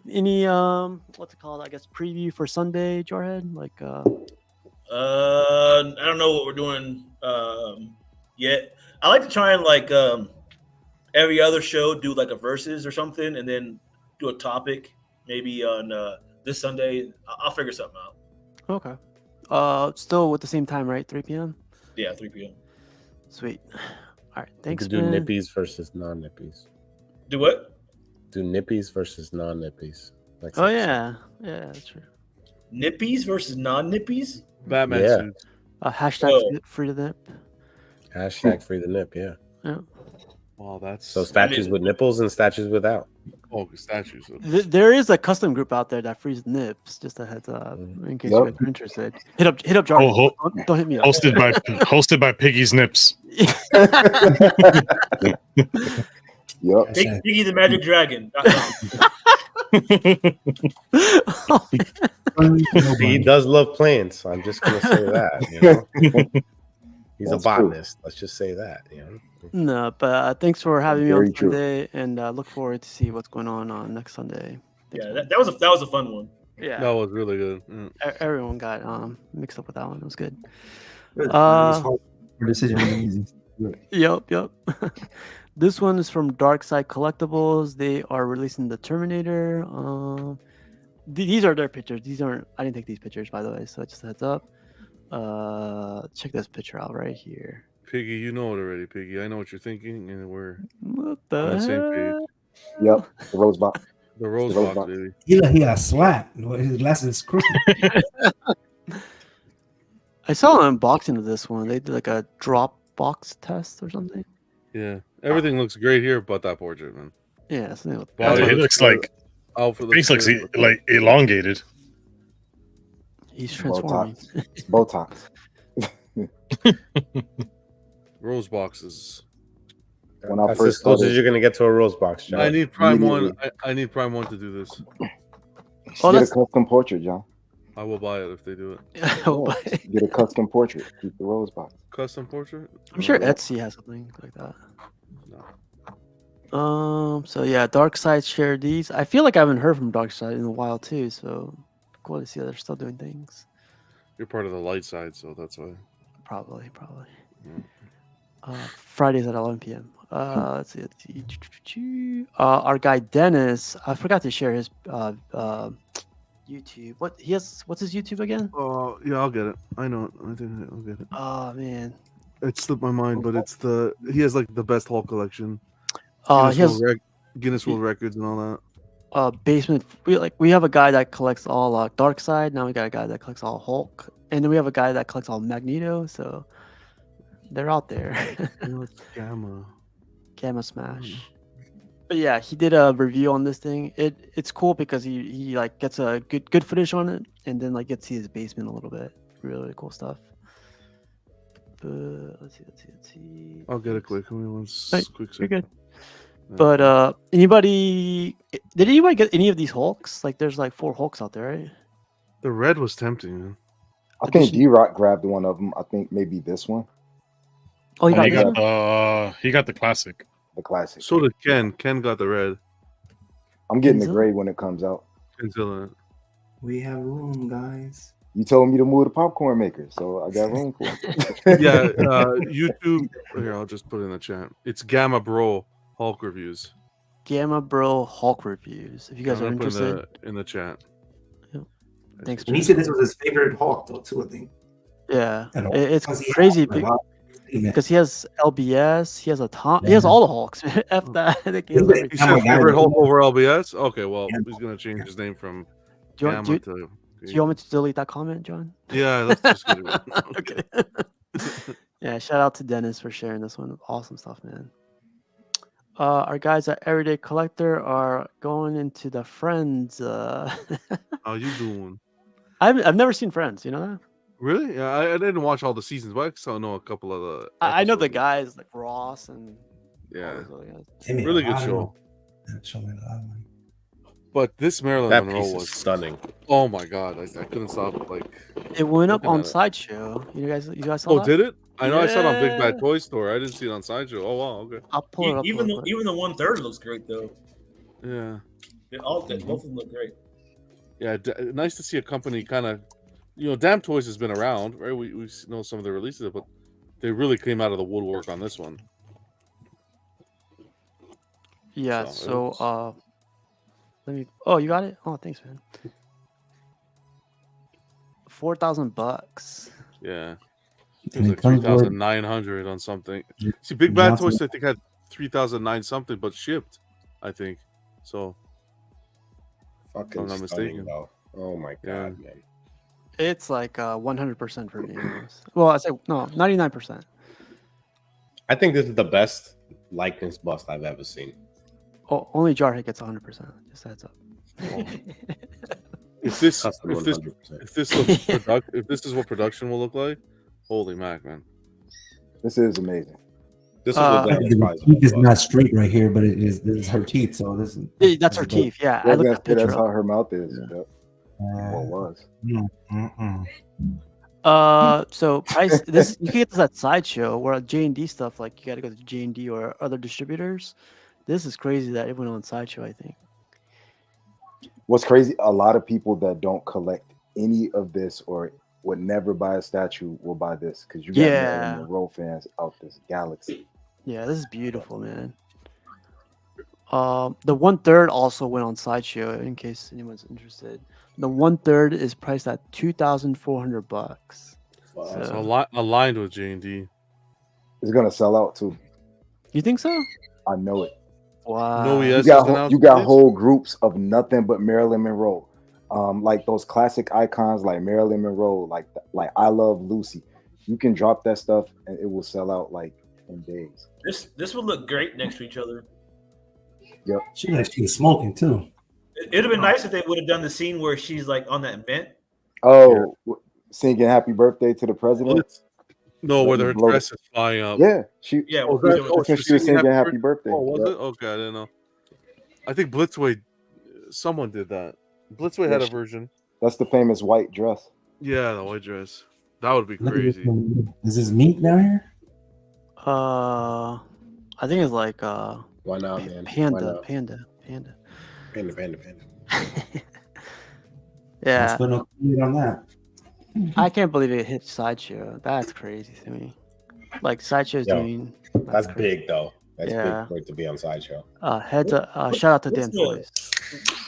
what's it called? I guess preview for Sunday, Jarhead? Like I don't know what we're doing yet. I like to try and like every other show do like a versus or something, and then do a topic maybe on this Sunday. I'll figure something out. Okay. Still with the same time, right? 3 p.m. Yeah, 3 p.m. Sweet. All right. You Thanks, could do man. nippies versus non-nippies. Do what? Do nippies versus non-nippies. Like Oh yeah, that's true. Nippies versus non-nippies? Batman Yeah. suits. Hashtag free to nip. Hashtag free the nip. Yeah. Yeah. Wow, that's So statues with nipples and statues without. oh statues. There is a custom group out there that frees nips. Just a heads up, in case you guys are interested. Hit up Jarhead. Don't hit me up. Hosted by Piggy's Nips. Yep. Piggy the Magic Dragon. He does love plants, so I'm just gonna say that. You know? He's That's a botanist. Let's just say that. You know? No, but thanks for having me Very on true. Sunday, and look forward to see what's going on next Sunday. Thanks, Yeah, man. that was a fun one. Yeah, That was really good. everyone got mixed up with that one. It was good. Decision was easy. Yep. This one is from Dark Side Collectibles. They are releasing the Terminator. These are their pictures. These aren't. I didn't take these pictures, by the way. So just a heads up. Check this picture out right here. Piggy, you know it already, Piggy. I know what you're thinking, and we're What on the same page. Yep. The rose box. The rose The rose box, box. baby. He got slapped. His glasses is crooked. I saw an unboxing of this one. They did like a drop box test or something. Yeah, everything looks great here, but that portrait, man. Yeah, something with Body It looks like face looks good. like elongated. he's transforming. Botox. Rose boxes. When I That's first as close started- as you're gonna get to a rose box, John. I need Prime One. Immediately. I need Prime One to do this. Oh, Get a that's custom portrait, John. I will buy it if they do it. Get a custom portrait. Keep the rose box. Custom portrait. I'm sure No. Etsy has something like that. No. So yeah, Dark Side shared these. I feel like I haven't heard from Dark Side in a while too, so cool to see that they're still doing things. You're part of the light side, so that's why. Probably. Yeah. Fridays at 11 p.m. Let's see. Our guy Dennis, I forgot to share his YouTube. What's his YouTube again? Oh, yeah, I'll get it. I know it. I think I'll get it. Oh man. It slipped my mind, but he has like the best Hulk collection. He has Guinness World Records and all that. basement. We have a guy that collects all Dark Side. Now we got a guy that collects all Hulk, and then we have a guy that collects all Magneto. So they're out there. Gamma Smash. But yeah, he did a review on this thing. It's cool because he like gets a good footage on it, and then like gets to see his basement a little bit. Really cool stuff. But let's see. I'll get it quick. Give me one Right, quick you're second. good. But did anybody get any of these Hulks? Like there's like 4 Hulks out there, right? The red was tempting, man. I think D-Rock grabbed one of them. I think maybe this one, Oh, you got He this got one? he got the classic. the classic. So did Ken. Ken got the red. I'm getting the Kenzo? gray when it comes out. Until We have room, guys. You told me to move the popcorn maker, so I got room for it. yeah, YouTube. Here, I'll just put it in the chat. It's Gamma Bro Hulk reviews. Gamma Bro Hulk reviews. If you guys I'm are gonna put interested, in the chat. Yep. Thanks, And he said this was his favorite Hulk, though, too. I think. Yeah, And it's because he crazy has, like, wow, because he has LBS, he has a ton, he has yeah. all the Hulks. F that, I think he has He's a everything. He Gamma said guy. favorite Hulk Like, over LBS. Okay, well, yeah. he's gonna change his name from Do you, want, Gamma to. do you want me to delete that comment, John? Yeah, let's just get it. Okay. Yeah, shout out to Dennis for sharing this one. Awesome stuff, man. Our guys at Everyday Collector are going into the Friends. How you doing? I've never seen Friends. You know that? Really? Yeah, I didn't watch all the seasons, but I still know a couple of the. I know the episodes. guys like Ross and all Yeah, those other guys. They made really a good lot of show. money. Show me a lot of money. But this Marilyn That Monroe piece is was stunning. Oh my god, I couldn't stop like. It went up looking on at it. Sideshow. You guys saw Oh, that? did it? I know I saw it on Big Yeah. Bad Toy Store. I didn't see it on Sideshow. Oh wow, okay. I'll pull it up. Even real quick. the 1/3 looks great though. Yeah, Both of them look great. yeah. Nice to see a company kind of, Damn Toys has been around, right? We know some of the releases, but they really came out of the woodwork on this one. Yeah. So, So let me. Oh, you got it. Oh, thanks, man. $4,000. Yeah, it And was it like comes with 3,900 on something. See, Big Bad Toys I think had 3,009 something, but shipped, I think. So, Fucking I'm not stunning, mistaken. though. Oh my Yeah. god, man. It's like 100% for me. Almost. Well, I say no, 99%. I think this is the best likeness bust I've ever seen. Oh, only Jarhead gets 100%. Just heads up. If this Custom if this 100%. if this looks if this is what production will look like, holy mac, man! This is amazing. This is what the Dennis buys. teeth is not straight right here, but this is her teeth. So this is Yeah, that's her teeth. Yeah, I I was looked gonna at say the that's picture. how Up. her mouth is. Yep. Well, was. So price this you can get this at Sideshow where J&D stuff like you got to go to J&D or other distributors. This is crazy that it went on Sideshow. I think. What's crazy? A lot of people that don't collect any of this or would never buy a statue will buy this because you got Marilyn Monroe fans out this galaxy. Yeah, this is beautiful, man. The 1/3 also went on Sideshow in case anyone's interested. The 1/3 is priced at $2,400. So aligned with J&D. It's gonna sell out too. You think so? I know it. Wow. No ES You got whole groups of nothing but Marilyn Monroe. Like those classic icons like Marilyn Monroe, like I Love Lucy. You can drop that stuff and it will sell out like in days. This would look great next to each other. Yep. She was smoking too. It'd have been nice if they would have done the scene where she's like on that vent. Oh, singing "Happy Birthday" to the president. No, where her dress is flying up. Yeah, she. Yeah, she was singing "Happy Birthday." Oh, was Yep. it? Okay, I didn't know. I think Blitzway, someone did that. Blitzway had a version. That's the famous white dress. Yeah, the white dress. That would be Look at this crazy. one. Is this meat down here? I think it's like Why not, man? Panda. Yeah. Spend no meat on that. I can't believe it hit Sideshow. That's crazy to me. Like Sideshow's Yo, doing. That's big though. That's Yeah. big for it to be on Sideshow. Heads up. Shout out to Dan Toys.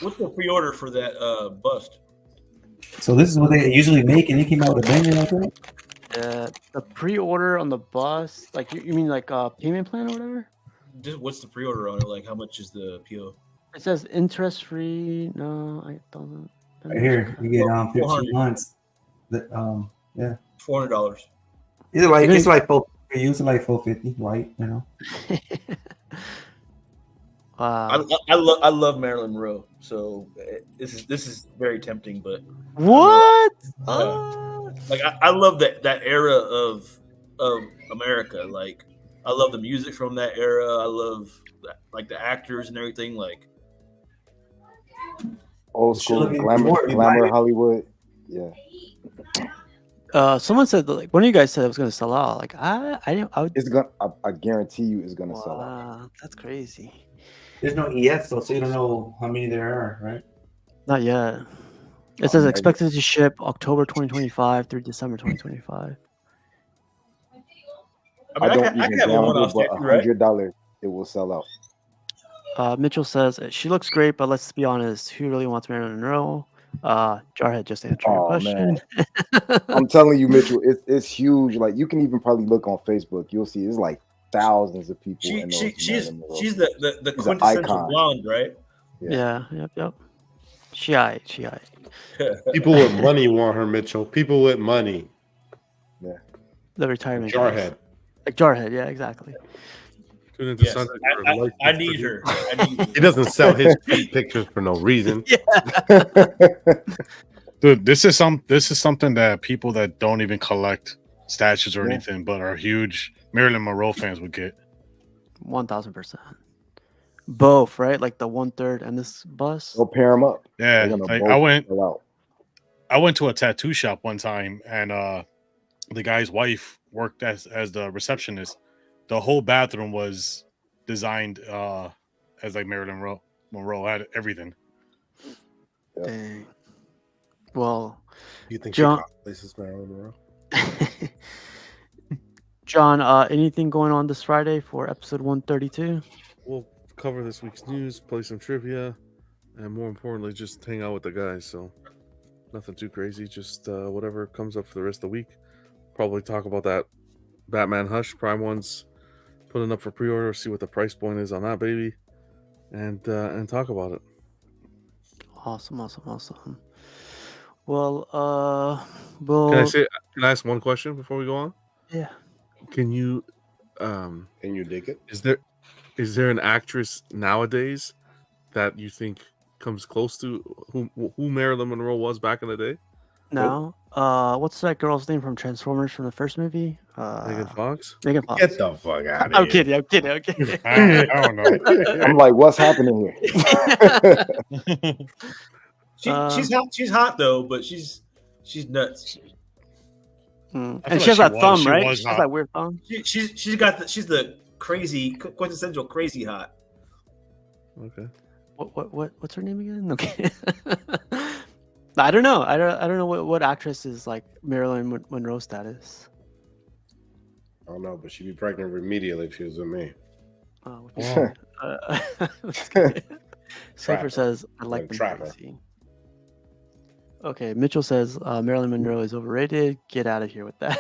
What's the pre-order for that bust? So this is what they usually make, and it came out with a banger like that. The pre-order on the bus, like you mean like payment plan or whatever? What's the pre-order on it? Like, how much is the PO? It says interest free. No, I don't know. Right here, you get 15 $400. months. Yeah, $400. It's like 4 for you, it's like 450, right? You know. I love Marilyn Monroe, so this is very tempting. But what? Like I love that era of America. Like I love the music from that era. I love like the actors and everything. Like Old school glamour Hollywood. Yeah. Someone said like one of you guys said it was gonna sell out. Like I would. It's gonna. I guarantee you, it's gonna sell out. That's crazy. There's no ES though, so you don't know how many there are, right? Not yet. It says expected to ship October 2025 through December 2025. I don't even gamble, but $100 it will sell out. Mitchell says she looks great, but let's be honest, who really wants Marilyn Monroe? Jarhead just answered your Oh question. man, I'm telling you, Mitchell, it's huge. Like you can even probably look on Facebook. You'll see it's like thousands of people in those Marilyn Monroe. She's the She's an quintessential icon. blonde, right? Yeah. Yep. She aight. People with money want her, Mitchell. People with money. Yeah. The retirement. Jarhead. Like Jarhead, yeah, exactly. Tune into Yes, Sunday for I license need for- her. I need her. He doesn't sell his feet pictures for no reason. Dude, this is something that people that don't even collect statues or Yeah. anything, but are huge Marilyn Monroe fans would get. 1000%. Both, right? Like the 1/3 and this bust. They'll pair them up. Yeah, They're gonna like both sell out. I went to a tattoo shop one time, and the guy's wife worked as the receptionist. The whole bathroom was designed as like Marilyn Monroe had everything. Dang. Well, You think John- she places Marilyn Monroe? John, anything going on this Friday for episode 132? We'll cover this week's news, play some trivia, and more importantly, just hang out with the guys. So nothing too crazy, just whatever comes up for the rest of the week. Probably talk about that Batman Hush Prime one's putting up for pre-order, see what the price point is on that baby, and talk about it. Awesome. Well, well, Can I ask one question before we go on? yeah. Can you dig it? Is there an actress nowadays that you think comes close to who Marilyn Monroe was back in the day? No. What's that girl's name from Transformers from the first movie? Megan Fox? Megan Fox. Get the fuck out of I'm here. kidding. I don't know. I'm like, what's happening here? She's hot though, but she's nuts. And feel she has like that she thumb, was- she right? was She has hot. that weird thumb. She's the crazy quintessential crazy hot. Okay. What's her name again? Okay. I don't know. I don't know what actress is like Marilyn Monroe status. I don't know, but she'd be pregnant immediately if she was with me. Oh, Wow. Cypher says, I like them Trapper. crazy. Okay, Mitchell says Marilyn Monroe is overrated. Get out of here with that.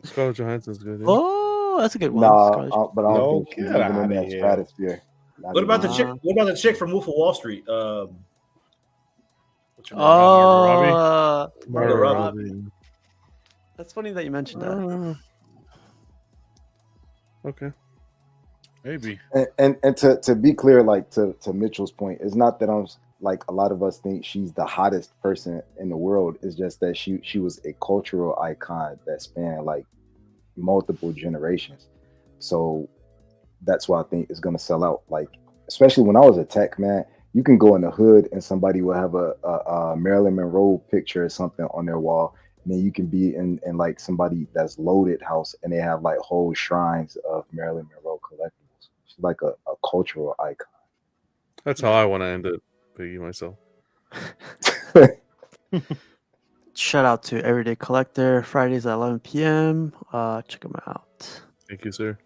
Scarlett Johansson's good. Yeah. Oh, that's a good one. Nah, Scarlett- but I don't No, think she's get even outta in that here. stratosphere. Not What about even. the chick? What about the chick from Wolf of Wall Street? What's her name? Oh, Margot Robbie. Robbie. That's funny that you mentioned that. Okay. Maybe. And to be clear, like to Mitchell's point, it's not that I'm like a lot of us think she's the hottest person in the world. It's just that she was a cultural icon that spanned like multiple generations. So that's why I think it's gonna sell out. Like, especially when I was a tech, man, you can go in the hood and somebody will have a Marilyn Monroe picture or something on their wall. And then you can be in like somebody that's loaded house and they have like whole shrines of Marilyn Monroe collectibles. She's like a cultural icon. That's how I want to end it, Piggy, myself. Shout out to Everyday Collector. Fridays at 11 p.m. Check them out. Thank you, sir.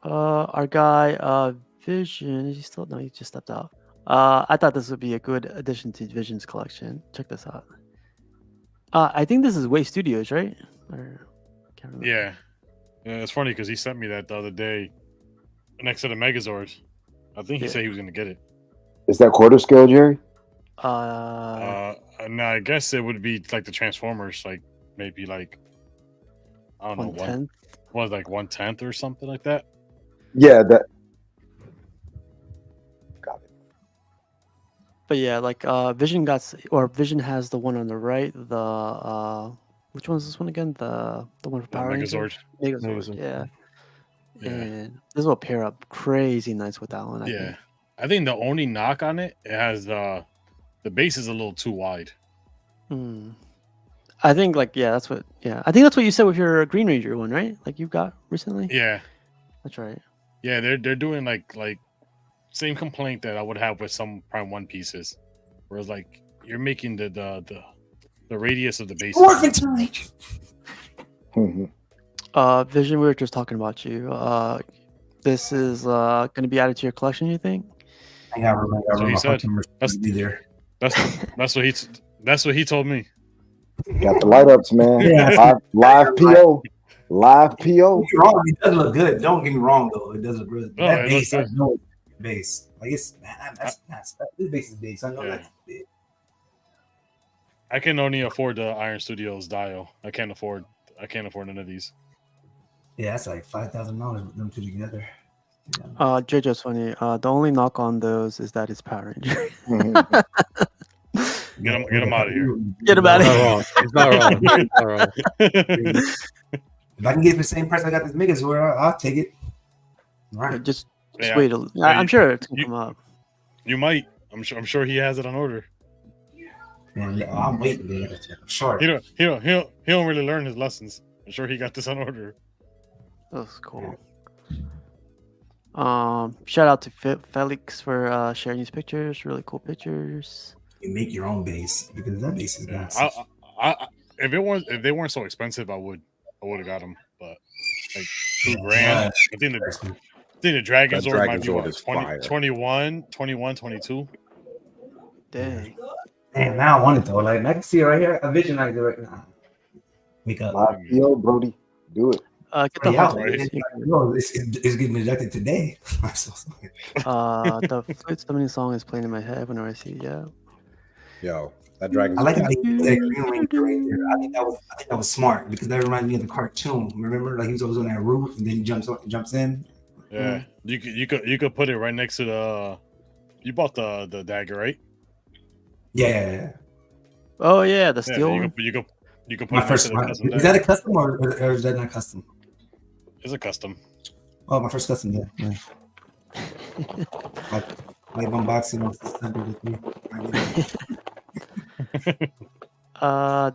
Our guy, Vision. Is he still? No, he just stepped out. I thought this would be a good addition to Vision's collection. Check this out. I think this is Way Studios, right? Or, can't remember. Yeah. It's funny because he sent me that the other day next to the Megazords. I think he Yeah. said he was going to get it. Is that quarter scale, Jerry? And I guess it would be like the Transformers, like maybe like, I don't know, 1/10? was like 1/10 or something like that. Yeah, that. But yeah, like Vision Vision has the one on the right. The which one is this one again? The one for Power Rangers? Megazord. Megazord, yeah. Yeah. And this will pair up crazy nice with that one. I Yeah. think. I think the only knock on it, it has the base is a little too wide. I think I think that's what you said with your Green Ranger one, right? Like you got recently. Yeah. That's right. Yeah, they're doing like same complaint that I would have with some Prime One pieces, whereas like you're making the radius of the base. Vision, we were just talking about you. This is going to be added to your collection, you think? I got room. So he said, Be there. That's what he told me. Got the light ups, man. Yeah. Live PO. Live PO. Don't get me wrong, it does look good. Don't get me wrong though, it does look good. Oh, That it bass, I looks good. know it's bass. Like it's that's this bass is big. So I know Yeah. that's big. I can only afford the Iron Studios dial. I can't afford none of these. Yeah, that's like $5,000 with them two together. Yeah. JoJo's funny. The only knock on those is that it's Power Ranger. Get him out of here. Get him out of Not here. wrong. He's not wrong. He's not wrong. If I can get it for the same price I got this Megas where I'll take it. All right. Just Yeah. wait. I'm sure it's gonna you- come up. You might. I'm sure he has it on order. And I'm waiting, man. I'm sure. He don't really learn his lessons. I'm sure he got this on order. That's cool. Shout out to Felix for sharing these pictures. Really cool pictures. You make your own bass because that bass is Yeah. nice. If they weren't so expensive, I would have got them. But like $2,000. I think the Dragon That Zord might Dragon be Zord what, is 20, fire. 21, 22. Dang. Damn, now I want it though. Like I can see it right here. I visualize it right now. Wake up. Live PO, Brody. Do it. Get the Yeah, hot no, it's getting rejected today. the flute summoning song is playing in my head whenever I see it. Yeah. Yo, that Dragon I like Zord. how he put that Green Ranger right there. I think that was smart because that reminded me of the cartoon. Remember, like he was always on that roof and then he jumps in. Yeah, you could put it right next to the. You bought the dagger, right? Yeah. Oh yeah, the steel You one. could put My it next first to the one. custom Is that a dagger. custom or is that not custom? It's a custom. Oh, my first custom. Yeah. like unboxing on Sunday with me.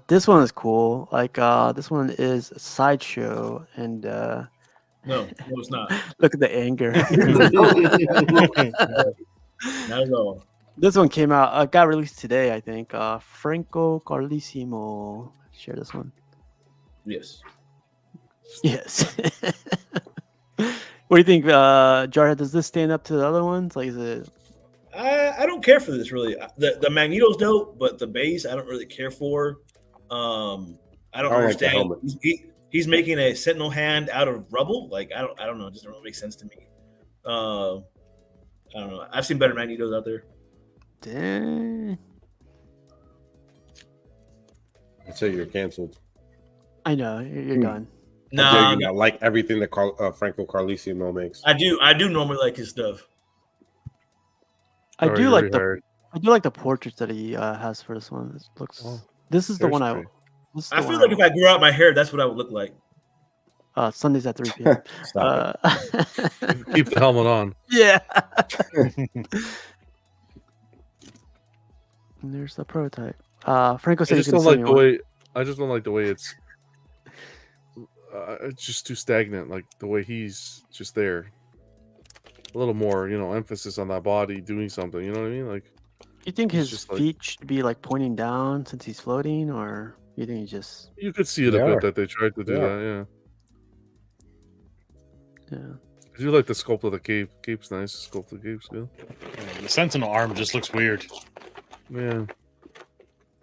This one is cool. Like this one is a sideshow, and No, it's not. look at the anger. Not at all. This one came out. Got released today, I think. Franco Carlissimo. Share this one. Yes. Yes. What do you think, Jarhead? Does this stand up to the other ones? Like, is it? I don't care for this really. The Magneto's dope, but the bass I don't really care for. I don't like the understand. helmet. He's making a Sentinel hand out of rubble. Like I don't know. It doesn't really make sense to me. I don't know. I've seen better Magnetos out there. Dang. I'd say you're canceled. I know you're done. How dare Nah, you not like everything that Franco Carlissimo makes. I do normally like his stuff. I Sorry, do you like already I do like the portraits that he has for this one. It looks. This is the one I. hairspray. This is the I one feel like if I grew out my hair, that's what I would look like. Sundays at 3 p.m. Stop Keep the helmet on. Yeah. And there's the prototype. Franco I said he's just gonna don't send like me the one. way. I just don't like the way it's just too stagnant. Like the way he's just there. A little more, emphasis on that body doing something. You know what I mean? Like You think it's his just like- feet should be like pointing down since he's floating, or you think he just? you could see it They a are. bit that they tried to do They that. Yeah. Yeah. I do like the sculpt of the cape. Cape's nice. The sculpt of the cape's good. Yeah, the Sentinel arm just looks weird. Yeah.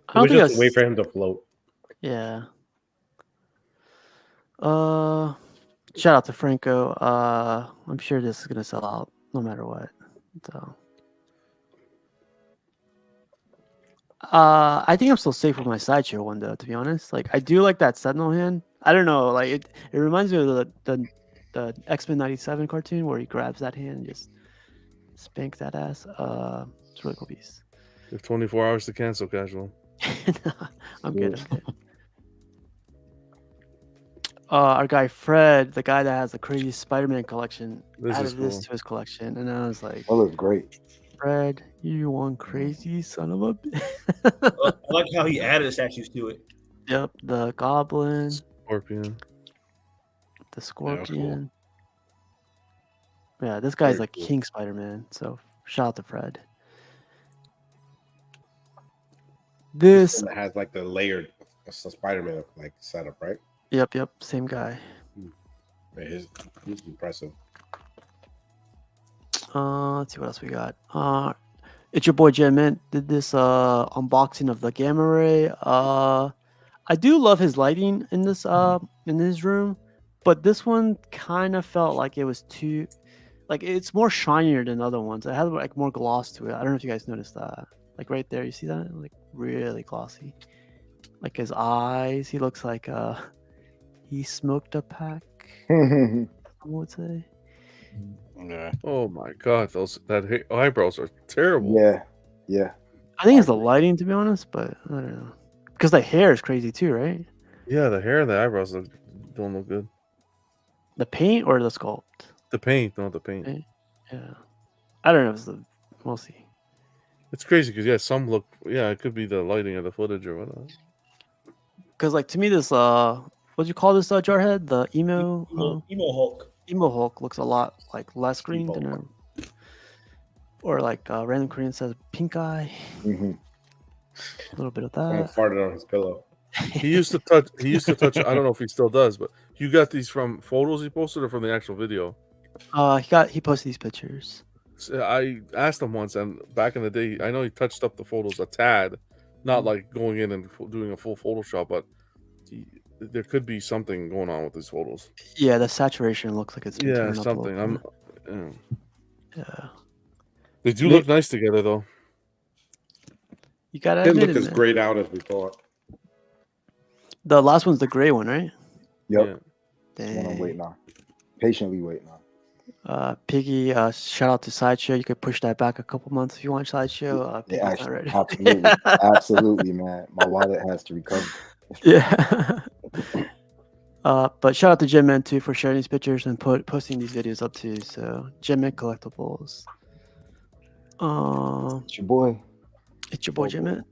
I don't We think just that's. wait for him to float. Yeah. Shout out to Franco. I'm sure this is gonna sell out no matter what. So. I think I'm still safe with my sideshow one though. To be honest, like I do like that Sentinel hand. I don't know, like it reminds me of the X-Men '97 cartoon where he grabs that hand and just spanks that ass. It's a really cool piece. You have 24 hours to cancel, casual. I'm good. Our guy Fred, the guy that has the crazy Spider-Man collection, This added is this cool. to his collection, and I was like, That looks great. Fred, you one crazy son of a. I like how he added statues to it. Yep, the Goblin, Scorpion. the Scorpion. Yeah, this guy's Very like cool. King Spider-Man. So shout out to Fred. This, It has like the layered Spider-Man like setup, right? yep, same guy. Yeah, he's impressive. Let's see what else we got. It's your boy Jen Mint did this unboxing of the gamma ray. I do love his lighting in this room, but this one kind of felt like it was too like it's more shinier than other ones. It had like more gloss to it. I don't know if you guys noticed that. Like right there, you see that? Like really glossy. Like his eyes, he looks like he smoked a pack. I would say. Yeah. Oh my god, eyebrows are terrible. Yeah. I think it's the lighting, to be honest, but I don't know. Because the hair is crazy too, right? Yeah, the hair and the eyebrows don't look good. The paint or the sculpt? The paint, no, the paint. Yeah. I don't know if it's we'll see. It's crazy because some look, it could be the lighting of the footage or whatnot. Because like to me, this what'd you call this jarhead? The emo Hulk. Emo Hulk looks a lot like less green than or like Random Korean says pink eye. Mm-hmm. A little bit of Someone that. farted on his pillow. He used to touch. I don't know if he still does, but you got these from photos he posted or from the actual video? He posted these pictures. So I asked him once, and back in the day, I know he touched up the photos a tad, not like going in and doing a full Photoshop, but there could be something going on with these photos. Yeah, the saturation looks like it's been turned up something. a little bit. Yeah. They do look nice together, though. You gotta Didn't admit look it, as man. grayed out as we thought. The last one's the gray one, right? Yep. Dang. One I'm waiting on. Patiently waiting on. Piggy, shout out to Sideshow. You could push that back a couple months if you want Sideshow. Piggy's not ready. Absolutely. Absolutely, man. My wallet has to recover. Yeah. But shout out to Jim Man too for sharing these pictures and posting these videos up too. So Jim Man Collectibles. It's your boy. It's your boy Jim Man.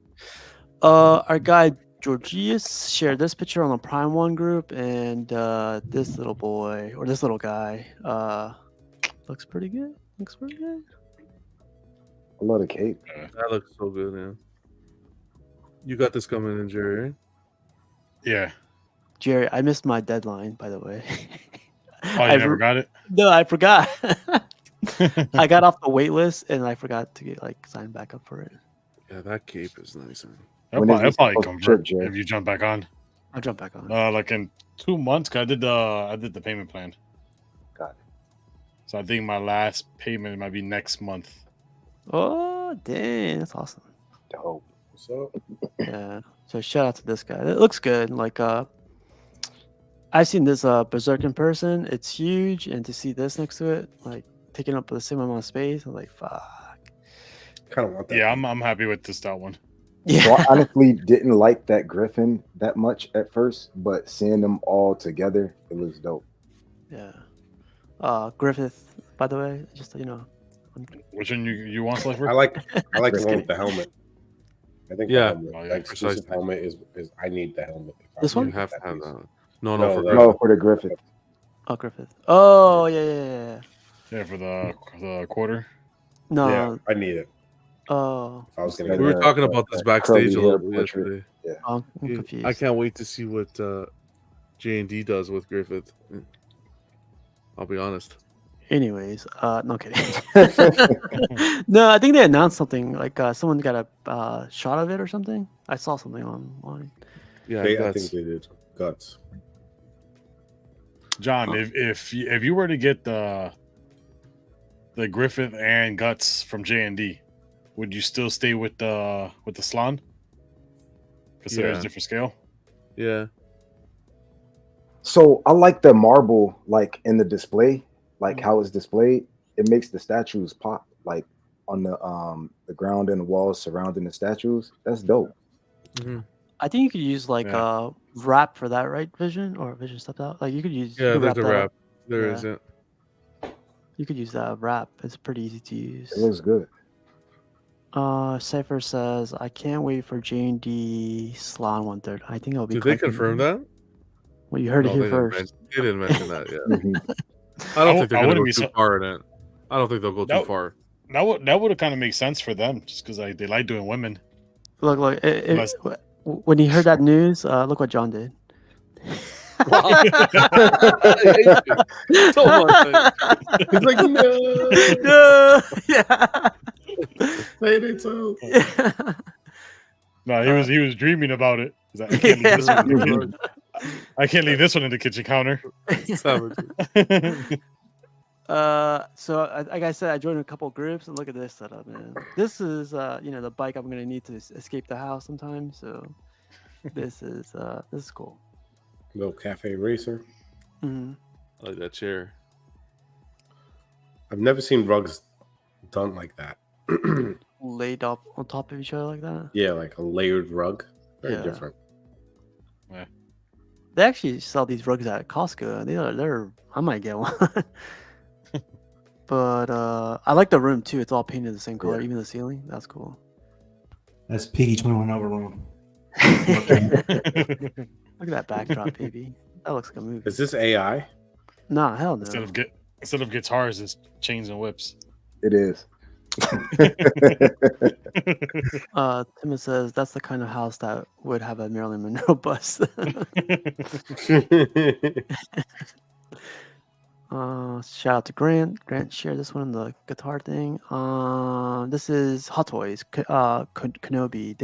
Our guy Georgius shared this picture on the Prime One group, and this little boy or this little guy looks pretty good. Looks pretty good. I love the cape. That looks so good, man. You got this coming in, Jerry, right? Yeah. Jerry, I missed my deadline, by the way. Oh, you never got it? No, I forgot. I got off the wait list and I forgot to get signed back up for it. Yeah, that cape is nice, man. It'll probably convert if you jump back on. I'll jump back on. Like in 2 months, 'cause I did the payment plan. Got it. So I think my last payment might be next month. Oh, dang, that's awesome. Dope. What's up? Yeah. So shout out to this guy. It looks good. I've seen this Berserk in person. It's huge, and to see this next to it, taking up the same amount of space, I'm like, fuck. Kind of want that. Yeah, I'm happy with that one. Yeah. So I honestly didn't like that Griffin that much at first, but seeing them all together, it looks dope. Yeah. Griffith, by the way, just you know. Which one you want, Slifer? I like the one with the helmet. I think Yeah. the Oh, yeah, exclusive precisely. helmet is I need the helmet. This one? You have to have that. No, For the Griffith. Oh, Griffith. Oh, yeah. Yeah, for the quarter. No. Yeah, I need it. Oh. I was We gonna were talking about this backstage a little bit portrait. yesterday. I'm confused. I can't wait to see what J&D does with Griffith. I'll be honest. Anyways, no kidding. No, I think they announced something someone got a shot of it or something. I saw something online. Yeah, I think they did. Guts. John, if you were to get the Griffith and Guts from J&D, would you still stay with the Slan? Consider it's different scale. Yeah. So I like the marble, in the display, how it's displayed. It makes the statues pop, on the ground and the walls surrounding the statues. That's dope. Mm-hmm. I think you could use wrap for that, right? Vision or Vision stepped out. You could use. Yeah, you could there's a that wrap. up. There Yeah. isn't. You could use that wrap. It's pretty easy to use. It looks good. Cypher says, I can't wait for J&D Slan 1/3. I think it'll be. Did they confirm that? Well, you heard it No, here they didn't first. They didn't mention that yet. Mhm. I don't think they're I going to wouldn't go be too so- far in it. I don't think they'll go too far. That would have kind of made sense for them, just because they like doing women. Look. Unless- When he heard that news, look what John did. Wow. So much. He's like, no. No. Yeah. Payday too. Yeah. No, he was dreaming about it. He's like, I can't leave this one in the kitchen. I can't leave this one in the kitchen counter. So like I said, I joined a couple groups, and look at this setup, man. This is the bike I'm gonna need to escape the house sometime. So this is cool. Little cafe racer. Mm-hmm. I like that chair. I've never seen rugs done like that. Laid up on top of each other like that. Yeah, like a layered rug. Very Yeah. different. Yeah. They actually sell these rugs at Costco. They're I might get one. But I like the room too. It's all painted the same color, Yeah. even the ceiling. That's cool. That's Piggy 21 over room. Look at that backdrop, baby. That looks like a movie. Is this AI? Nah, hell no. Instead of guitars, it's chains and whips. It is. Tim says that's the kind of house that would have a Marilyn Monroe bust. Shout out to Grant. Grant shared this one, the guitar thing. This is Hot Toys. Kenobi.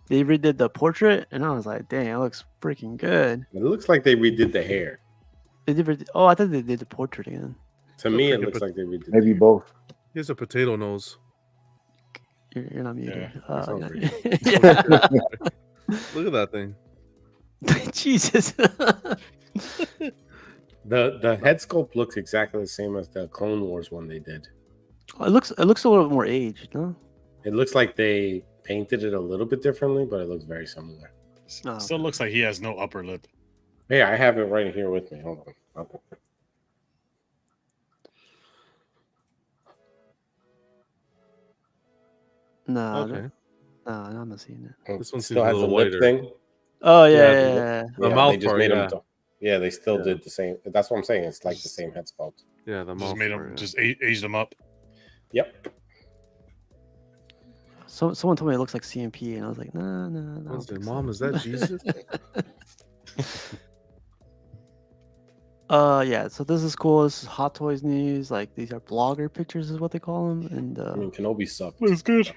They redid the portrait, and I was like, dang, it looks freaking good. It looks like they redid the hair. They did. Oh, I thought they did the portrait again. To me, it looks like they redid. Maybe both. He has a potato nose. You're not muted. Yeah. Look at that thing. Jesus. The head sculpt looks exactly the same as the Clone Wars one they did. It looks a little more aged, no? It looks like they painted it a little bit differently, but it looks very similar. Still looks like he has no upper lip. Hey, I have it right here with me. Hold on. Okay. No, Okay. no, I'm not seeing it. This one seems Still a has little the lip whiter. thing. Oh yeah, the yeah, lip- The yeah, mouth they just part, made yeah. them. Yeah, they still did the same. That's what I'm saying. It's like the same head sculpt. Yeah, the Just mouth made part, him yeah. just aged him up. Yep. Someone told me it looks like CMP, and I was like, no. What's it, Mom? Is that Jesus? Yeah. So this is cool. This is Hot Toys news. Like these are blogger pictures, is what they call them. And I mean, Kenobi sucked. Looks good.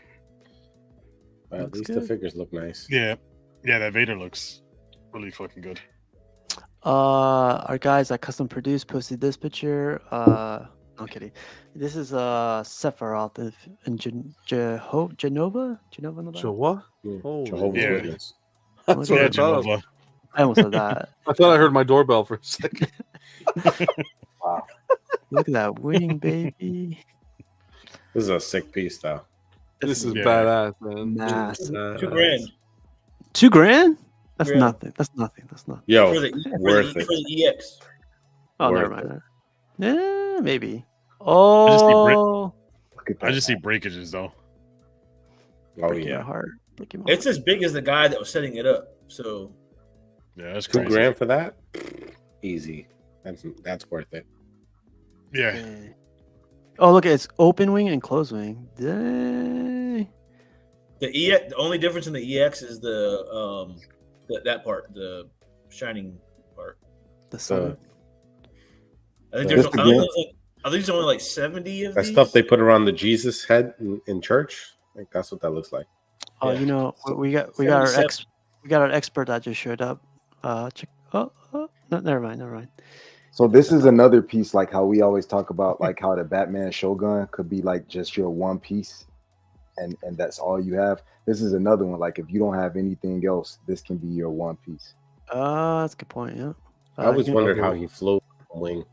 But at Looks least good. the figures look nice. Yeah, that Vader looks really fucking good. our guys at Custom Produce posted this picture. I'm kidding. This is Sephiroth and Genova. In the back? So what? Jehovah's Yeah. Witness. That's Look what I at thought. Genova. I almost said that. I thought I heard my doorbell for a second. Wow. Look at that wing, baby. This is a sick piece, though. This is Yeah. badass, man. Massive. $2,000 $2,000? That's Yeah. nothing. That's nothing. That's nothing. Yo, for the worth it. for the EX. Oh, Worth never it. mind. Yeah, maybe. just see Oh, Look at I that. just see breakages though. Oh breaking my yeah, heart. Breaking my It's as big as the guy that was setting it up. So Yeah, that's $2 crazy. grand for that? Easy. That's worth it. Yeah, Dang. Oh, look, it's open wing and closed wing. Dang. the EX, the only difference in the EX is that part, the shining part. The sun. I think The- there's Just I again- think there's only like 70 of That these. stuff they put around the Jesus head in church. Like that's what that looks like. Oh, Yeah. you know, we got our 77. we got our expert that just showed up. Check. Oh, no, never mind. So this is another piece, like how we always talk about, like how the Batman Shogun could be like just your one piece, and that's all you have. This is another one. Like if you don't have anything else, this can be your one piece. That's a good point. Yeah. I always you- wondered how he flew on a wing.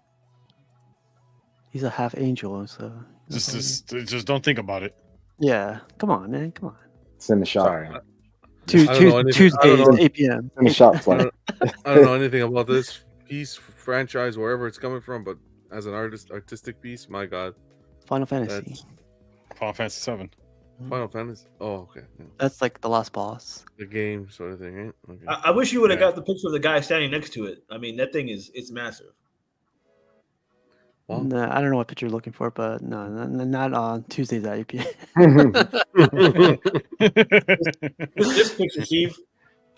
He's a half angel, so just don't think about it. yeah. Come on, man. Come on. It's in the shop. Sorry. I don't know anything- I Tuesdays, don't know. 8 p.m. In the shop. Like, I don't know anything about this piece, franchise, wherever it's coming from, but as an artistic piece, my God, Final Fantasy. that's Final Fantasy 7. Final Fantasy. Oh, okay. Yeah. That's like the last boss. The game sort of thing, right? Okay. I wish you would have Yeah. got the picture of the guy standing next to it. I mean, that thing it's massive. Well, Nah, I don't know what picture you're looking for, but no, not on Tuesdays at 8 p.m. This picture, Steve.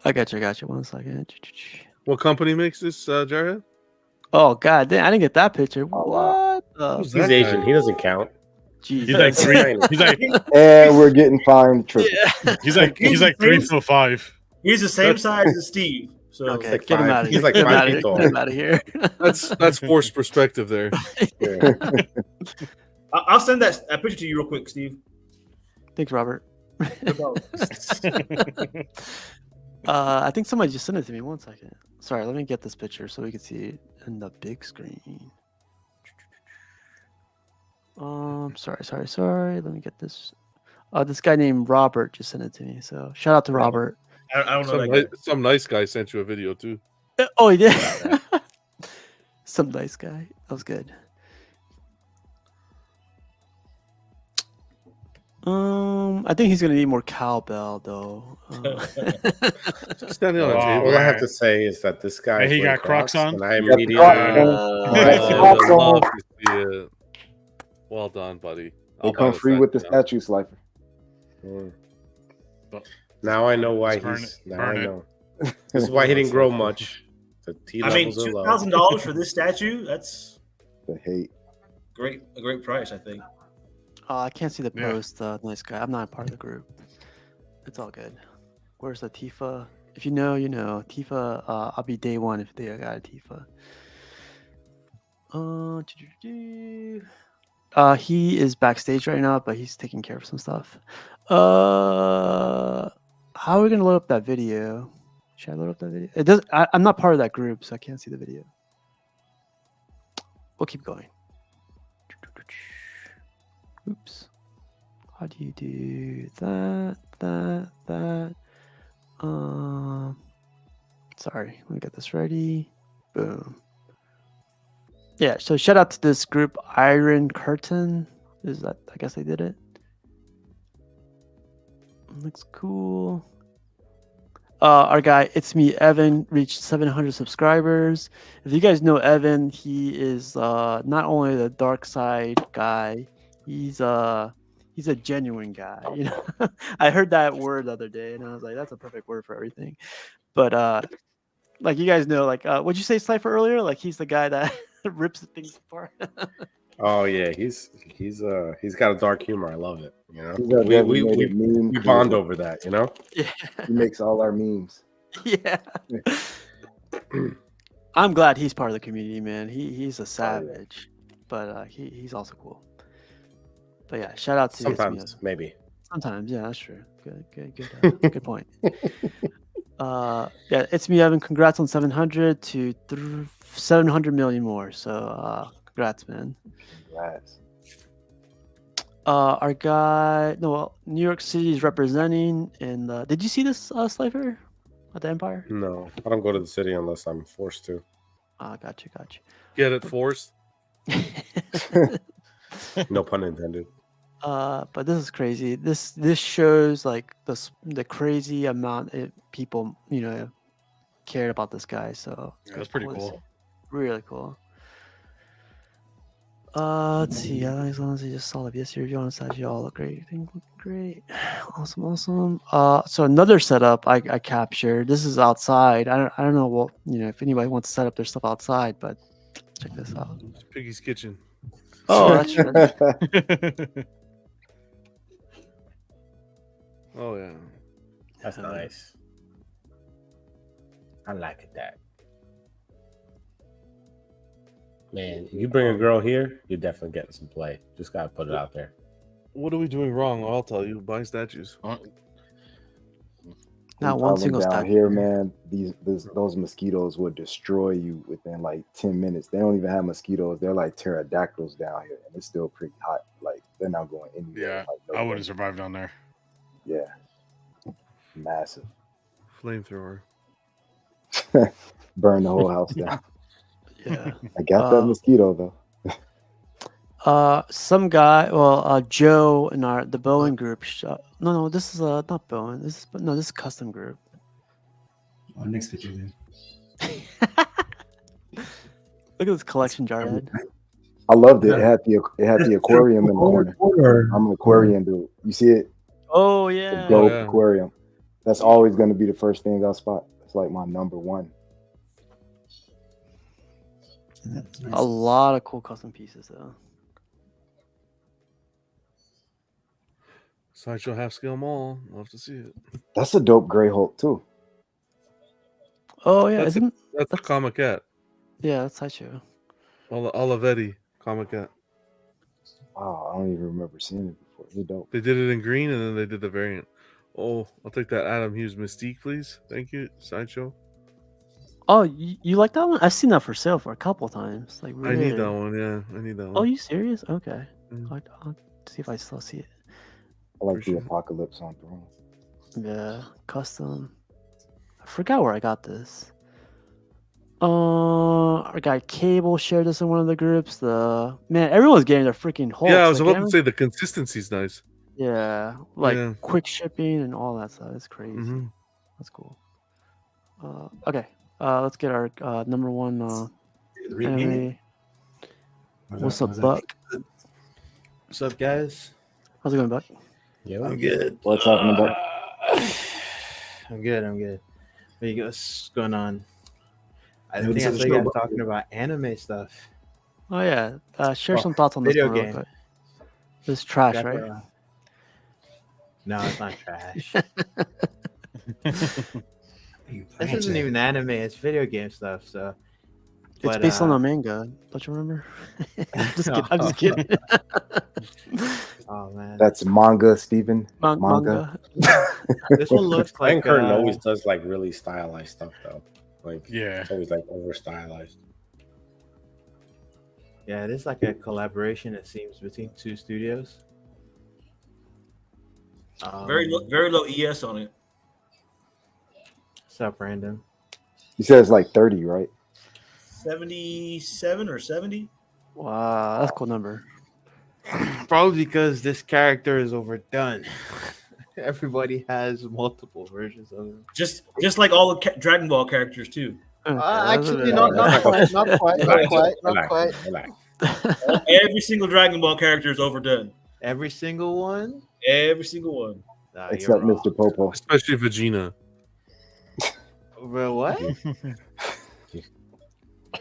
I got you. 1 second. what company makes this, Jarhead? Oh God, damn, I didn't get that picture. Oh, wow. What? the Who's He's that Asian. guy? He doesn't count. Jeez. He's like three. He's like And we're getting fined triple. Yeah. he's like 3'5". He's the same size as Steve. So Okay, like get him five- out of he's here. like Get him 5 out of feet here. tall. Get him out of here. That's forced perspective there. Yeah. I'll send that picture to you real quick, Steve. Thanks, Robert. I think somebody just sent it to me. 1 second. Sorry, let me get this picture so we can see it in the big screen. Sorry. Let me get this. This guy named Robert just sent it to me. So shout out to Robert. I don't know that guy. Some nice guy sent you a video too. Oh, he did. Some nice guy. That was good. I think he's gonna need more cowbell though. Standing on a Wow. table. All I have to say is that this guy. And he got Crocs on? and I got the immediately. Crocs on. Love to see it. Well done, buddy. They I'll come buy free with the statue now. statue, Slifer. Mm. Now I know why Burn he's. it. Now Burn I it. know. This is why he didn't grow much. The T I mean, levels are low. $2,000 for this statue—that's The hate. a great price, I think. I can't see the Yeah. post. Nice guy. I'm not a part of the group. It's all good. Where's the Tifa? If you know, you know. Tifa. I'll be day one if they got a Tifa. He is backstage right now, but he's taking care of some stuff. How are we gonna load up that video? Should I load up that video? It does. I'm not part of that group, so I can't see the video. We'll keep going. Oops. How do you do that? Sorry. Let me get this ready. Boom. Yeah. So shout out to this group, Iron Curtain. Is that? I guess they did it. Looks cool. Our guy, it's me, Evan, reached 700 subscribers. If you guys know Evan, he is not only the dark side guy, he's a genuine guy. You know, I heard that word the other day, and I was like, that's a perfect word for everything. But like you guys know, like what'd you say, Cypher, earlier? Like he's the guy that rips things apart. Oh yeah, he's got a dark humor. I love it. You know, He's our designated meme we bond creator. over that. You know. Yeah. He makes all our memes. Yeah. I'm glad he's part of the community, man. He's a savage, but he's also cool. But yeah, shout out to Sometimes maybe. Sometimes, yeah, that's true. Good point. Yeah, it's me, Evan. Congrats on 700 to 700 million more. So congrats, man. Congrats. Our guy, New York City is representing. And did you see this Slifer at the Empire? No, I don't go to the city unless I'm forced to. Got you. Get it forced. No pun intended. But this is crazy. This shows like the crazy amount of people cared about this guy. So Yeah, that's pretty cool. Really cool. Let's see. As long as you just saw the yes review on the side, you all look great. Things look great. Awesome. So another setup I captured. This is outside. I don't know. Well, if anybody wants to set up their stuff outside, but check this out. It's Piggy's kitchen. Oh, that's true. Oh yeah, That's nice. I like that. Man, if you bring a girl here, you're definitely getting some play. Just gotta put it out there. What are we doing wrong? I'll tell you. Buying statues. Not one single down statue. here, man. Those mosquitoes would destroy you within like 10 minutes. They don't even have mosquitoes. They're like pterodactyls down here, and it's still pretty hot. Like they're not going anywhere. Yeah, like, I wouldn't survive down there. Yeah, massive. Flamethrower. Burn the whole house down. Yeah. I got that mosquito though. Some guy, Joe in the Bowen group. No, this is not Bowen. This is custom group. Oh, next picture then. Look at this collection, Jarhead. I loved it. It had the aquarium in the corner. I'm an aquarium dude. You see it? Oh The yeah. dope yeah. aquarium. That's always going to be the first thing I'll spot. It's like my number one. That's nice. A lot of cool custom pieces though. Sideshow half scale mall. Love to see it. That's a dope Gray Hulk too. Oh yeah, That's isn't that's the comic cat. yeah, that's Sideshow. Olivetti comic cat. Wow, I don't even remember seeing it before. It's dope. They did it in green, and then they did the variant. Oh, I'll take that Adam Hughes Mystique, please. Thank you, Sideshow. Oh, you like that one? I've seen that for sale for a couple times. Like I really. need that one. Yeah, I need that one. Oh, you serious? Okay. Mm. I'll see if I still see it. I like Appreciate the it. Apocalypse on Throne. Yeah, custom. I forgot where I got this. Our guy Cable shared this in one of the groups. Man, everyone's getting their freaking Hulks. Yeah, I was like, about to say the consistency's nice. Yeah, like Yeah. quick shipping and all that stuff. It's crazy. Mhm. That's cool. Okay. Let's get our number one anime. What's up, Buck? What's up, guys? How's it going, Buck? Yeah. I'm good. What's happening, Buck? I'm good. What's going on? I Hey, think what's I up, saw you show, guys Buck? talking about anime stuff. Oh yeah. Share Oh, some thoughts on this video one real game. quick. This is trash, Got right? No, it's not trash. You This isn't even anime. It's video game stuff. So It's based on a manga. Don't you remember? I'm just kidding. Oh man, That's manga, Steven. Manga. this one looks I think like Curtin always does like really stylized stuff though. Like Yeah. it's always like over stylized. yeah, it is like a collaboration. It seems between two studios. Very low ES on it. What's up, Random? You said it's like 30, right? 77 or 70. Wow, that's a cool number. Probably because this character is overdone. Everybody has multiple versions of him. Just like all the Dragon Ball characters too. Actually, not quite. Relax. Every single Dragon Ball character is overdone. Every single one. Every single one. Nah, Except you're wrong. Mr. Popo. Especially Vegeta. Bro, what?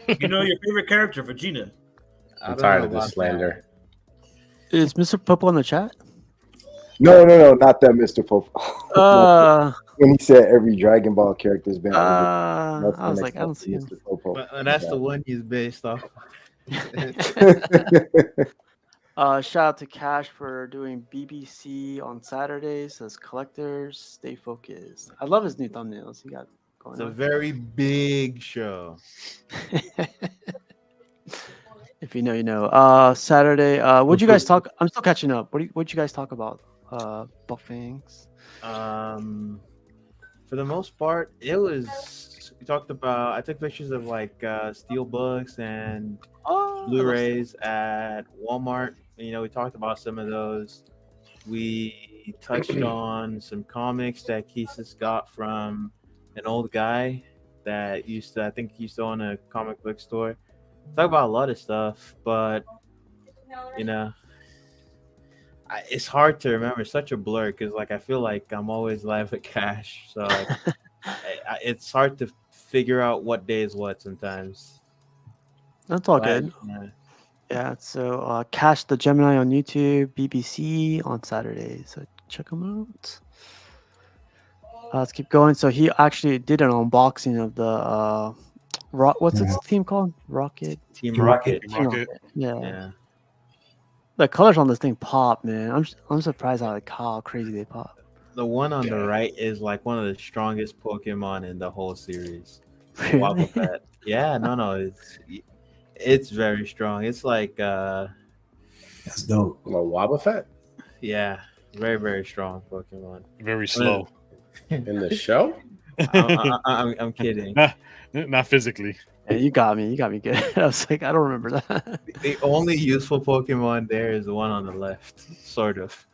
You know your favorite character, Vegeta. I'm tired of this slander. Is Mr. Popo in the chat? No, not that Mr. Popo. When he said every Dragon Ball character has been I was like, I don't see him. Mr. Popo. And that's the one he's based off. Shout out to Cash for doing BBC on Saturdays as collectors. Stay focused. I love his new thumbnails. He got going It's a on. very big show. If you know, you know. Saturday. What'd you guys talk? I'm still catching up. What'd you guys talk about? Buck Fangs. For the most part, it was. We talked about. I took pictures of like steel books and Blu-rays at Walmart. You know, we talked about some of those. We touched on some comics that Keesis got from an old guy that used to, I think he used to own a comic book store. Talk about a lot of stuff, but you know, it's hard to remember. It's such a blur because like I feel like I'm always live with Cash, so like, it's hard to figure out what day is what sometimes. That's all good. Yeah, so Cash the Gemini on YouTube, BBC on Saturday. So check them out. Let's keep going. So he actually did an unboxing of the what's its team called? Team Rocket. Yeah. The colors on this thing pop, man. I'm surprised how crazy they pop. The one on the right is like one of the strongest Pokemon in the whole series. Really? Wobbuffet. Yeah, no, it's very strong. It's like That's dope. Well, Wobbuffet? Yeah, very, very strong Pokemon. Very slow. In the show? I'm kidding. Not physically. Yeah, you got me good. I was like, I don't remember that. The only useful Pokemon there is the one on the left, sort of.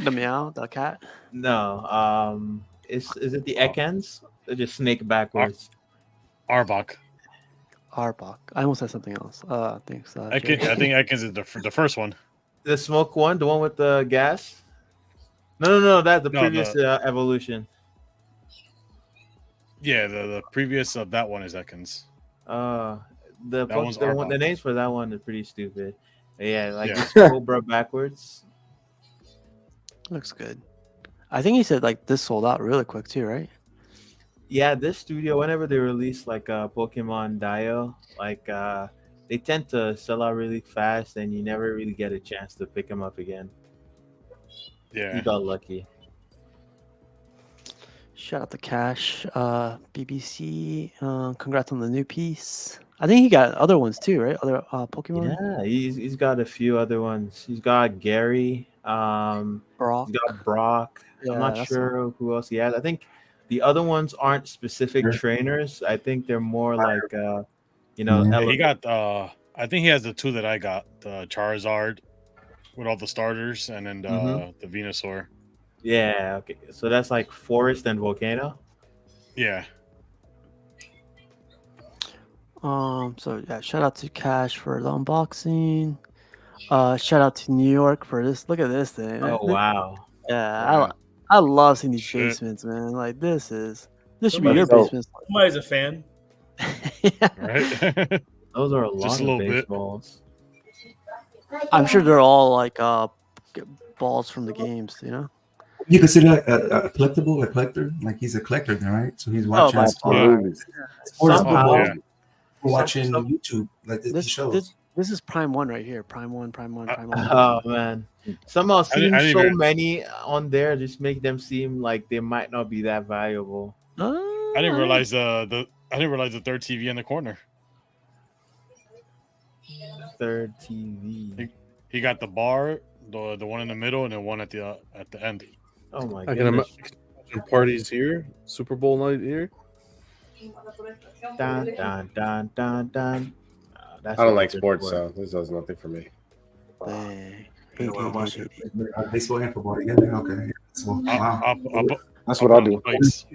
The meow, the cat. No, is it the Ekans? They just snake backwards. Arbok. Arbok. I almost said something else. Thanks. I think Ekans is the first one. The smoke one, the one with the gas. No, that's the No, previous evolution. Yeah, the previous of that one is Ekans. The names for that one are pretty stupid. Yeah, like Yeah. it's Cobra backwards. Looks good. I think he said like this sold out really quick too, right? Yeah, this studio, whenever they release like a Pokemon Dio, like they tend to sell out really fast, and you never really get a chance to pick them up again. Yeah. You got lucky. Shout out to Cash, BBC. Congrats on the new piece. I think he got other ones too, right? Other Pokemon. Yeah, he's got a few other ones. He's got Gary. Brock. He's got Brock. Yeah, I'm not that's sure who else he has. I think the other ones aren't specific Sure. trainers. I think they're more like you Yeah, know. Yeah, he got. I think he has the two that I got: the Charizard with all the starters, and then the Venusaur. Yeah. Okay. So that's like Forest and Volcano. Yeah. So yeah, shout out to Cash for the unboxing. Shout out to New York for this. Look at this thing. Oh wow. Yeah, I love seeing these Shit. basements, man. Like this should be Somebody's your dope. basement. Somebody's a fan. Right. Those are a lot Just a of little bit. baseballs. I'm sure they're all like balls from the games, you know. You consider a collectible, a collector? Like he's a collector, then, right? So he's watching. Absolutely. Somehow, yeah. We're watching YouTube, like the shows. This is Prime 1 right here. Prime 1. Oh man. Somehow seeing didn't so even- many on there just make them seem like they might not be that valuable. I didn't realize the third TV in the corner. Third TV. He got the bar, the one in the middle, and then one at the end. Oh my I can goodness. imagine parties here, Super Bowl night here. Dun, dun, dun, dun, dun. That's I don't a like good sports, sport. so this does nothing for me. Dang. You know what I'm watching? Baseball and football together. Okay. So, wow. That's what I do. Nice.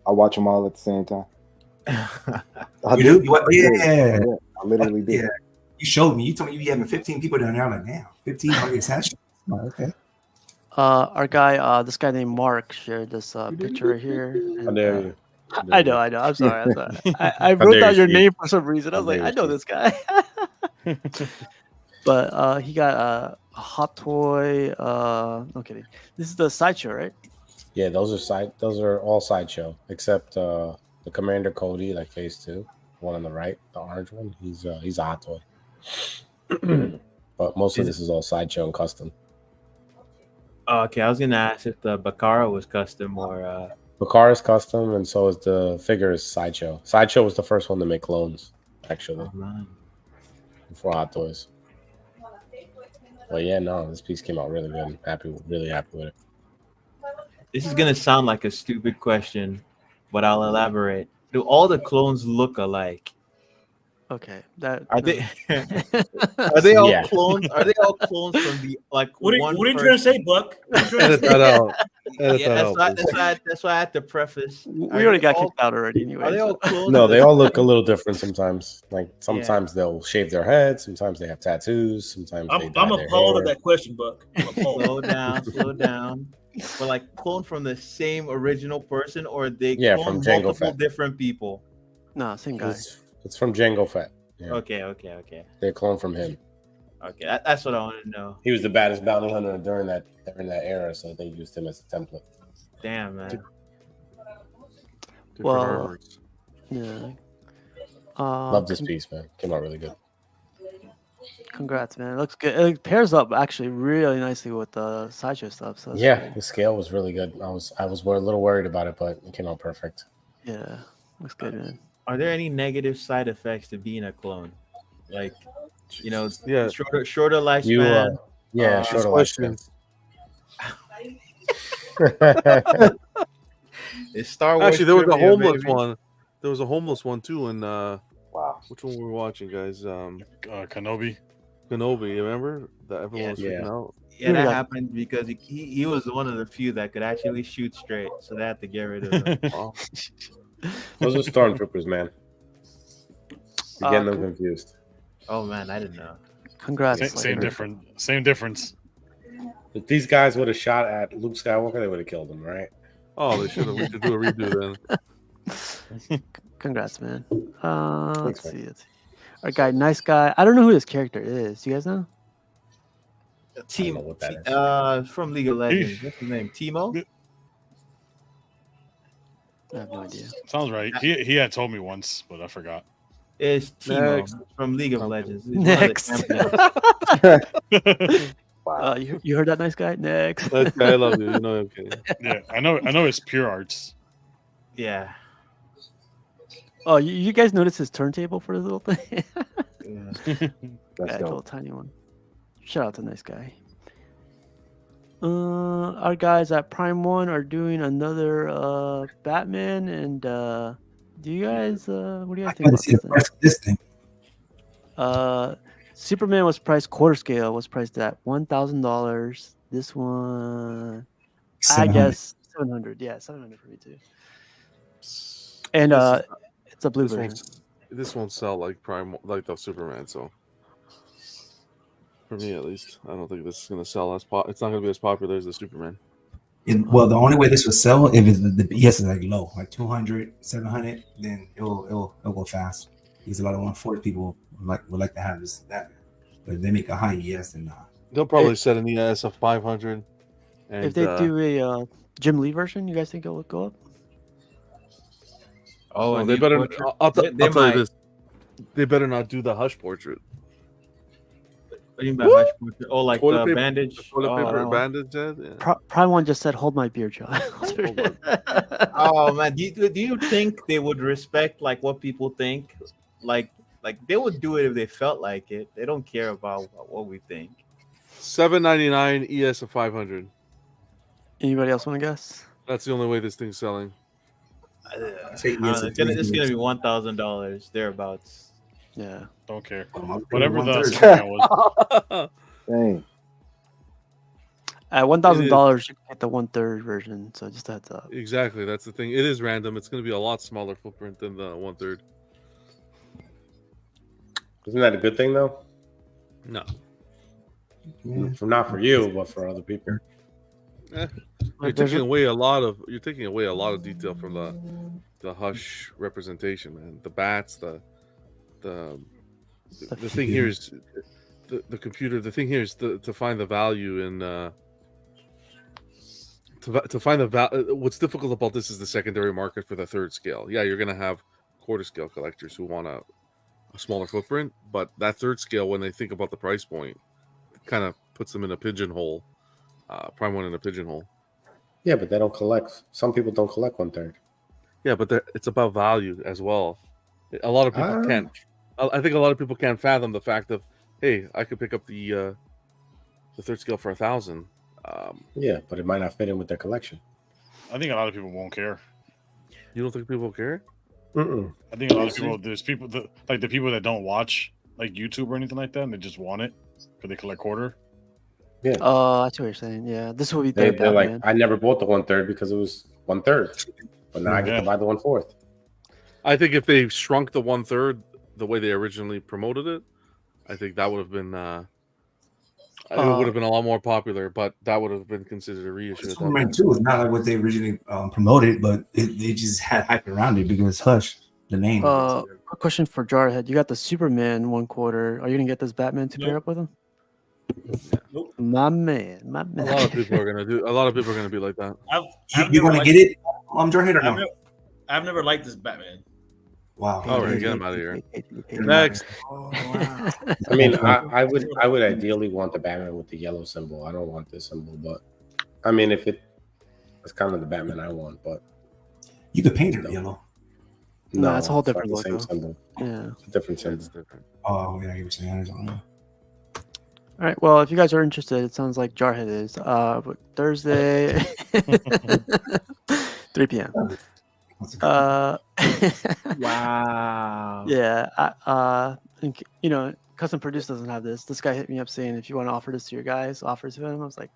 I watch them all at the same time. You do? Yeah. I literally do. Yeah. You showed me. You told me you having 15 people down there. I'm like, damn, 15 are attached. Okay. Our guy, this guy named Mark shared this picture right here. How And, dare you? I know. I'm sorry. I wrote dare down you, your Steve. name for some reason. I was How like, dare I you, know this guy. But he got a hot toy. No kidding. This is the sideshow, right? Yeah, those are all sideshow except the Commander Cody, like phase 2, one on the right, the orange one. He's a hot toy. But most of this is all sideshow and custom. Okay, I was gonna ask if the Bakara was custom or Bakar is custom, and so is the figures sideshow. Sideshow was the first one to make clones, actually, before Hot Toys. But yeah, no, this piece came out really good. Really happy with it. This is gonna sound like a stupid question, but I'll elaborate. Do all the clones look alike? Okay, that Are they are they all Yeah. clones? Are they all clones from the like What one? are you trying to say, Buck? What are you trying to Edit say? that out. Edit Yeah, that that's out. why, please. that's why I had to preface. we Are already they got all- kicked out already. Anyway, Are they all clones? No, they all look a little different sometimes. Like sometimes they'll shave their heads, sometimes they have tattoos, sometimes they dye I'm their appalled hair. at that question, Buck. I'm appalled. Slow down. But like clone from the same original person, or they Yeah, clone from Jango multiple Fett. different people. No, same guy. It's from Jango Fett. Yeah. Okay. They're cloned from him. Okay, that's what I want to know. He was the baddest bounty hunter during that era, so they used him as a template. Damn, man. Different Well, artworks. Yeah. Love this piece, man. Came out really good. Congrats, man. It looks good. It pairs up actually really nicely with the sideshow stuff. So that's Yeah, great. the scale was really good. I was a little worried about it, but it came out perfect. Yeah, looks good, man. Are there any negative side effects to being a clone? Like, you know, Yeah. shorter lifespan. You, yeah, shorter question. lifespan. Is Star Wars Actually, there was a trivia, homeless baby. one. There was a homeless one too, and Wow. which one were we watching, guys? Kenobi. Kenobi, you remember that everyone was freaking Yeah. out. Yeah, that Yeah. happened because he was one of the few that could actually shoot straight, so they had to get rid of him. Wow. Those are stormtroopers, man. You're getting them confused. Oh man, I didn't know. Congrats. Same difference. If these guys would have shot at Luke Skywalker, they would have killed him, right? Oh, they should have. We should do a redo then. Congrats, man. Thanks, Let's man. see. Our guy, nice guy. I don't know who this character is. You guys know? Team, know what that is. from League of Legends. What's his name? Timo. I have no idea. Sounds right. He had told me once, but I forgot. It's Timo Next. from League of Okay. Legends. He's one of the Next. champions. Wow. You heard that, nice guy? Next. Okay, I love you. You know I'm kidding. Yeah, I know it's pure arts. Yeah. Oh, you guys notice his turntable for his little thing? Yeah. That's Yeah, a little dope. tiny one. Shout out to nice guy. Our guys at Prime One are doing another Batman, and do you guys what do you I guys think gotta about see the this thing? price of this thing. Superman was priced quarter scale, was priced at $1,000. This one, I 700. guess 700. Yeah, 700 for me too. And it's a blue version. This won't sell like like the Superman. So for me, at least, I don't think this is gonna sell as it's not gonna be as popular as the Superman. Well, the only way this will sell if it's the BS is like low, like 200, 700, then it'll go fast. Because a lot of 140 people would like to have this that, but if they make a high ES, then not. They'll probably set an ES of 500. And, If they do a Jim Lee version, you guys think it'll go up? Oh, no, and they the better. portrait? I'll They tell you might. this: they better not do the Hush portrait. What do you mean by hush portrait? Oh, like Toilet the paper- bandage. the toilet paper Oh, and bandage. Yeah. Prime One just said, "Hold my beer, John." oh man, do you think they would respect like what people think? Like they would do it if they felt like it. They don't care about what we think. $7.99 ES of 500. Anybody else want to guess? That's the only way this thing's selling. Say I don't know, ES it's gonna be $1,000 thereabouts. Yeah, Don't care. Oh, Whatever the 1/3. Superman was. Dang. at $1,000 you can get the 1/3 version. So just a heads up. Exactly, that's the thing. It is random. It's going to be a lot smaller footprint than the 1/3. Isn't that a good thing though? No, Not for you, but for other people. you're taking away a lot of detail from the Hush representation, man. The bats, the thing here is the computer. The thing here is to find the value in to find the value. What's difficult about this is the secondary market for the third scale. Yeah, you're gonna have quarter scale collectors who want a smaller footprint, but that third scale, when they think about the price point, kind of puts them in a pigeonhole. Prime One in a pigeonhole. Yeah, but they don't collect. Some people don't collect 1/3. Yeah, but it's about value as well. A lot of people can't. I think a lot of people can't fathom the fact of, hey, I could pick up the third scale for 1,000. Yeah, but it might not fit in with their collection. I think a lot of people won't care. You don't think people care? Mm-mm. I think a lot of people. There's people like the people that don't watch like YouTube or anything like that, and they just want it because they collect quarter. Yeah. Oh, I see what you're saying. Yeah, this will be They're their like, Batman. I never bought the 1/3 because it was 1/3, but now I get Yeah. to buy the 1/4. I think if they shrunk the 1/3 the way they originally promoted it, I think that would have been. It would have been a lot more popular, but that would have been considered a reissue. at that Superman point. 2 is not like what they originally promoted, but they just had hype around it because Hush, the name. Quick question for Jarhead. You got the Superman 1/4. Are you gonna get this Batman to pair up with him? Nope. My man. A lot of people are gonna do. A lot of people are gonna be like that. You're gonna get it? Jarhead or no? I've never liked this Batman. Wow. All right, get him out of here. Next. Next. I mean, I would ideally want the Batman with the yellow symbol. I don't want this symbol, but I mean, if it's kind of the Batman I want, but you could paint it yellow. No, it's a whole it's not different the same logo. symbol. Yeah. It's a different symbol. It's different. Oh yeah, you were saying that. All right. Well, if you guys are interested, it sounds like Jarhead is. But Thursday, 3 p.m. Wow. Yeah. Think, Custom Produce doesn't have this. This guy hit me up saying, if you want to offer this to your guys, offer it to him. I was like,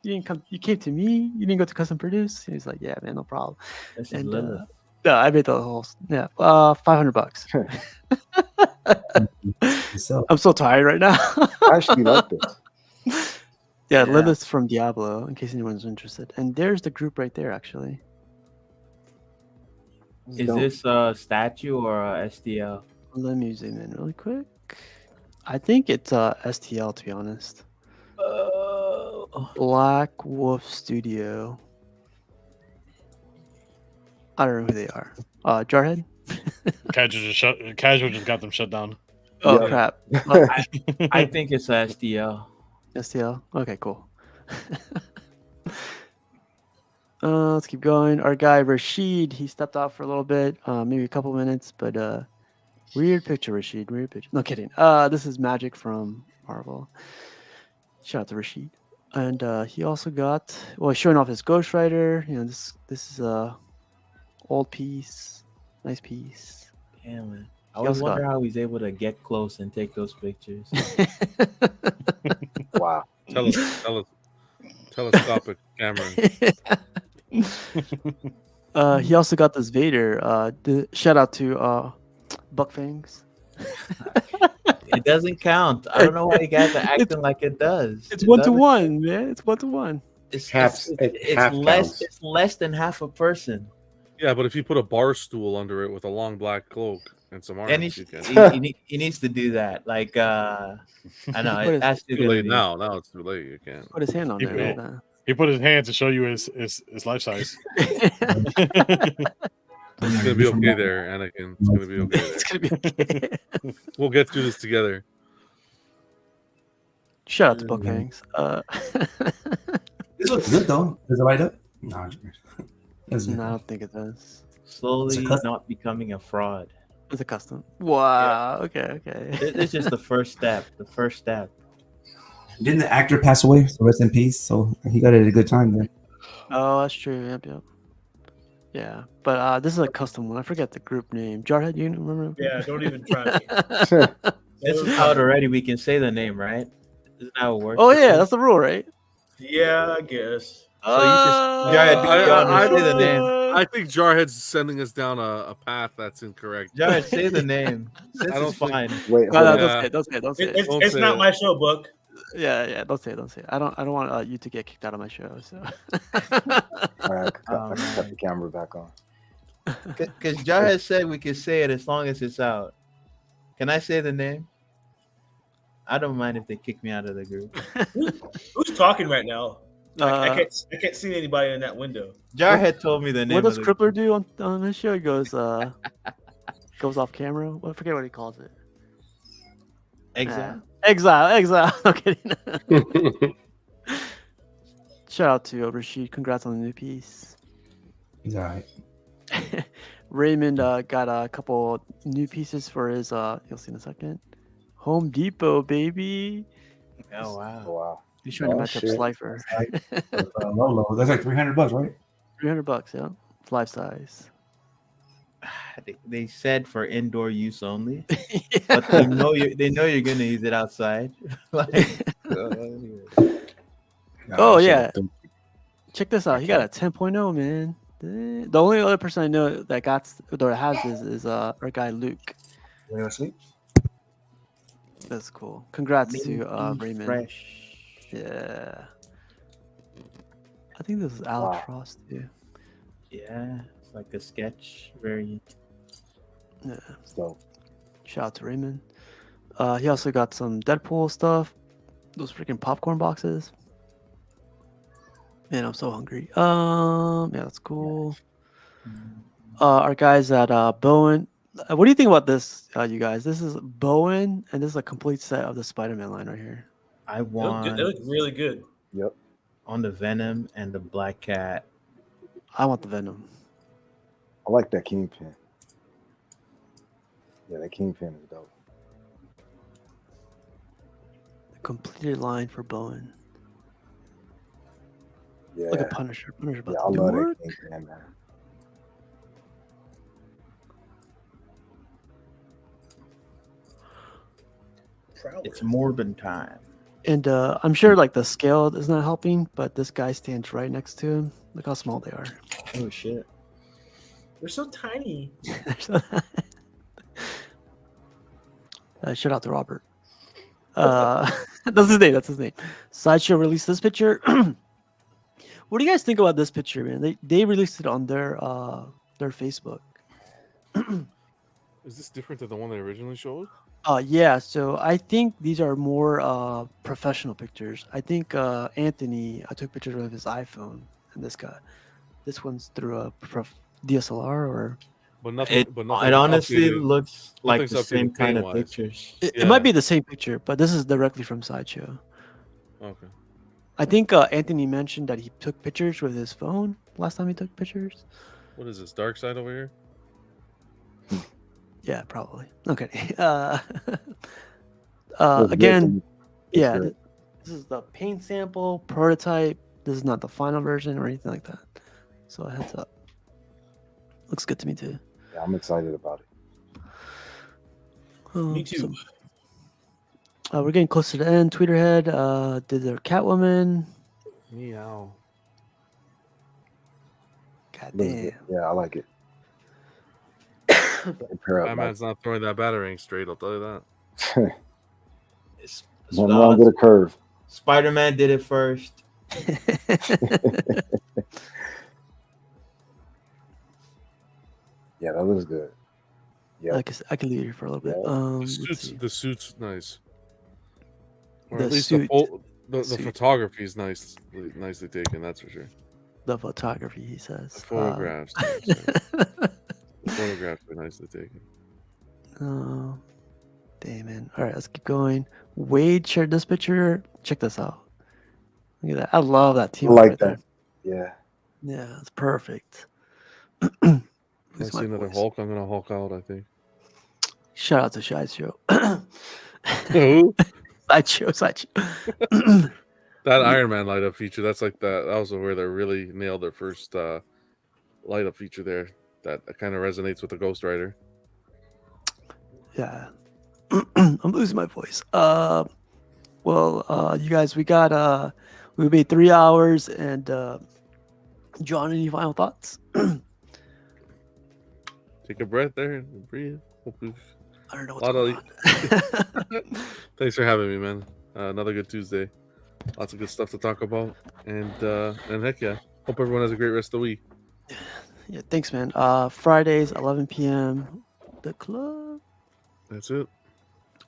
you didn't come. You came to me. You didn't go to Custom Produce. And he's like, yeah, man, no problem. This is And Lilith. no, I made the whole. Yeah. $500. I'm so tired right now. I actually like this. Yeah, Lilith from Diablo, in case anyone's interested. And there's the group right there, actually. Is this a statue or a STL? Let me zoom in really quick. I think it's STL, to be honest. Black Wolf Studio. I don't know who they are. Jarhead. Casual just got them shut down. Oh Yep. crap. I think it's SDL. STL. Okay, cool. Let's keep going. Our guy Rashid, he stepped out for a little bit, maybe a couple minutes, but weird picture, Rashid. Weird picture. No kidding. This is Magic from Marvel. Shout out to Rashid. And he also got showing off his Ghost Rider. You know, this is a old piece, nice piece. Damn man. I He always also wonder got- how he's able to get close and take those pictures. Wow. Telescopic camera. He also got this Vader. Shout out to Buck Fangs. It doesn't count. I don't know why you guys are acting like it does. It's It 1 to doesn't- 1, man. It's 1 to 1. It's Half- it's half less. counts. It's less than half a person. Yeah, but if you put a bar stool under it with a long black cloak and some arms, And you can. he needs to do that. Like I know What is- that's Too late now. Now it's too late. You can't. Put his hand on He there. put- man. He put his hand to show you his life size. It's gonna be okay there, Anakin. It's gonna be okay It's there. gonna be okay. We'll get through this together. Shout out to Buck Fangs. This looks good though. Does it light up? No, it's No, I don't think it does. slowly It's a custom. not becoming a fraud. It's a custom. Wow. Okay. It's just the first step. The first step. Didn't the actor pass away? So rest in peace. So he got it at a good time then. Oh, that's true. Yep. Yeah, but this is a custom one. I forget the group name. Jarhead, you remember? Yeah, don't even try me. This is out already. We can say the name, right? Isn't that how it works? Oh yeah, that's the rule, right? Yeah, I guess. So you just Jared, be honest, say the name. I think Jarhead's sending us down a path that's incorrect. Jared, say the name. Since I don't it's think- fine. Wait, No, hold no, on. don't say it. Don't say it. Don't It's say not it. my show, Book. Yeah, don't say it. I don't want you to get kicked out of my show. So. All right, Oh, I can cut man. the camera back on. Because Jared said we can say it as long as it's out. Can I say the name? I don't mind if they kick me out of the group. Who's talking right now? I Uh, can't see anybody in that window. Jared had told me the name. what does of the Crippler do on his show? He goes off camera. I forget what he calls it. exile. Exile. I'm kidding. Shout out to Rashid. Congrats on the new piece. He's all right. Raymond got a couple new pieces for his. You'll see in a second. Home Depot, baby. Oh wow. Oh, wow. He's trying to Oh, match up shit. Slifer. Lolo. That's like $300, right? $300, yeah. It's life size. They said for indoor use only, but they know you're gonna use it outside. Like, Oh, yeah. Check this out. He got a 10.0, man. The only other person I know that has this is our guy Luke. That's cool. Congrats to Minty Raymond. Fresh. Yeah. I think this is Alex Wow. Frost too. Yeah, it's like a sketch. Very. Yeah. So Shout out to Raymond. He also got some Deadpool stuff. Those freaking popcorn boxes. Man, I'm so hungry. Yeah, that's cool. Our guys at Bowen. What do you think about this, you guys? This is Bowen, and this is a complete set of the Spider-Man line right here. I They look, want good. They look really good. yep. on the Venom and the Black Cat. I want the Venom. I like that Kingpin. Yeah, that Kingpin is dope. The completed line for Bowen. Yeah. Look at Punisher. Punisher about Yeah, I to do love work. that Kingpin, man. It's Morbin time. And I'm sure like the scale is not helping, but this guy stands right next to him. Look how small they are. Oh shit! They're so tiny. Shout out to Robert. That's his name. That's his name. Sideshow released this picture. What do you guys think about this picture, man? They released it on their Facebook. Is this different than the one they originally showed? Yeah. So I think these are more professional pictures. I think Anthony, I took pictures with his iPhone, and this one's through a DSLR or? But nothing. It Nothing's honestly updated. looks like Nothing's the same updated kind of paint-wise. pictures. It might be the same picture, but this is directly from Sideshow. Okay. I think Anthony mentioned that he took pictures with his phone last time he took pictures. What is this? Dark side over here? Yeah, probably. Okay. That's Again, good. yeah, That's good. this is the paint sample prototype. This is not the final version or anything like that. So a heads up. Looks good to me too. Yeah, I'm excited about it. Me too. We're getting close to the end. Tweeterhead did their Catwoman. Meow. God Looks damn. good. Yeah, I like it. Pair up, Batman's not throwing that batarang straight. I'll tell you that. Nothing wrong with a curve. Spider-Man did it first. Yeah, that looks good. Yeah, I can leave it here for a little bit. The suit's nice. Or The at least suit. the Suit. photography is nicely taken. That's for sure. The photography, he says. The photographs. The photographs are nicely taken. Oh, damn, man. All right, let's keep going. Wade shared this picture. Check this out. Look at that. I love that team. I like right that. there. Yeah. Yeah, it's perfect. If I Lose see my another voice. Hulk, I'm gonna Hulk out. I think. Shout out to Sideshow. Who? Sideshow. That Iron Man light up feature. That's like that. That was where they really nailed their first light up feature there. That kind of resonates with the Ghost Rider. Yeah. I'm losing my voice. Well, you guys, we made 3 hours, and John, any final thoughts? Take a breath there and breathe. I don't know what's going on. Thanks for having me, man. Another good Tuesday. Lots of good stuff to talk about, and heck yeah, hope everyone has a great rest of the week. Yeah, thanks, man. Fridays, 11 p.m. The club. That's it.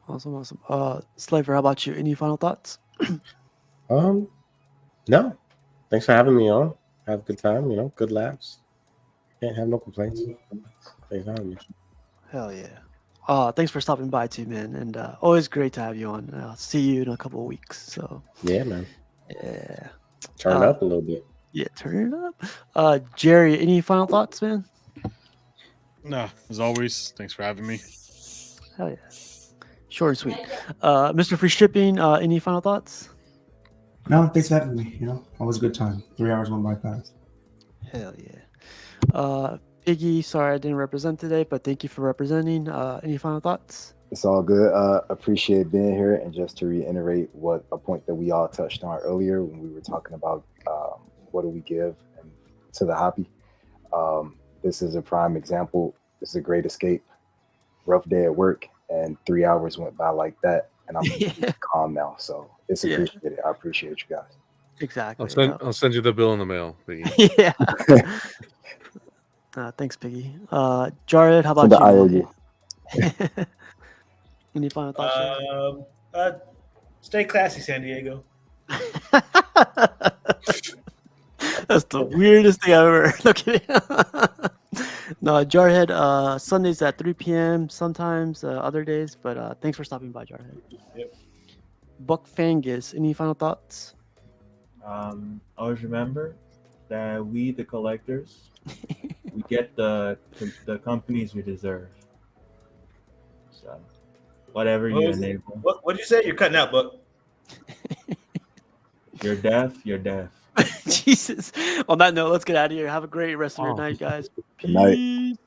Awesome. Slaver, how about you? Any final thoughts? No. Thanks for having me on. Have a good time, good laughs. Can't have no complaints. Thanks for having me. Hell yeah. Thanks for stopping by too, man. And always great to have you on. I'll see you in a couple of weeks. So Yeah, man. yeah. Turn up a little bit. Yeah, turn it up. Jerry, any final thoughts, man? No, as always, thanks for having me. Hell yeah. Short and sweet. Mr. Free Shipping, any final thoughts? No, thanks for having me. Always a good time. 3 hours went by fast. Hell yeah. Piggy, sorry I didn't represent today, but thank you for representing. Any final thoughts? It's all good. Appreciate being here. And just to reiterate a point that we all touched on earlier when we were talking about what do we give to the hobby. This is a prime example. This is a great escape. Rough day at work, and 3 hours went by like that, and I'm calm now. So it's appreciated. I appreciate you guys. Exactly. I'll send you the bill in the mail, Biggie. Yeah. Thanks, Piggy. Jared, how about you? IOU. Any final thoughts? Stay classy, San Diego. That's the weirdest thing I've ever heard. No kidding. No, Jarhead, Sundays at 3 p.m. sometimes, other days, but thanks for stopping by, Jarhead. Yep. Buck Fangus, any final thoughts? Always remember that we, the collectors, we get the companies we deserve. So, whatever you enable. What did you say? You're cutting out, Buck. You're deaf. You're deaf. Jesus. On that note, let's get out of here. Have a great rest of your night, guys. Good night. Peace.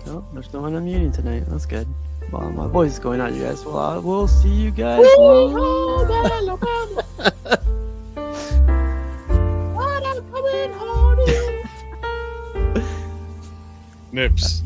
Oh, there's no one unmuting tonight. That's good. Well, my voice is going out, you guys. Well, I will see you guys. Nips.